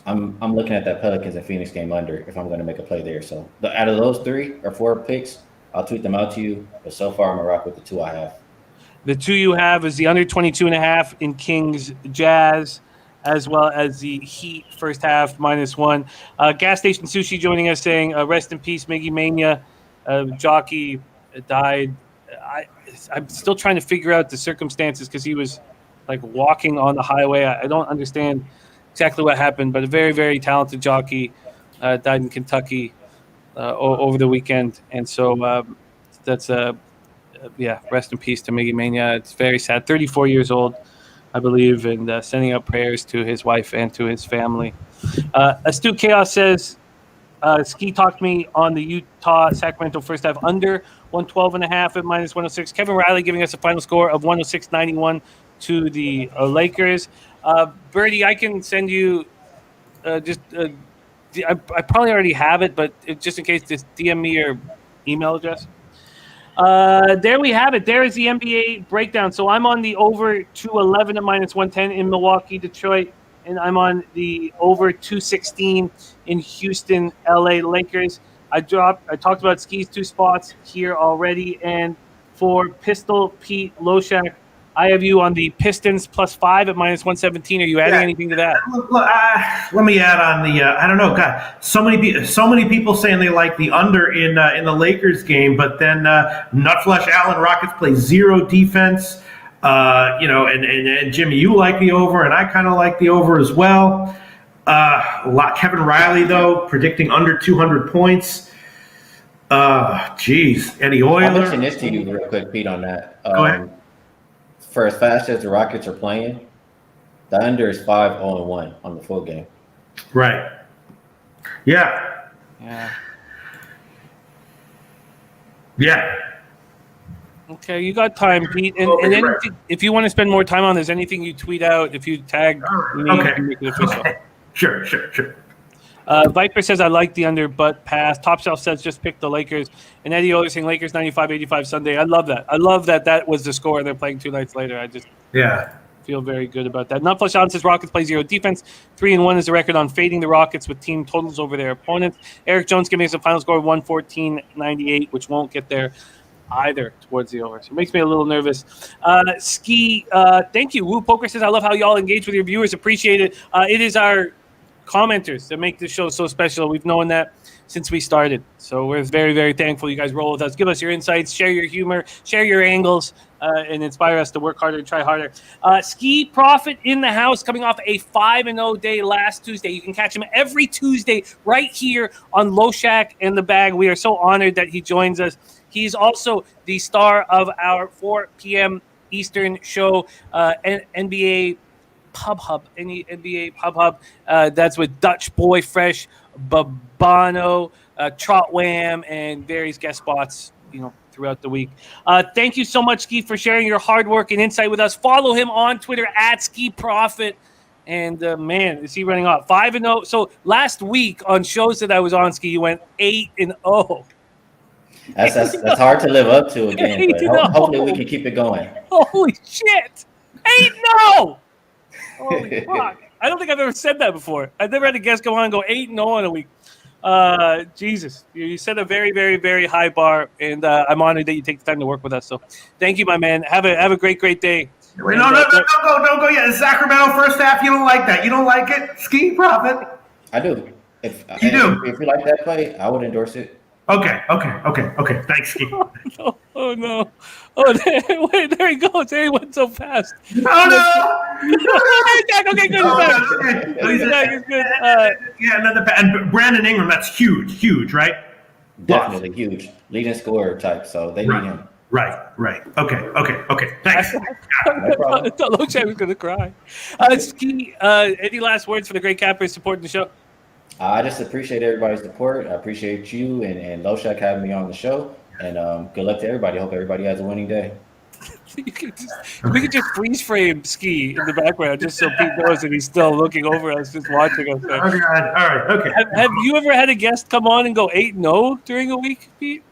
I'm looking at that Pelicans and Phoenix game under if I'm going to make a play there. So out of those 3 or 4 picks, I'll tweet them out to you. But so far, I'm going to rock with the 2 I have. The 2 you have is the under 22.5 in Kings Jazz, as well as the Heat first half -1. Gas Station Sushi joining us saying, rest in peace, Miggy Mania. Jockey died. I'm still trying to figure out the circumstances because he was walking on the highway. I don't understand exactly what happened, but a very, very talented jockey died in Kentucky over the weekend. And so that's, rest in peace to Miggy Mania. It's very sad. 34 years old, I believe, and sending out prayers to his wife and to his family. Astute Chaos says, Skee talked to me on the Utah-Sacramento first half under 112.5 at -106. Kevin Riley giving us a final score of 106-91 to the Lakers. Birdie, I can send you I probably already have it, but just in case, just DM me your email address. There we have it. There is the NBA breakdown. So I'm on the over 211 at -110 in Milwaukee, Detroit, and I'm on the over 216 in Houston, LA Lakers. I talked about Skee's 2 spots here already, and for Pistol Pete Loshak, I have you on the Pistons +5 at -117. Are you adding anything to that? Let me add on the. I don't know. God, so many people saying they like the under in the Lakers game, but then Nutflush Allen Rockets play zero defense. And Jimmy, you like the over, and I kind of like the over as well. Kevin Riley though predicting under 200 points. Eddie Oiler. I'll mention this to you real quick, Pete, on that. Go ahead. For as fast as the Rockets are playing, the under is 5-0-1 on the full game. Right. Yeah. Okay, you got time, Pete. And anything, if you want to spend more time on this, anything you tweet out, if you tag me, you can make it official. Okay. Sure. Viper says, I like the under, but pass. Top Shelf says, just pick the Lakers. And Eddie Oiler saying Lakers 95-85 Sunday. I love that. I love that was the score. They're playing 2 nights later. I just feel very good about that. Nutflush Allen says Rockets play zero defense. 3-1 is the record on fading the Rockets with team totals over their opponents. Eric Jones giving us a final score of 114-98, which won't get there either towards the over. So it makes me a little nervous. Skee, thank you. Woo Poker says, I love how y'all engage with your viewers. Appreciate it. It is our commenters that make this show so special. We've known that since we started. So we're very, very thankful you guys roll with us. Give us your insights, share your humor, share your angles, and inspire us to work harder and try harder. Skee Profit in the house, coming off a 5-0 day last Tuesday. You can catch him every Tuesday right here on Loshak and the Bag. We are so honored that he joins us. He's also the star of our 4 p.m. Eastern show, NBA Pub Hub, NBA Pub Hub. That's with Dutch Boy Fresh, Babano, Trotwam, and various guest spots, throughout the week. Thank you so much, Skee, for sharing your hard work and insight with us. Follow him on Twitter at Skee Profit. And man, is he running off 5-0? So last week on shows that I was on, Skee, you went 8-0. That's hard to live up to again, but hopefully we can keep it going. Holy shit! 8-0! Holy fuck. I don't think I've ever said that before. I've never had a guest come on and go 8-0 in a week. Jesus. You set a very, very, very high bar, and I'm honored that you take the time to work with us. So thank you, my man. Have a great, great day. Wait, don't go yet. Sacramento first half, you don't like that. You don't like it? Skee Profit. I do. If you like that play, I would endorse it. Okay. Thanks, Skee. Oh no! Oh, wait, there he goes. There he went so fast. Oh no! Okay, good. He's back. He's good. And Brandon Ingram, that's huge, right? Definitely huge, leading scorer type. So they need him. Right. Okay. Thanks. I thought Loshak was going to cry. Skee, any last words for the great cappers supporting the show? I just appreciate everybody's support. I appreciate you and Loshak having me on the show. And good luck to everybody. Hope everybody has a winning day. We could just freeze frame Skee in the background just so Pete knows that he's still looking over us, just watching us. All right. Okay. Have you ever had a guest come on and go 8-0 during a week, Pete?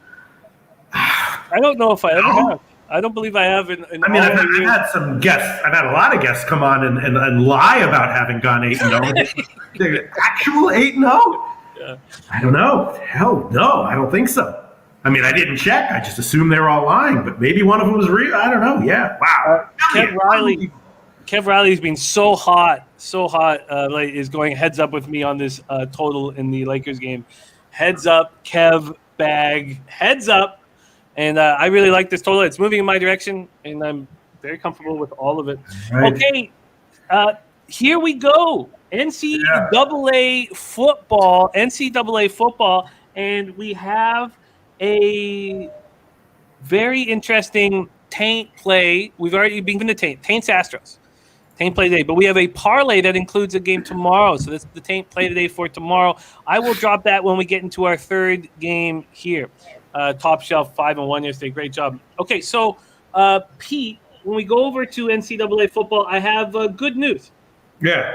I don't know if I ever have. I don't believe I have. I've had some guests. I've had a lot of guests come on and lie about having gone 8-0. Actual 8-0? Yeah. I don't know. Hell no, I don't think so. I mean, I didn't check. I just assumed they were all lying, but maybe one of them was real. I don't know. Yeah. Wow. Kev Riley's been so hot. Is going heads up with me on this total in the Lakers game. Heads up, Kev, bag, heads up. And I really like this total. It's moving in my direction, and I'm very comfortable with all of it. Right. Okay, here we go. NCAA football, and we have a very interesting taint play. We've already been given the Taint's Astros. Taint play today, but we have a parlay that includes a game tomorrow. So that's the Taint play today for tomorrow. I will drop that when we get into our third game here. Top Shelf 5-1 yesterday. Great job. Okay, so Pete, when we go over to NCAA football, I have good news. Yeah.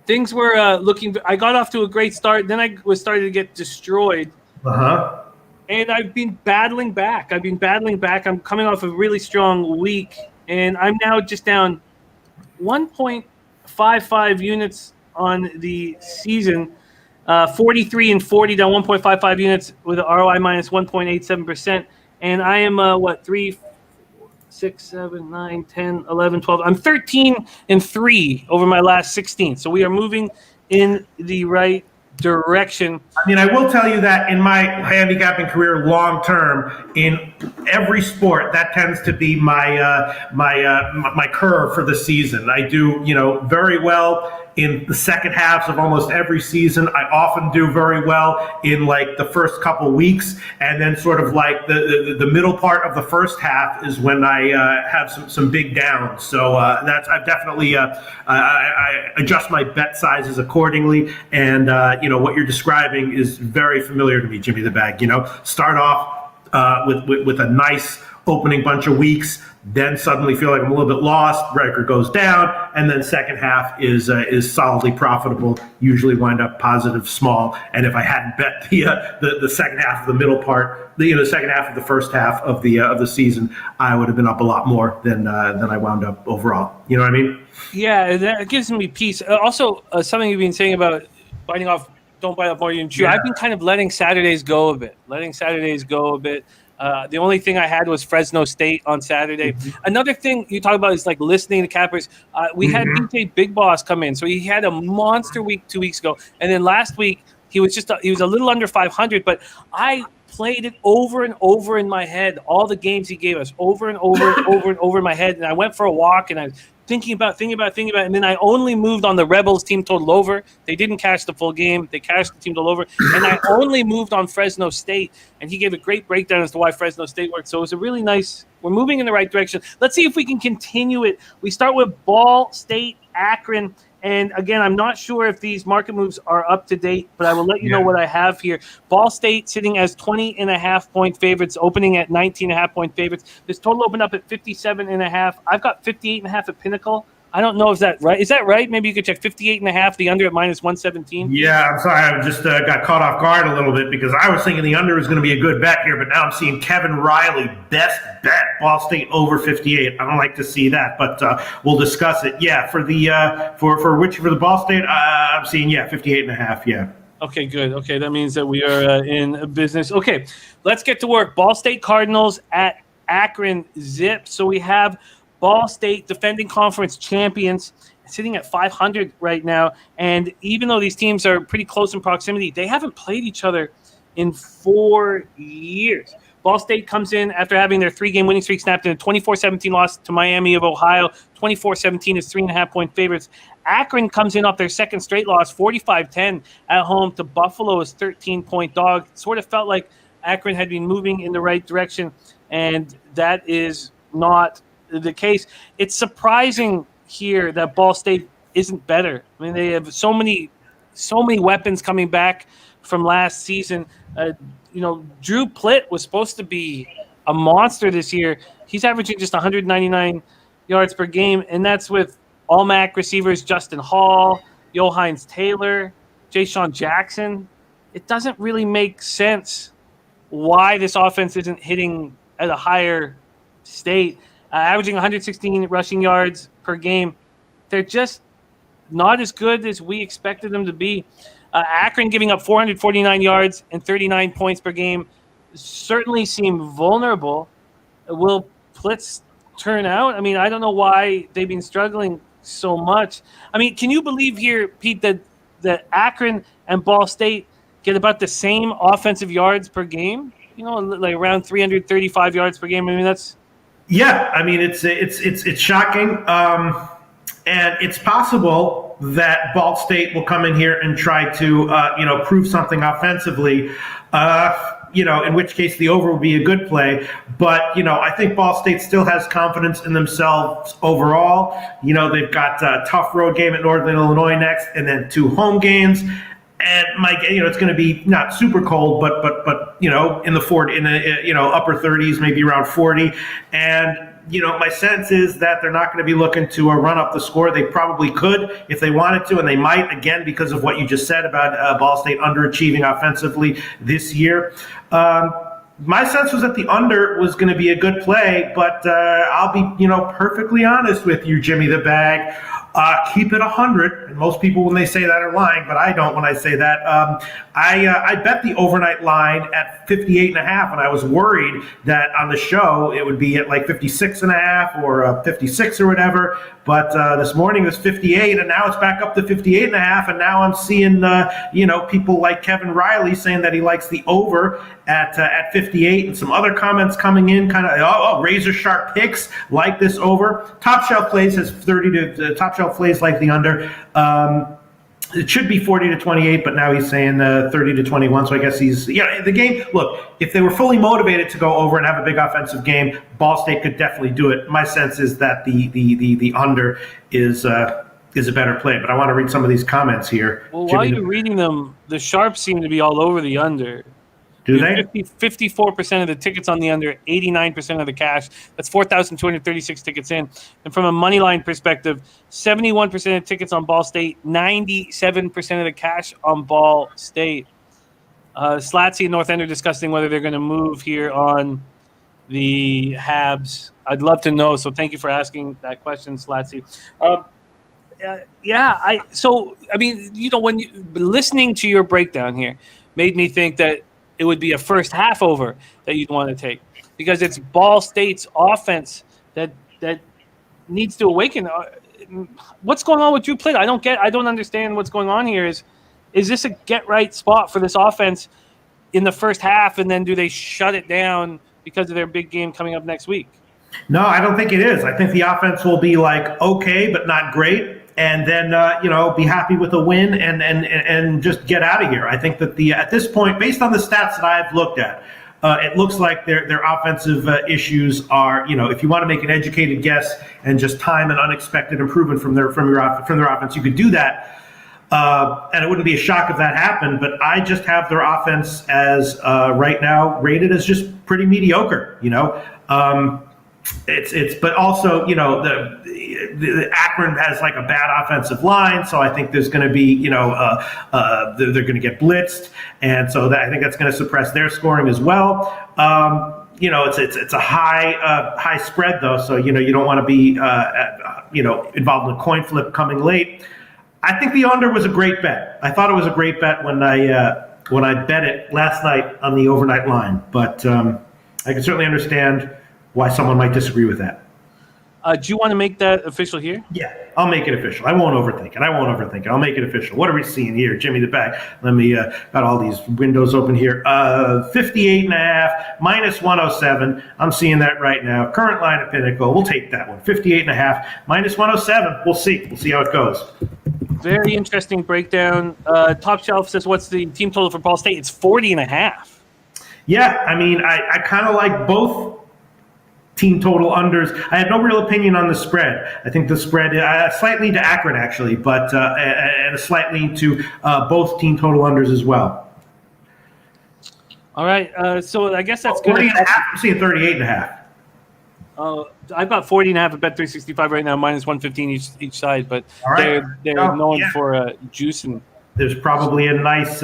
Things were looking. I got off to a great start. Then I was starting to get destroyed. And I've been battling back. I'm coming off a really strong week, and I'm now just down 1.55 units on the season. 43 and 40 down 1.55 units with an ROI minus 1.87%. And I am 3, 6, 7, 9, 10, 11, 12. I'm 13-3 over my last 16. So we are moving in the right direction. I mean, I will tell you that in my handicapping career, long term, in every sport, that tends to be my curve for the season. I do, very well in the second halves of almost every season. I often do very well in like the first couple weeks, and then sort of like the middle part of the first half is when I have some big downs. So that's I've definitely I adjust my bet sizes accordingly, and what you're describing is very familiar to me, Jimmy the Bag. Start off with a nice opening bunch of weeks, then suddenly feel like I'm a little bit lost, record goes down, and then second half is solidly profitable, usually wind up positive small. And if I hadn't bet the second half of the middle part, the second half of the first half of the season, I would have been up a lot more than I wound up overall. You know what I mean? Yeah, that gives me peace. Also, something you've been saying about biting off, don't bite off more than you chew. Yeah. I've been kind of letting Saturdays go a bit. The only thing I had was Fresno State on Saturday. Mm-hmm. Another thing you talk about is like listening to cappers. We had BJ Big Boss come in, so he had a monster week 2 weeks ago, and then last week he was a little under 500. But I played it over and over in my head, all the games he gave us, over and over and over and over in my head. And I went for a walk, and I was thinking about it, and then I only moved on the Rebels team total over. They didn't cash the full game. They cashed the team total over. And I only moved on Fresno State, and he gave a great breakdown as to why Fresno State worked. So it was a really nice – we're moving in the right direction. Let's see if we can continue it. We start with Ball State, Akron. And, again, I'm not sure if these market moves are up to date, but I will let you know what I have here. Ball State sitting as 20.5-point favorites, opening at 19.5-point favorites. This total opened up at 57.5. I've got 58.5 at Pinnacle. I don't know if that's right. Is that right? Maybe you could check 58.5, the under at -117. Yeah, I'm sorry. I just got caught off guard a little bit because I was thinking the under was going to be a good bet here, but now I'm seeing Kevin Riley, best bet, Ball State over 58. I don't like to see that, but we'll discuss it. Yeah, for the for the Ball State, I'm seeing 58.5. Yeah. Okay, good. Okay, that means that we are in business. Okay, let's get to work. Ball State Cardinals at Akron Zip. So we have Ball State, defending conference champions, sitting at 500 right now. And even though these teams are pretty close in proximity, they haven't played each other in 4 years. Ball State comes in after having their 3-game winning streak snapped in a 24-17 loss to Miami of Ohio. 24-17 is 3.5-point favorites. Akron comes in off their second straight loss, 45-10 at home to Buffalo as 13-point dog. It sort of felt like Akron had been moving in the right direction, and that is not the case. It's surprising here that Ball State isn't better. I mean, they have so many weapons coming back from last season. Drew Plitt was supposed to be a monster this year. He's averaging just 199 yards per game, and that's with all-MAC receivers Justin Hall, Johannes Taylor, Ja'Shawn Jackson. It doesn't really make sense why this offense isn't hitting at a higher state. Averaging 116 rushing yards per game. They're just not as good as we expected them to be. Akron giving up 449 yards and 39 points per game certainly seem vulnerable. Will Plitz turn out? I mean, I don't know why they've been struggling so much. I mean, can you believe here, Pete, that Akron and Ball State get about the same offensive yards per game? Like around 335 yards per game. I mean, that's... Yeah, I mean it's shocking, and it's possible that Ball State will come in here and try to prove something offensively. In which case the over would be a good play. But I think Ball State still has confidence in themselves overall. They've got a tough road game at Northern Illinois next, and then 2 home games. And it's going to be not super cold, but in the 40, in the upper 30s, maybe around 40. And my sense is that they're not going to be looking to run up the score. They probably could if they wanted to, and they might, again, because of what you just said about Ball State underachieving offensively this year. My sense was that the under was going to be a good play, but I'll be perfectly honest with you, Jimmy the Bag. Keep it 100. And most people, when they say that, are lying, but I don't when I say that. I bet the overnight line at 58.5, and I was worried that on the show it would be at like 56.5 or 56 or whatever. But this morning it was 58, and now it's back up to 58.5. And now I'm seeing people like Kevin Riley saying that he likes the over at 58, and some other comments coming in, kind of razor sharp picks like this over. Top Shelf Plays has 30 to Top Shelf Plays like the under. It should be 40 to 28, but now he's saying 30 to 21. So I guess the game. Look, if they were fully motivated to go over and have a big offensive game, Ball State could definitely do it. My sense is that the under is a better play. But I want to read some of these comments here. Well, while you're reading them, the Sharps seem to be all over the under. Do they? 54% of the tickets on the under, 89% of the cash. That's 4,236 tickets in. And from a money line perspective, 71% of tickets on Ball State, 97% of the cash on Ball State. Slatsy and North End are discussing whether they're going to move here on the Habs. I'd love to know. So thank you for asking that question, Slatsy. When listening to your breakdown here made me think that it would be a first half over that you'd want to take, because it's Ball State's offense that needs to awaken. What's going on with Drew Plitt? I don't understand what's going on here. Is this a get right spot for this offense in the first half, and then do they shut it down because of their big game coming up next week? No, I don't think it is. I think the offense will be like okay, but not great. And then be happy with a win and just get out of here. I think that at this point, based on the stats that I've looked at, it looks like their offensive issues are, if you want to make an educated guess and just time an unexpected improvement from their offense, you could do that. And it wouldn't be a shock if that happened. But I just have their offense as right now rated as just pretty mediocre. But also, the Akron has like a bad offensive line, so I think there's going to be, they're going to get blitzed, and so I think that's going to suppress their scoring as well. It's a high spread though, so you don't want to be involved in a coin flip coming late. I think the under was a great bet. I thought it was a great bet when I bet it last night on the overnight line, but I can certainly understand why someone might disagree with that. Do you want to make that official here? Yeah, I'll make it official. I won't overthink it. I'll make it official. What are we seeing here? Jimmy the back. Let me, got all these windows open here. 58.5, minus 107. I'm seeing that right now. Current line at Pinnacle. We'll take that one. 58.5, minus 107. We'll see. We'll see how it goes. Very interesting breakdown. Top Shelf says, what's the team total for Ball State? It's 40.5. Yeah, I mean, I kind of like both team total unders. I have no real opinion on the spread. I think the spread slightly to Akron actually, but and a slight lean to both team total unders as well. All right, so I guess that's good. 40.5. I'm seeing 38.5. I've got 40.5 at Bet365 right now, minus 115 each side, but right. they're known for juicing. There's probably a nice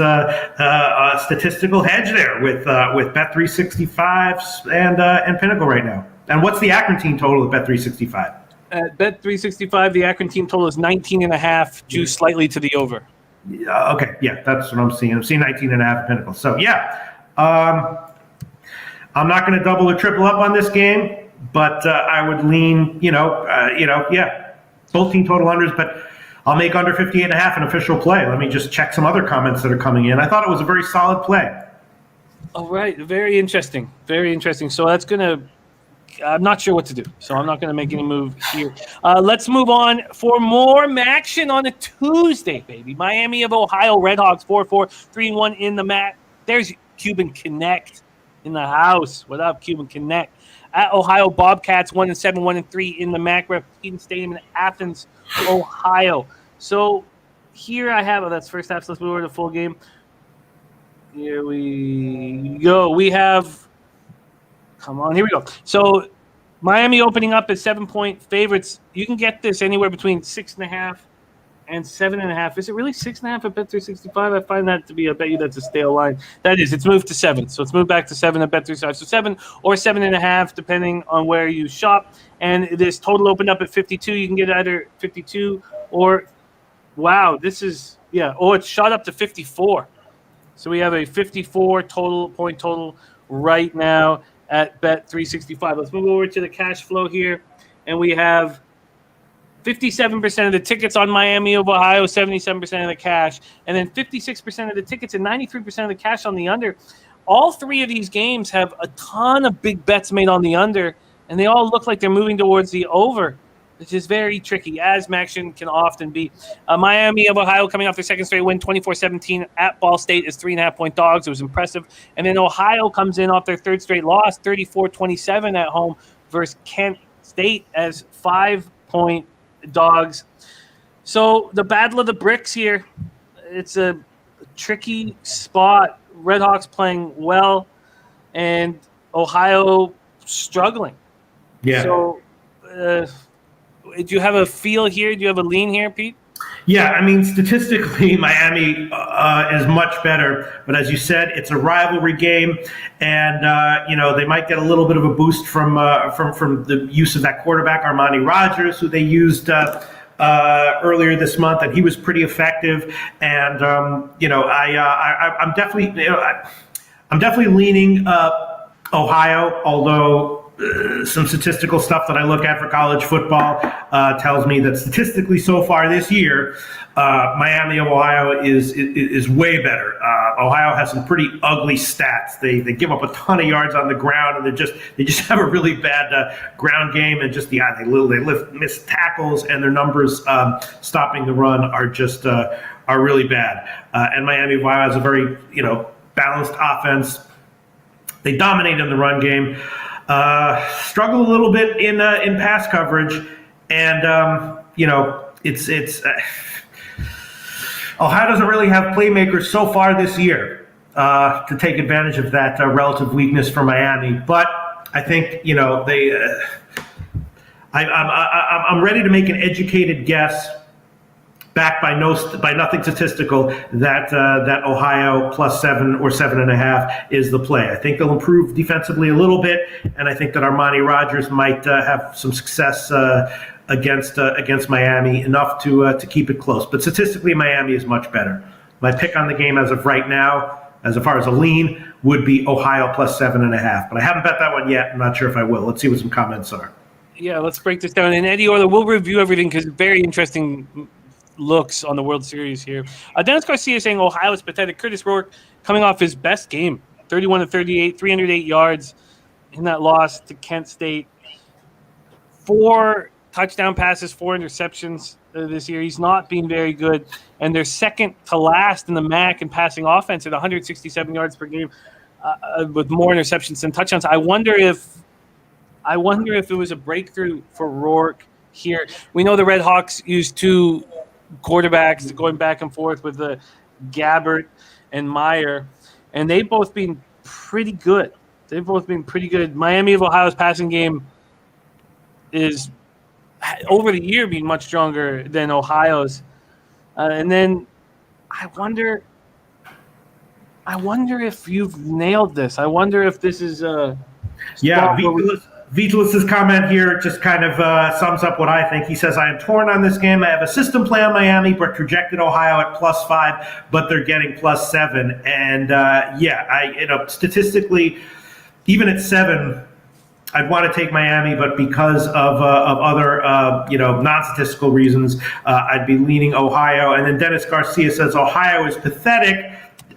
statistical hedge there with Bet365 and Pinnacle right now. And what's the Akron team total at Bet365? At Bet365, the Akron team total is 19.5, juice slightly to the over. Okay, yeah, that's what I'm seeing. I'm seeing 19.5 at Pinnacle. So, yeah, I'm not going to double or triple up on this game, but I would lean, both team total unders, but I'll make under 58.5 an official play. Let me just check some other comments that are coming in. I thought it was a very solid play. All right, very interesting. Very interesting. So that's going to I'm not sure what to do, so I'm not going to make any move here. Let's move on for more MACtion on a Tuesday, baby. Miami of Ohio Redhawks 4-4, 3-1 in the MAC. There's Cuban Connect in the house. What up, Cuban Connect? At Ohio Bobcats 1-7, 1-3 in the MAC. Repeating Stadium in Athens, Ohio. So here I have that's first half. So let's move over to the full game. Here we go. We have. Come on, here we go. So Miami opening up as 7-point favorites. You can get this anywhere between 6.5 and 7.5. Is it really 6.5 at Bet365? I find that to be, I bet you that's a stale line. That is, it's moved to 7. So it's moved back to 7 at Bet365. So 7 or 7.5, depending on where you shop. And this total opened up at 52. You can get either 52 Or, wow, this is, it's shot up to 54. So we have a 54 point total right now at Bet365. Let's move over to the cash flow here. And we have 57% of the tickets on Miami of Ohio, 77% of the cash, and then 56% of the tickets and 93% of the cash on the under. All three of these games have a ton of big bets made on the under, and they all look like they're moving towards the over, which is very tricky, as MACtion can often be. Miami of Ohio coming off their second straight win, 24-17 at Ball State is 3.5-point dogs. It was impressive. And then Ohio comes in off their third straight loss, 34-27 at home versus Kent State as 5-point dogs. So the battle of the bricks here, it's a tricky spot. Redhawks playing well and Ohio struggling. Yeah. So do you have a feel here? Do you have a lean here, Pete? Yeah, I mean, statistically, Miami is much better. But as you said, it's a rivalry game, and they might get a little bit of a boost from the use of that quarterback, Armani Rogers, who they used earlier this month, and he was pretty effective. And I'm definitely leaning Ohio, although. Some statistical stuff that I look at for college football tells me that statistically so far this year, Miami of Ohio is way better. Ohio has some pretty ugly stats. They give up a ton of yards on the ground, and they just have a really bad ground game, and just they miss tackles, and their numbers stopping the run are really bad. And Miami of Ohio has a very balanced offense. They dominate in the run game. Struggle a little bit in pass coverage, and it's Ohio doesn't really have playmakers so far this year to take advantage of that relative weakness for Miami. But I think I'm ready to make an educated guess, backed by nothing statistical, that Ohio +7 or 7.5 is the play. I think they'll improve defensively a little bit, and I think that Armani Rogers might have some success against Miami, enough to keep it close. But statistically, Miami is much better. My pick on the game as of right now, as far as a lean, would be Ohio +7.5. But I haven't bet that one yet. I'm not sure if I will. Let's see what some comments are. Yeah, let's break this down. And Eddie Orler, we'll review everything because very interesting looks on the World Series here. Dennis Garcia saying Ohio is pathetic. Curtis Rourke coming off his best game, 31-38, 308 yards in that loss to Kent State. 4 touchdown passes, 4 interceptions this year. He's not been very good, and they're second to last in the MAC in passing offense at 167 yards per game, with more interceptions than touchdowns. I wonder if it was a breakthrough for Rourke here. We know the Red Hawks used 2 quarterbacks going back and forth with the Gabbert and Meyer, and they've both been pretty good. Miami of Ohio's passing game is over the year being much stronger than Ohio's, and then I wonder if you've nailed this. I wonder if this is Vitalis' comment here just kind of sums up what I think. He says, I am torn on this game. I have a system play on Miami, but projected Ohio at +5, but they're getting +7. And statistically, even at 7, I'd want to take Miami, but because of other non-statistical reasons, I'd be leaning Ohio. And then Dennis Garcia says Ohio is pathetic.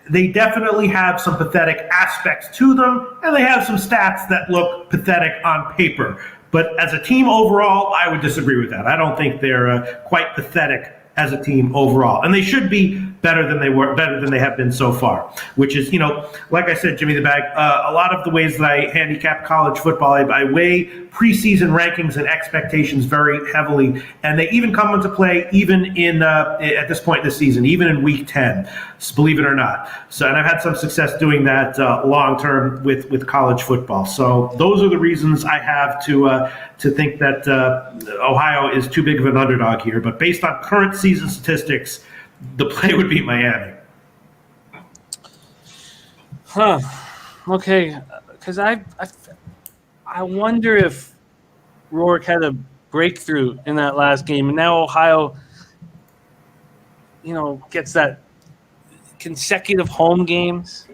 They definitely have some pathetic aspects to them, and they have some stats that look pathetic on paper. But as a team overall, I would disagree with that. I don't think they're quite pathetic as a team overall, and they should be better than they have been so far. Which is, like I said, Jimmy the Bag, a lot of the ways that I handicap college football, I weigh preseason rankings and expectations very heavily, and they even come into play even in at this point in the season, even in Week 10, believe it or not. So, and I've had some success doing that long term with college football. So those are the reasons I have to think that Ohio is too big of an underdog here. But based on current season statistics, the play would be Miami. Okay, because I wonder if Rourke had a breakthrough in that last game, and now Ohio gets that consecutive home games,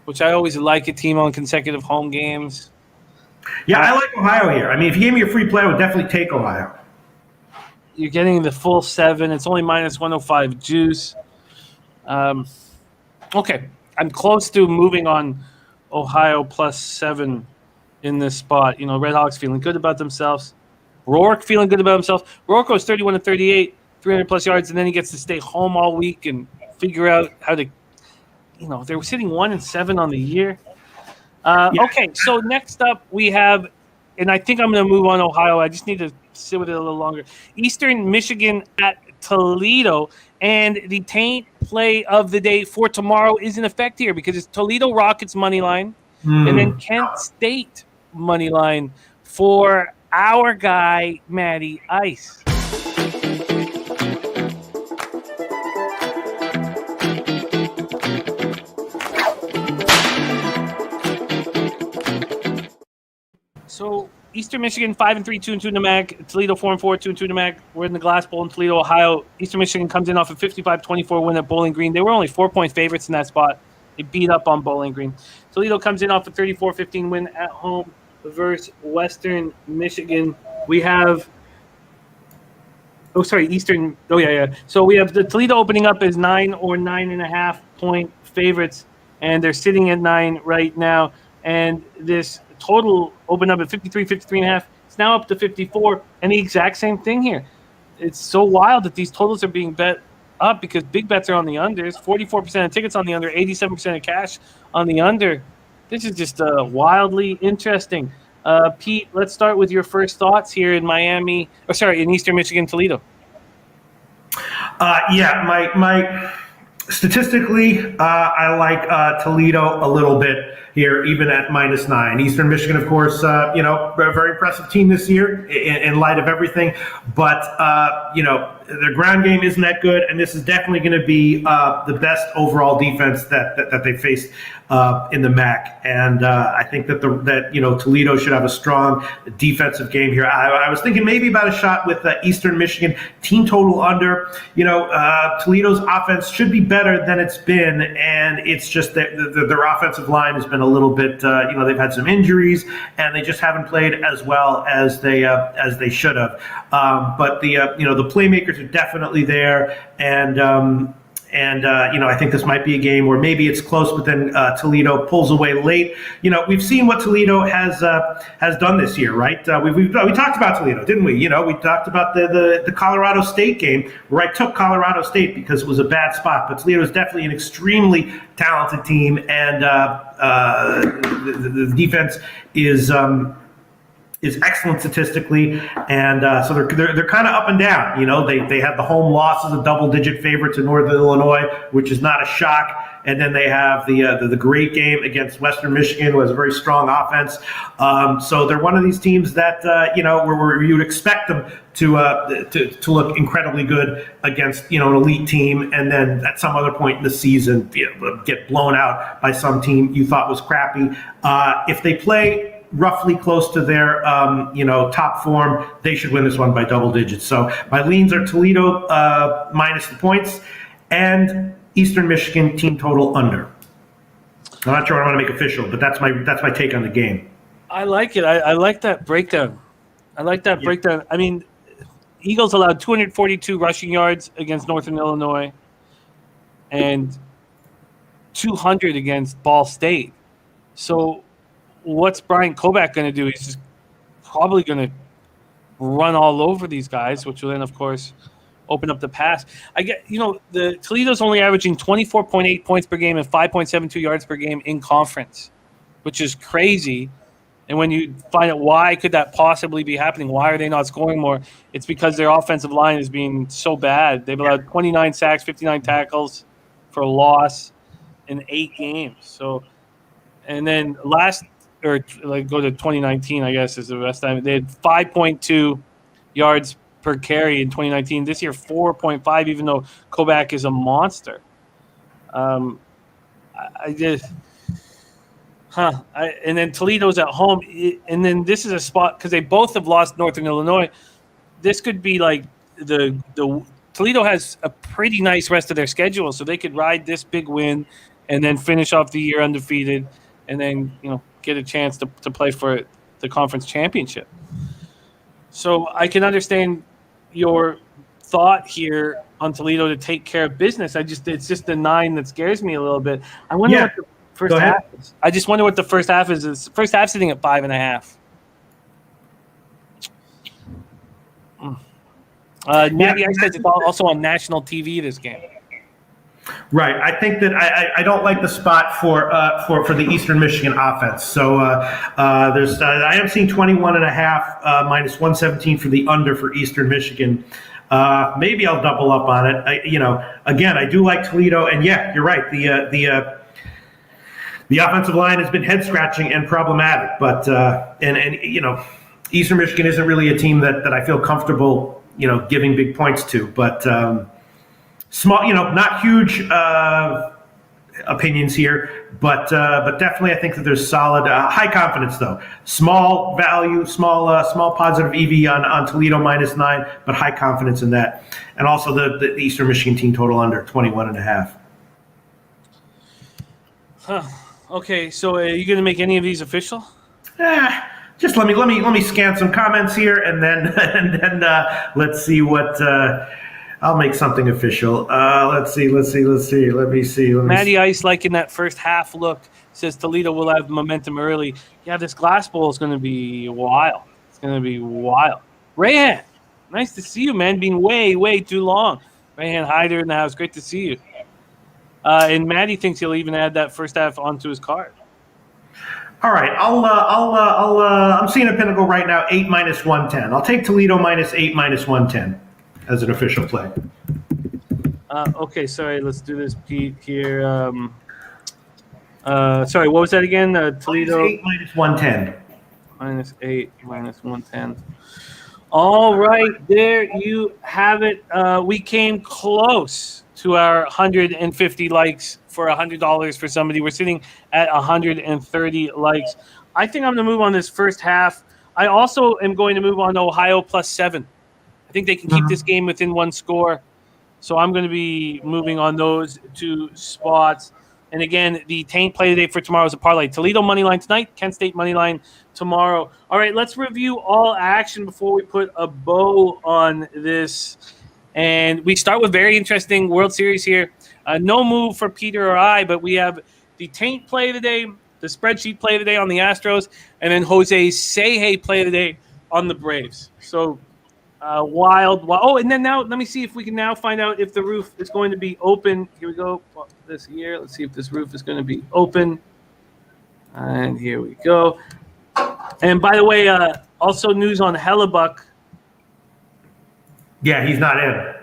which I always like a team on consecutive home games. Yeah, I like Ohio here. I mean, if you gave me a free play, I would definitely take Ohio. You're getting the full 7. It's only minus 105 juice. Okay, I'm close to moving on Ohio plus 7 in this spot. Redhawks feeling good about themselves. Rourke feeling good about himself. Rourke goes 31-38, 300-plus yards, and then he gets to stay home all week and figure out how to they were sitting 1-7 on the year. Okay, so next up we have, and I think I'm going to move on Ohio. I just need to sit with it a little longer. Eastern Michigan at Toledo, and the taint play of the day for tomorrow is in effect here because it's Toledo Rockets money line, and then Kent State money line for our guy Matty Ice. So Eastern Michigan 5-3, 2-2 in the MAC. Toledo 4-4, 2-2 in the MAC. We're in the Glass Bowl in Toledo, Ohio. Eastern Michigan comes in off a 55-24 win at Bowling Green. They were only 4-point favorites in that spot. They beat up on Bowling Green. Toledo comes in off a 34-15 win at home versus Western Michigan. We have Eastern. Oh, yeah. So we have the Toledo opening up as 9 or 9.5 point favorites, and they're sitting at 9 right now. And this total opened up at 53, 53.5. It's now up to 54, and the exact same thing here. It's so wild that these totals are being bet up because big bets are on the unders. 44% of tickets on the under, 87% of cash on the under. This is just wildly interesting. Pete, let's start with your first thoughts here in in Eastern Michigan, Toledo. My statistically, I like Toledo a little bit here, even at -9. Eastern Michigan, of course, a very impressive team this year in light of everything. But, their ground game isn't that good, and this is definitely going to be the best overall defense that they faced in the MAC. And I think that Toledo should have a strong defensive game here. I was thinking maybe about a shot with Eastern Michigan team total under. Toledo's offense should be better than it's been, and it's just that their offensive line has been a little bit. They've had some injuries, and they just haven't played as well as they should have. But the playmakers are definitely there, and I think this might be a game where maybe it's close, but then Toledo pulls away late. We've seen what Toledo has done this year, right? We talked about Toledo, didn't we? We talked about the Colorado State game where I took Colorado State because it was a bad spot, but Toledo is definitely an extremely talented team, and the defense is excellent statistically, and so they're kind of up and down. They had the home losses of double-digit favorites in Northern Illinois, which is not a shock, and then they have the great game against Western Michigan, who has a very strong offense. So they're one of these teams that where you would expect them to look incredibly good against an elite team, and then at some other point in the season get blown out by some team you thought was crappy. If they play roughly close to their top form, they should win this one by double digits. So my leans are Toledo minus the points and Eastern Michigan team total under. I'm not sure what I want to make official, but that's my take on the game. I like it. I like that breakdown. Breakdown. I mean, Eagles allowed 242 rushing yards against Northern Illinois and 200 against Ball State. So what's Brian Kovac going to do? He's just probably going to run all over these guys, which will then, of course, open up the pass. I get, the Toledo's only averaging 24.8 points per game and 5.72 yards per game in conference, which is crazy. And when you find out why could that possibly be happening, why are they not scoring more? It's because their offensive line is being so bad. They've allowed 29 sacks, 59 tackles for a loss in 8 games. So, and then go to 2019, I guess, is the best time. They had 5.2 yards per carry in 2019. This year, 4.5, even though Kovac is a monster. And then Toledo's at home. And then this is a spot, because they both have lost Northern Illinois. This could be like the Toledo has a pretty nice rest of their schedule, so they could ride this big win and then finish off the year undefeated, and then get a chance to play for the conference championship. So I can understand your thought here on Toledo to take care of business. It's just the 9 that scares me a little bit. I wonder what the first half is. I just wonder what the first half is. The first half sitting at 5.5. Natty Ice says it's also on national TV this game. Right. I think that I don't like the spot for the Eastern Michigan offense. So there's I am seeing 21.5 minus 117 for the under for Eastern Michigan. Maybe I'll double up on it. Again, I do like Toledo, and yeah, you're right. The offensive line has been head scratching and problematic, but Eastern Michigan isn't really a team that I feel comfortable giving big points to, but small, not huge opinions here, but definitely I think that there's solid, high confidence though. Small value, small positive EV on Toledo -9, but high confidence in that, and also the Eastern Michigan team total under 21.5. Huh. Okay, so are you going to make any of these official? Just let me scan some comments here, and then let's see what I'll make something official. Let's see. Let me see. Matty Ice, like in that first half look, says Toledo will have momentum early. Yeah, this Glass Bowl is going to be wild. It's going to be wild. Rayhan, nice to see you, man. Been way too long. Rayhan Hyder in the house. Great to see you. And Matty thinks he'll even add that first half onto his card. All right, I'm seeing a pinnacle right now, 8 minus 110. I'll take Toledo -8 minus 110 as an official play. Okay, sorry, let's do this, Pete, here. Sorry, what was that again? Toledo -8 minus 110. -8 minus 110. All right, there you have it. We came close to our 150 likes for $100 for somebody. We're sitting at 130 likes. I think I'm going to move on this first half. I also am going to move on to Ohio +7. I think they can keep this game within one score. So I'm going to be moving on those 2 spots. And again, the Taint play today for tomorrow is a parlay. Toledo money line tonight, Kent State money line tomorrow. All right, let's review all action before we put a bow on this. And we start with very interesting World Series here. No move for Peter or I, but we have the Taint play today, the spreadsheet play today on the Astros, and then Jose Seje play today on the Braves. So wild. Oh, and then now let me see if we can now find out if the roof is going to be open. Here we go. This year, let's see if this roof is going to be open. And here we go. And by the way, also news on Hellebuck. Yeah, he's not in.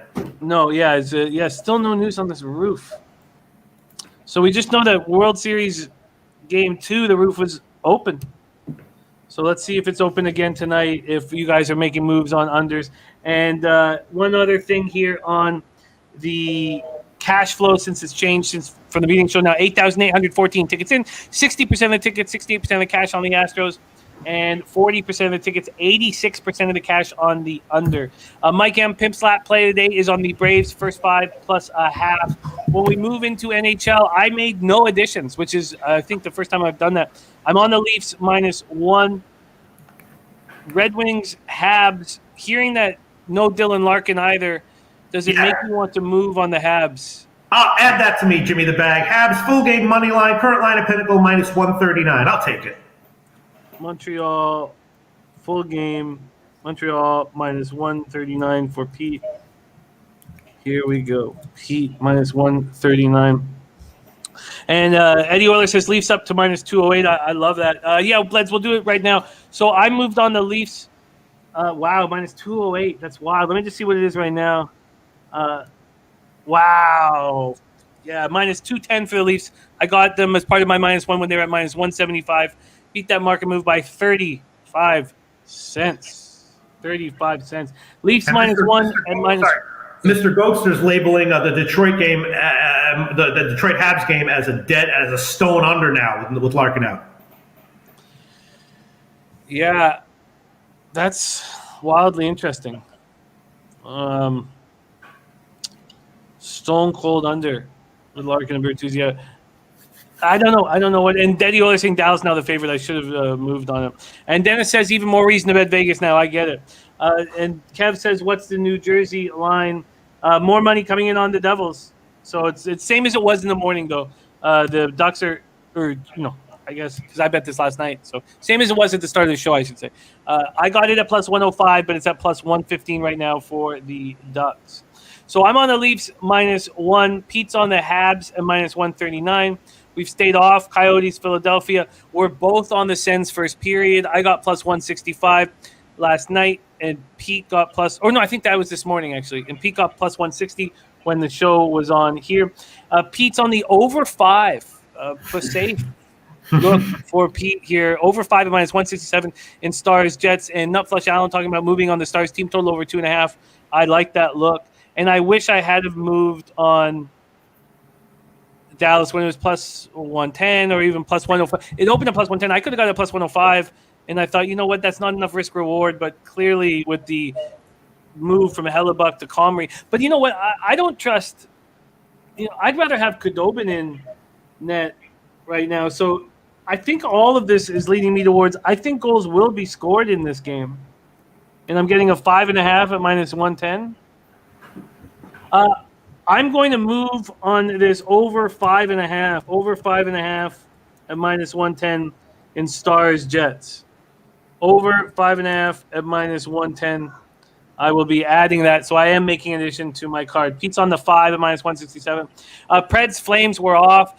No, still no news on this roof. So we just know that World Series Game 2, the roof was open. So let's see if it's open again tonight, if you guys are making moves on unders. And one other thing here on the cash flow, since it's changed from the meeting show now, 8,814 tickets in, 60% of the tickets, 68% of the cash on the Astros, and 40% of the tickets, 86% of the cash on the under. Mike M. Pimp Slap play today is on the Braves, first 5 plus a half. When we move into NHL, I made no additions, which is, I think, the first time I've done that. I'm on the Leafs -1. Red Wings, Habs. Hearing that no Dylan Larkin either, does it make you want to move on the Habs? Add that to me, Jimmy the Bag. Habs full game money line, current line of Pinnacle -139. I'll take it. Montreal, full game. Montreal -139 for Pete. Here we go. Pete -139. And Eddie Euler says Leafs up to -208. I love that. Yeah, Bleds, we'll do it right now. So I moved on the Leafs. Wow, -208. That's wild. Let me just see what it is right now. Wow. Yeah, -210 for the Leafs. I got them as part of my -1 when they were at -175. Beat that market move by 35 cents. 35 cents. Leafs -1 and minus. Sorry. Mr. Goatster's labeling the Detroit game, the Detroit Habs game, as a stone under now with Larkin out. Yeah, that's wildly interesting. Stone cold under with Larkin and Bertuzzi. Yeah. I don't know what. And Daddy Oilers saying Dallas now the favorite. I should have moved on him. And Dennis says even more reason to bet Vegas now. I get it. And Kev says, what's the New Jersey line? More money coming in on the Devils. So it's same as it was in the morning though. The Ducks are, I guess because I bet this last night. So same as it was at the start of the show, I should say. I got it at plus 105, but it's at plus 115 right now for the Ducks. So I'm on the Leafs -1. Pete's on the Habs at minus 139. We've stayed off Coyotes, Philadelphia. We're both on the Sens first period. I got plus 165 last night, and Pete got plus – I think that was this morning, actually. And Pete got plus 160 when the show was on here. Pete's on the over 5. Safe look for Pete here. Over 5 at minus 167 in Stars, Jets, and Nutflush Allen talking about moving on the Stars team total over 2.5. I like that look. And I wish I had have moved on – Dallas when it was plus 110 or even plus 105. It opened at plus 110. I could have got a plus 105, and I thought, you know what, that's not enough risk reward. But clearly with the move from Hellebuck to Comrie. But you know what, I don't trust. I'd rather have Khudobin in net right now. So I think all of this is leading me towards. I think goals will be scored in this game, and I'm getting a 5.5 at minus 110. I'm going to move on this over 5.5. Over 5.5 at minus 110 in Stars Jets. Over 5.5 at minus 110. I will be adding that. So I am making an addition to my card. Pete's on the 5 at minus 167. Preds Flames were off.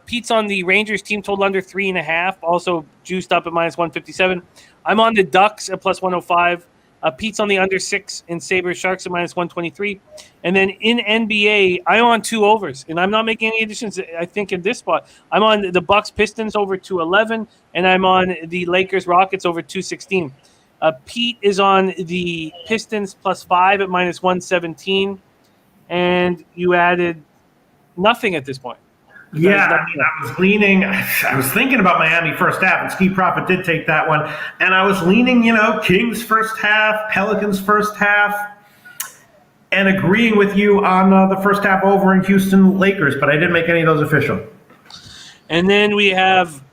Pete's on the Rangers team total under 3.5. Also juiced up at minus 157. I'm on the Ducks at plus 105. Pete's on the under 6 in Sabers Sharks at minus 123. And then in NBA, I'm on 2 overs. And I'm not making any additions, I think, in this spot. I'm on the Bucks Pistons over 211. And I'm on the Lakers Rockets over 216. Pete is on the Pistons plus 5 at minus 117. And you added nothing at this point. Yeah, I was thinking about Miami first half, and Skee Profit did take that one. And I was leaning, Kings first half, Pelicans first half, and agreeing with you on the first half over in Houston Lakers, but I didn't make any of those official. And then we have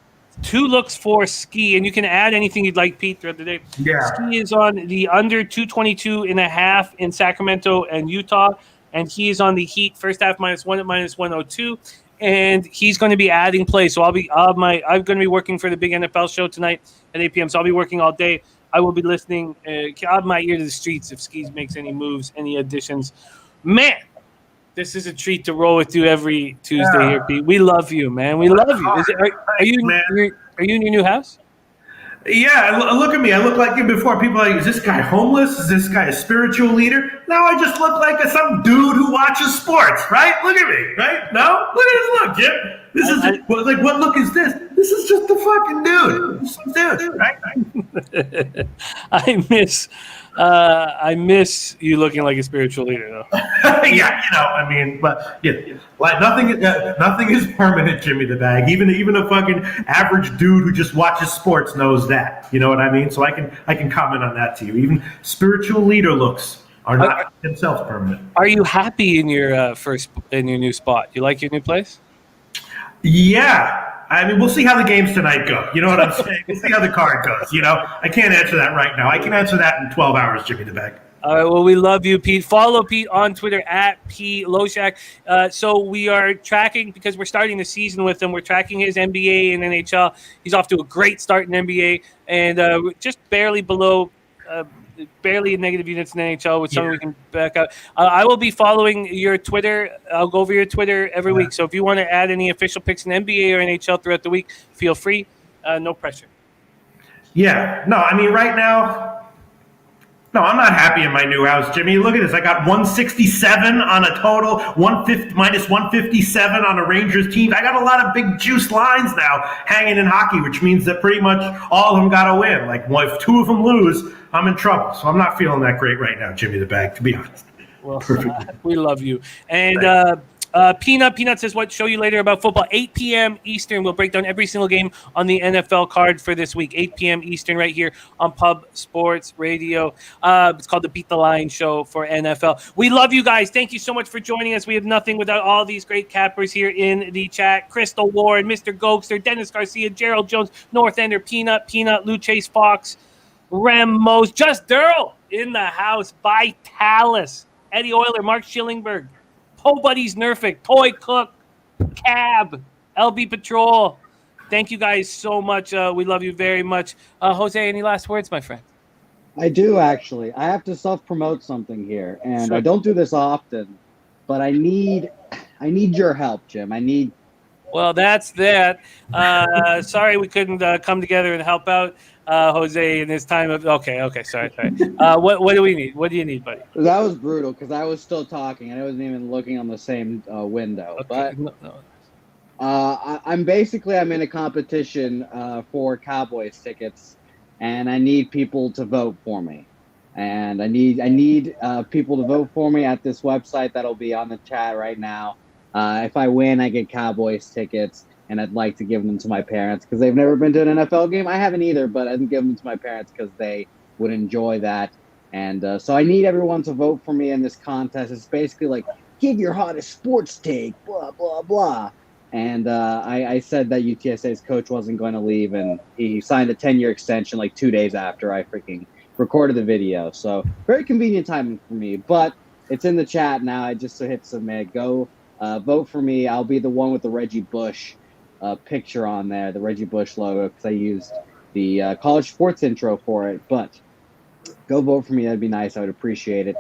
2 looks for Skee, and you can add anything you'd like, Pete, throughout the day. Yeah. Skee is on the under 222.5 in Sacramento and Utah, and he is on the Heat first half minus 1 at minus 102. And he's going to be adding play. So I'm going to be working for the big NFL show tonight at 8 p.m. So I'll be working all day. I will be listening. I'll have my ear to the streets if Skee makes any moves, any additions. Man, this is a treat to roll with you every Tuesday here, Pete. We love you, man. We love you. Are you in your new house? Yeah, look at me. I look like him before. People are like, is this guy homeless? Is this guy a spiritual leader? Now I just look like some dude who watches sports, right? Look at me, right? No? Look at this look, Jim. This is what look is this? This is just the fucking dude. This is dude, right? I miss you looking like a spiritual leader, though. Yeah, but like nothing is permanent, Jimmy the Bag. Even a fucking average dude who just watches sports knows that. You know what I mean? So I can comment on that to you. Even spiritual leader looks are not themselves permanent. Are you happy in your new spot? You like your new place? Yeah. I mean, we'll see how the games tonight go. You know what I'm saying? We'll see how the card goes. I can't answer that right now. I can answer that in 12 hours, Jimmy the Bag. All right, well, we love you, Pete. Follow Pete on Twitter at Loshak. So we are tracking, because we're starting the season with him, we're tracking his NBA and NHL. He's off to a great start in NBA, and just barely below barely in negative units in NHL with something we can back up. I will be following your Twitter. I'll go over your Twitter every week. So if you want to add any official picks in NBA or NHL throughout the week, feel free. No pressure. Yeah. No, I mean, right now, no, I'm not happy in my new house, Jimmy. Look at this. I got 167 on a total, minus 157 on a Rangers team. I got a lot of big juice lines now hanging in hockey, which means that pretty much all of them got to win. Like, if 2 of them lose, I'm in trouble. So I'm not feeling that great right now, Jimmy the Bag, to be honest. Well, we love you. And Peanut says, what show you later about football? 8 p.m. Eastern. We'll break down every single game on the NFL card for this week. 8 p.m. Eastern right here on Pub Sports Radio. It's called the Beat the Line show for NFL. We love you guys. Thank you so much for joining us. We have nothing without all these great cappers here in the chat. Crystal Ward, Mr. Gokster, Dennis Garcia, Gerald Jones, North Ender, Peanut, Lou Chase Fox, Ramos, Just Durl in the house, Vitalis, Eddie Euler, Mark Schillingberg, Po Buddies Nerfic, Toy Cook, Cab, LB Patrol. Thank you guys so much. We love you very much. Jose, any last words, my friend? I do, actually. I have to self-promote something here, and Sure. I don't do this often, but I need your help, Jim. Well, that's that. Sorry we couldn't come together and help out Jose in this time of. Okay. Sorry. What do we need? What do you need, buddy? That was brutal because I was still talking and I wasn't even looking on the same window. Okay. But No. I'm in a competition for Cowboys tickets, and I need people to vote for me. And I need people to vote for me at this website that'll be on the chat right now. If I win, I get Cowboys tickets, and I'd like to give them to my parents because they've never been to an NFL game. I haven't either, but I'd give them to my parents because they would enjoy that. And so I need everyone to vote for me in this contest. It's basically like, give your hottest sports take, blah, blah, blah. And I said that UTSA's coach wasn't going to leave, and he signed a 10-year extension like 2 days after I freaking recorded the video. So very convenient timing for me. But it's in the chat now. I just hit submit. Go vote for me. I'll be the one with the Reggie Bush picture on there, the Reggie Bush logo, because I used the college sports intro for it. But go vote for me. That'd be nice. I would appreciate it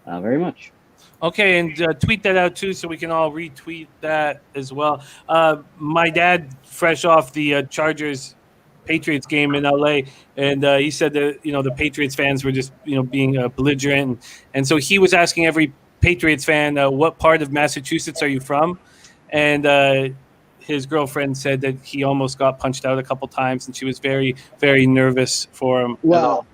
very much. Okay, and tweet that out too, so we can all retweet that as well. My dad, fresh off the Chargers Patriots game in LA, and he said that the Patriots fans were just being belligerent, and so he was asking every Patriots fan, what part of Massachusetts are you from? And his girlfriend said that he almost got punched out a couple times, and she was very, very nervous for him. Well,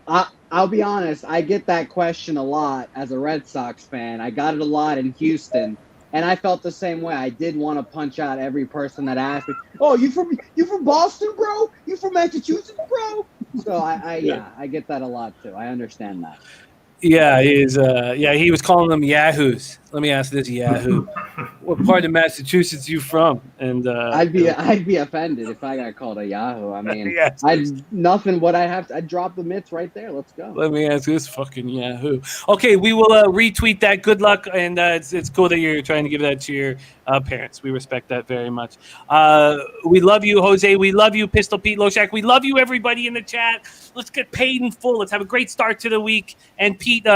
I'll be honest. I get that question a lot as a Red Sox fan. I got it a lot in Houston, and I felt the same way. I did want to punch out every person that asked me, "Oh, you from Boston, bro? You from Massachusetts, bro?" So I get that a lot too. I understand that. Yeah, he was calling them yahoos. Let me ask this yahoo: what part of Massachusetts you from? And I'd be offended if I got called a Yahoo. I mean, Yes. I'd drop the mitts right there. Let's go. Let me ask this fucking yahoo. Okay, we will retweet that. Good luck, and it's cool that you're trying to give that to your parents. We respect that very much. We love you, Jose. We love you, Pistol Pete, Loshak. We love you, everybody in the chat. Let's get paid in full. Let's have a great start to the week. And Pete,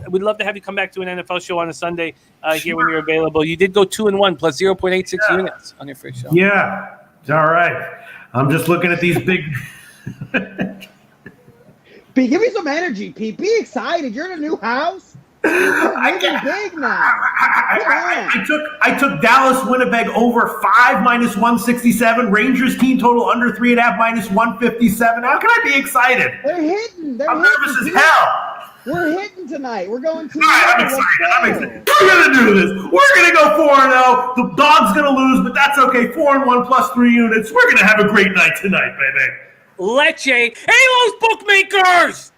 we'd love to have you come back to an NFL show on a Sunday here when you're available. You did go 2-1 plus 0.86 units on your first show. Yeah, it's all right. I'm just looking at these big. Pete, give me some energy, Pete. Be excited. You're in a new house. You're living big now. I took Dallas Winnipeg over 5 minus 167. Rangers team total under 3.5 minus 157. How can I be excited? They're hitting. I'm nervous as hell. We're hitting tonight. We're going to. All right, I'm excited. We're gonna do this. We're gonna go 4-0. The dog's gonna lose, but that's okay. 4-1 plus 3 units. We're gonna have a great night tonight, baby. Leche. Hey, those bookmakers!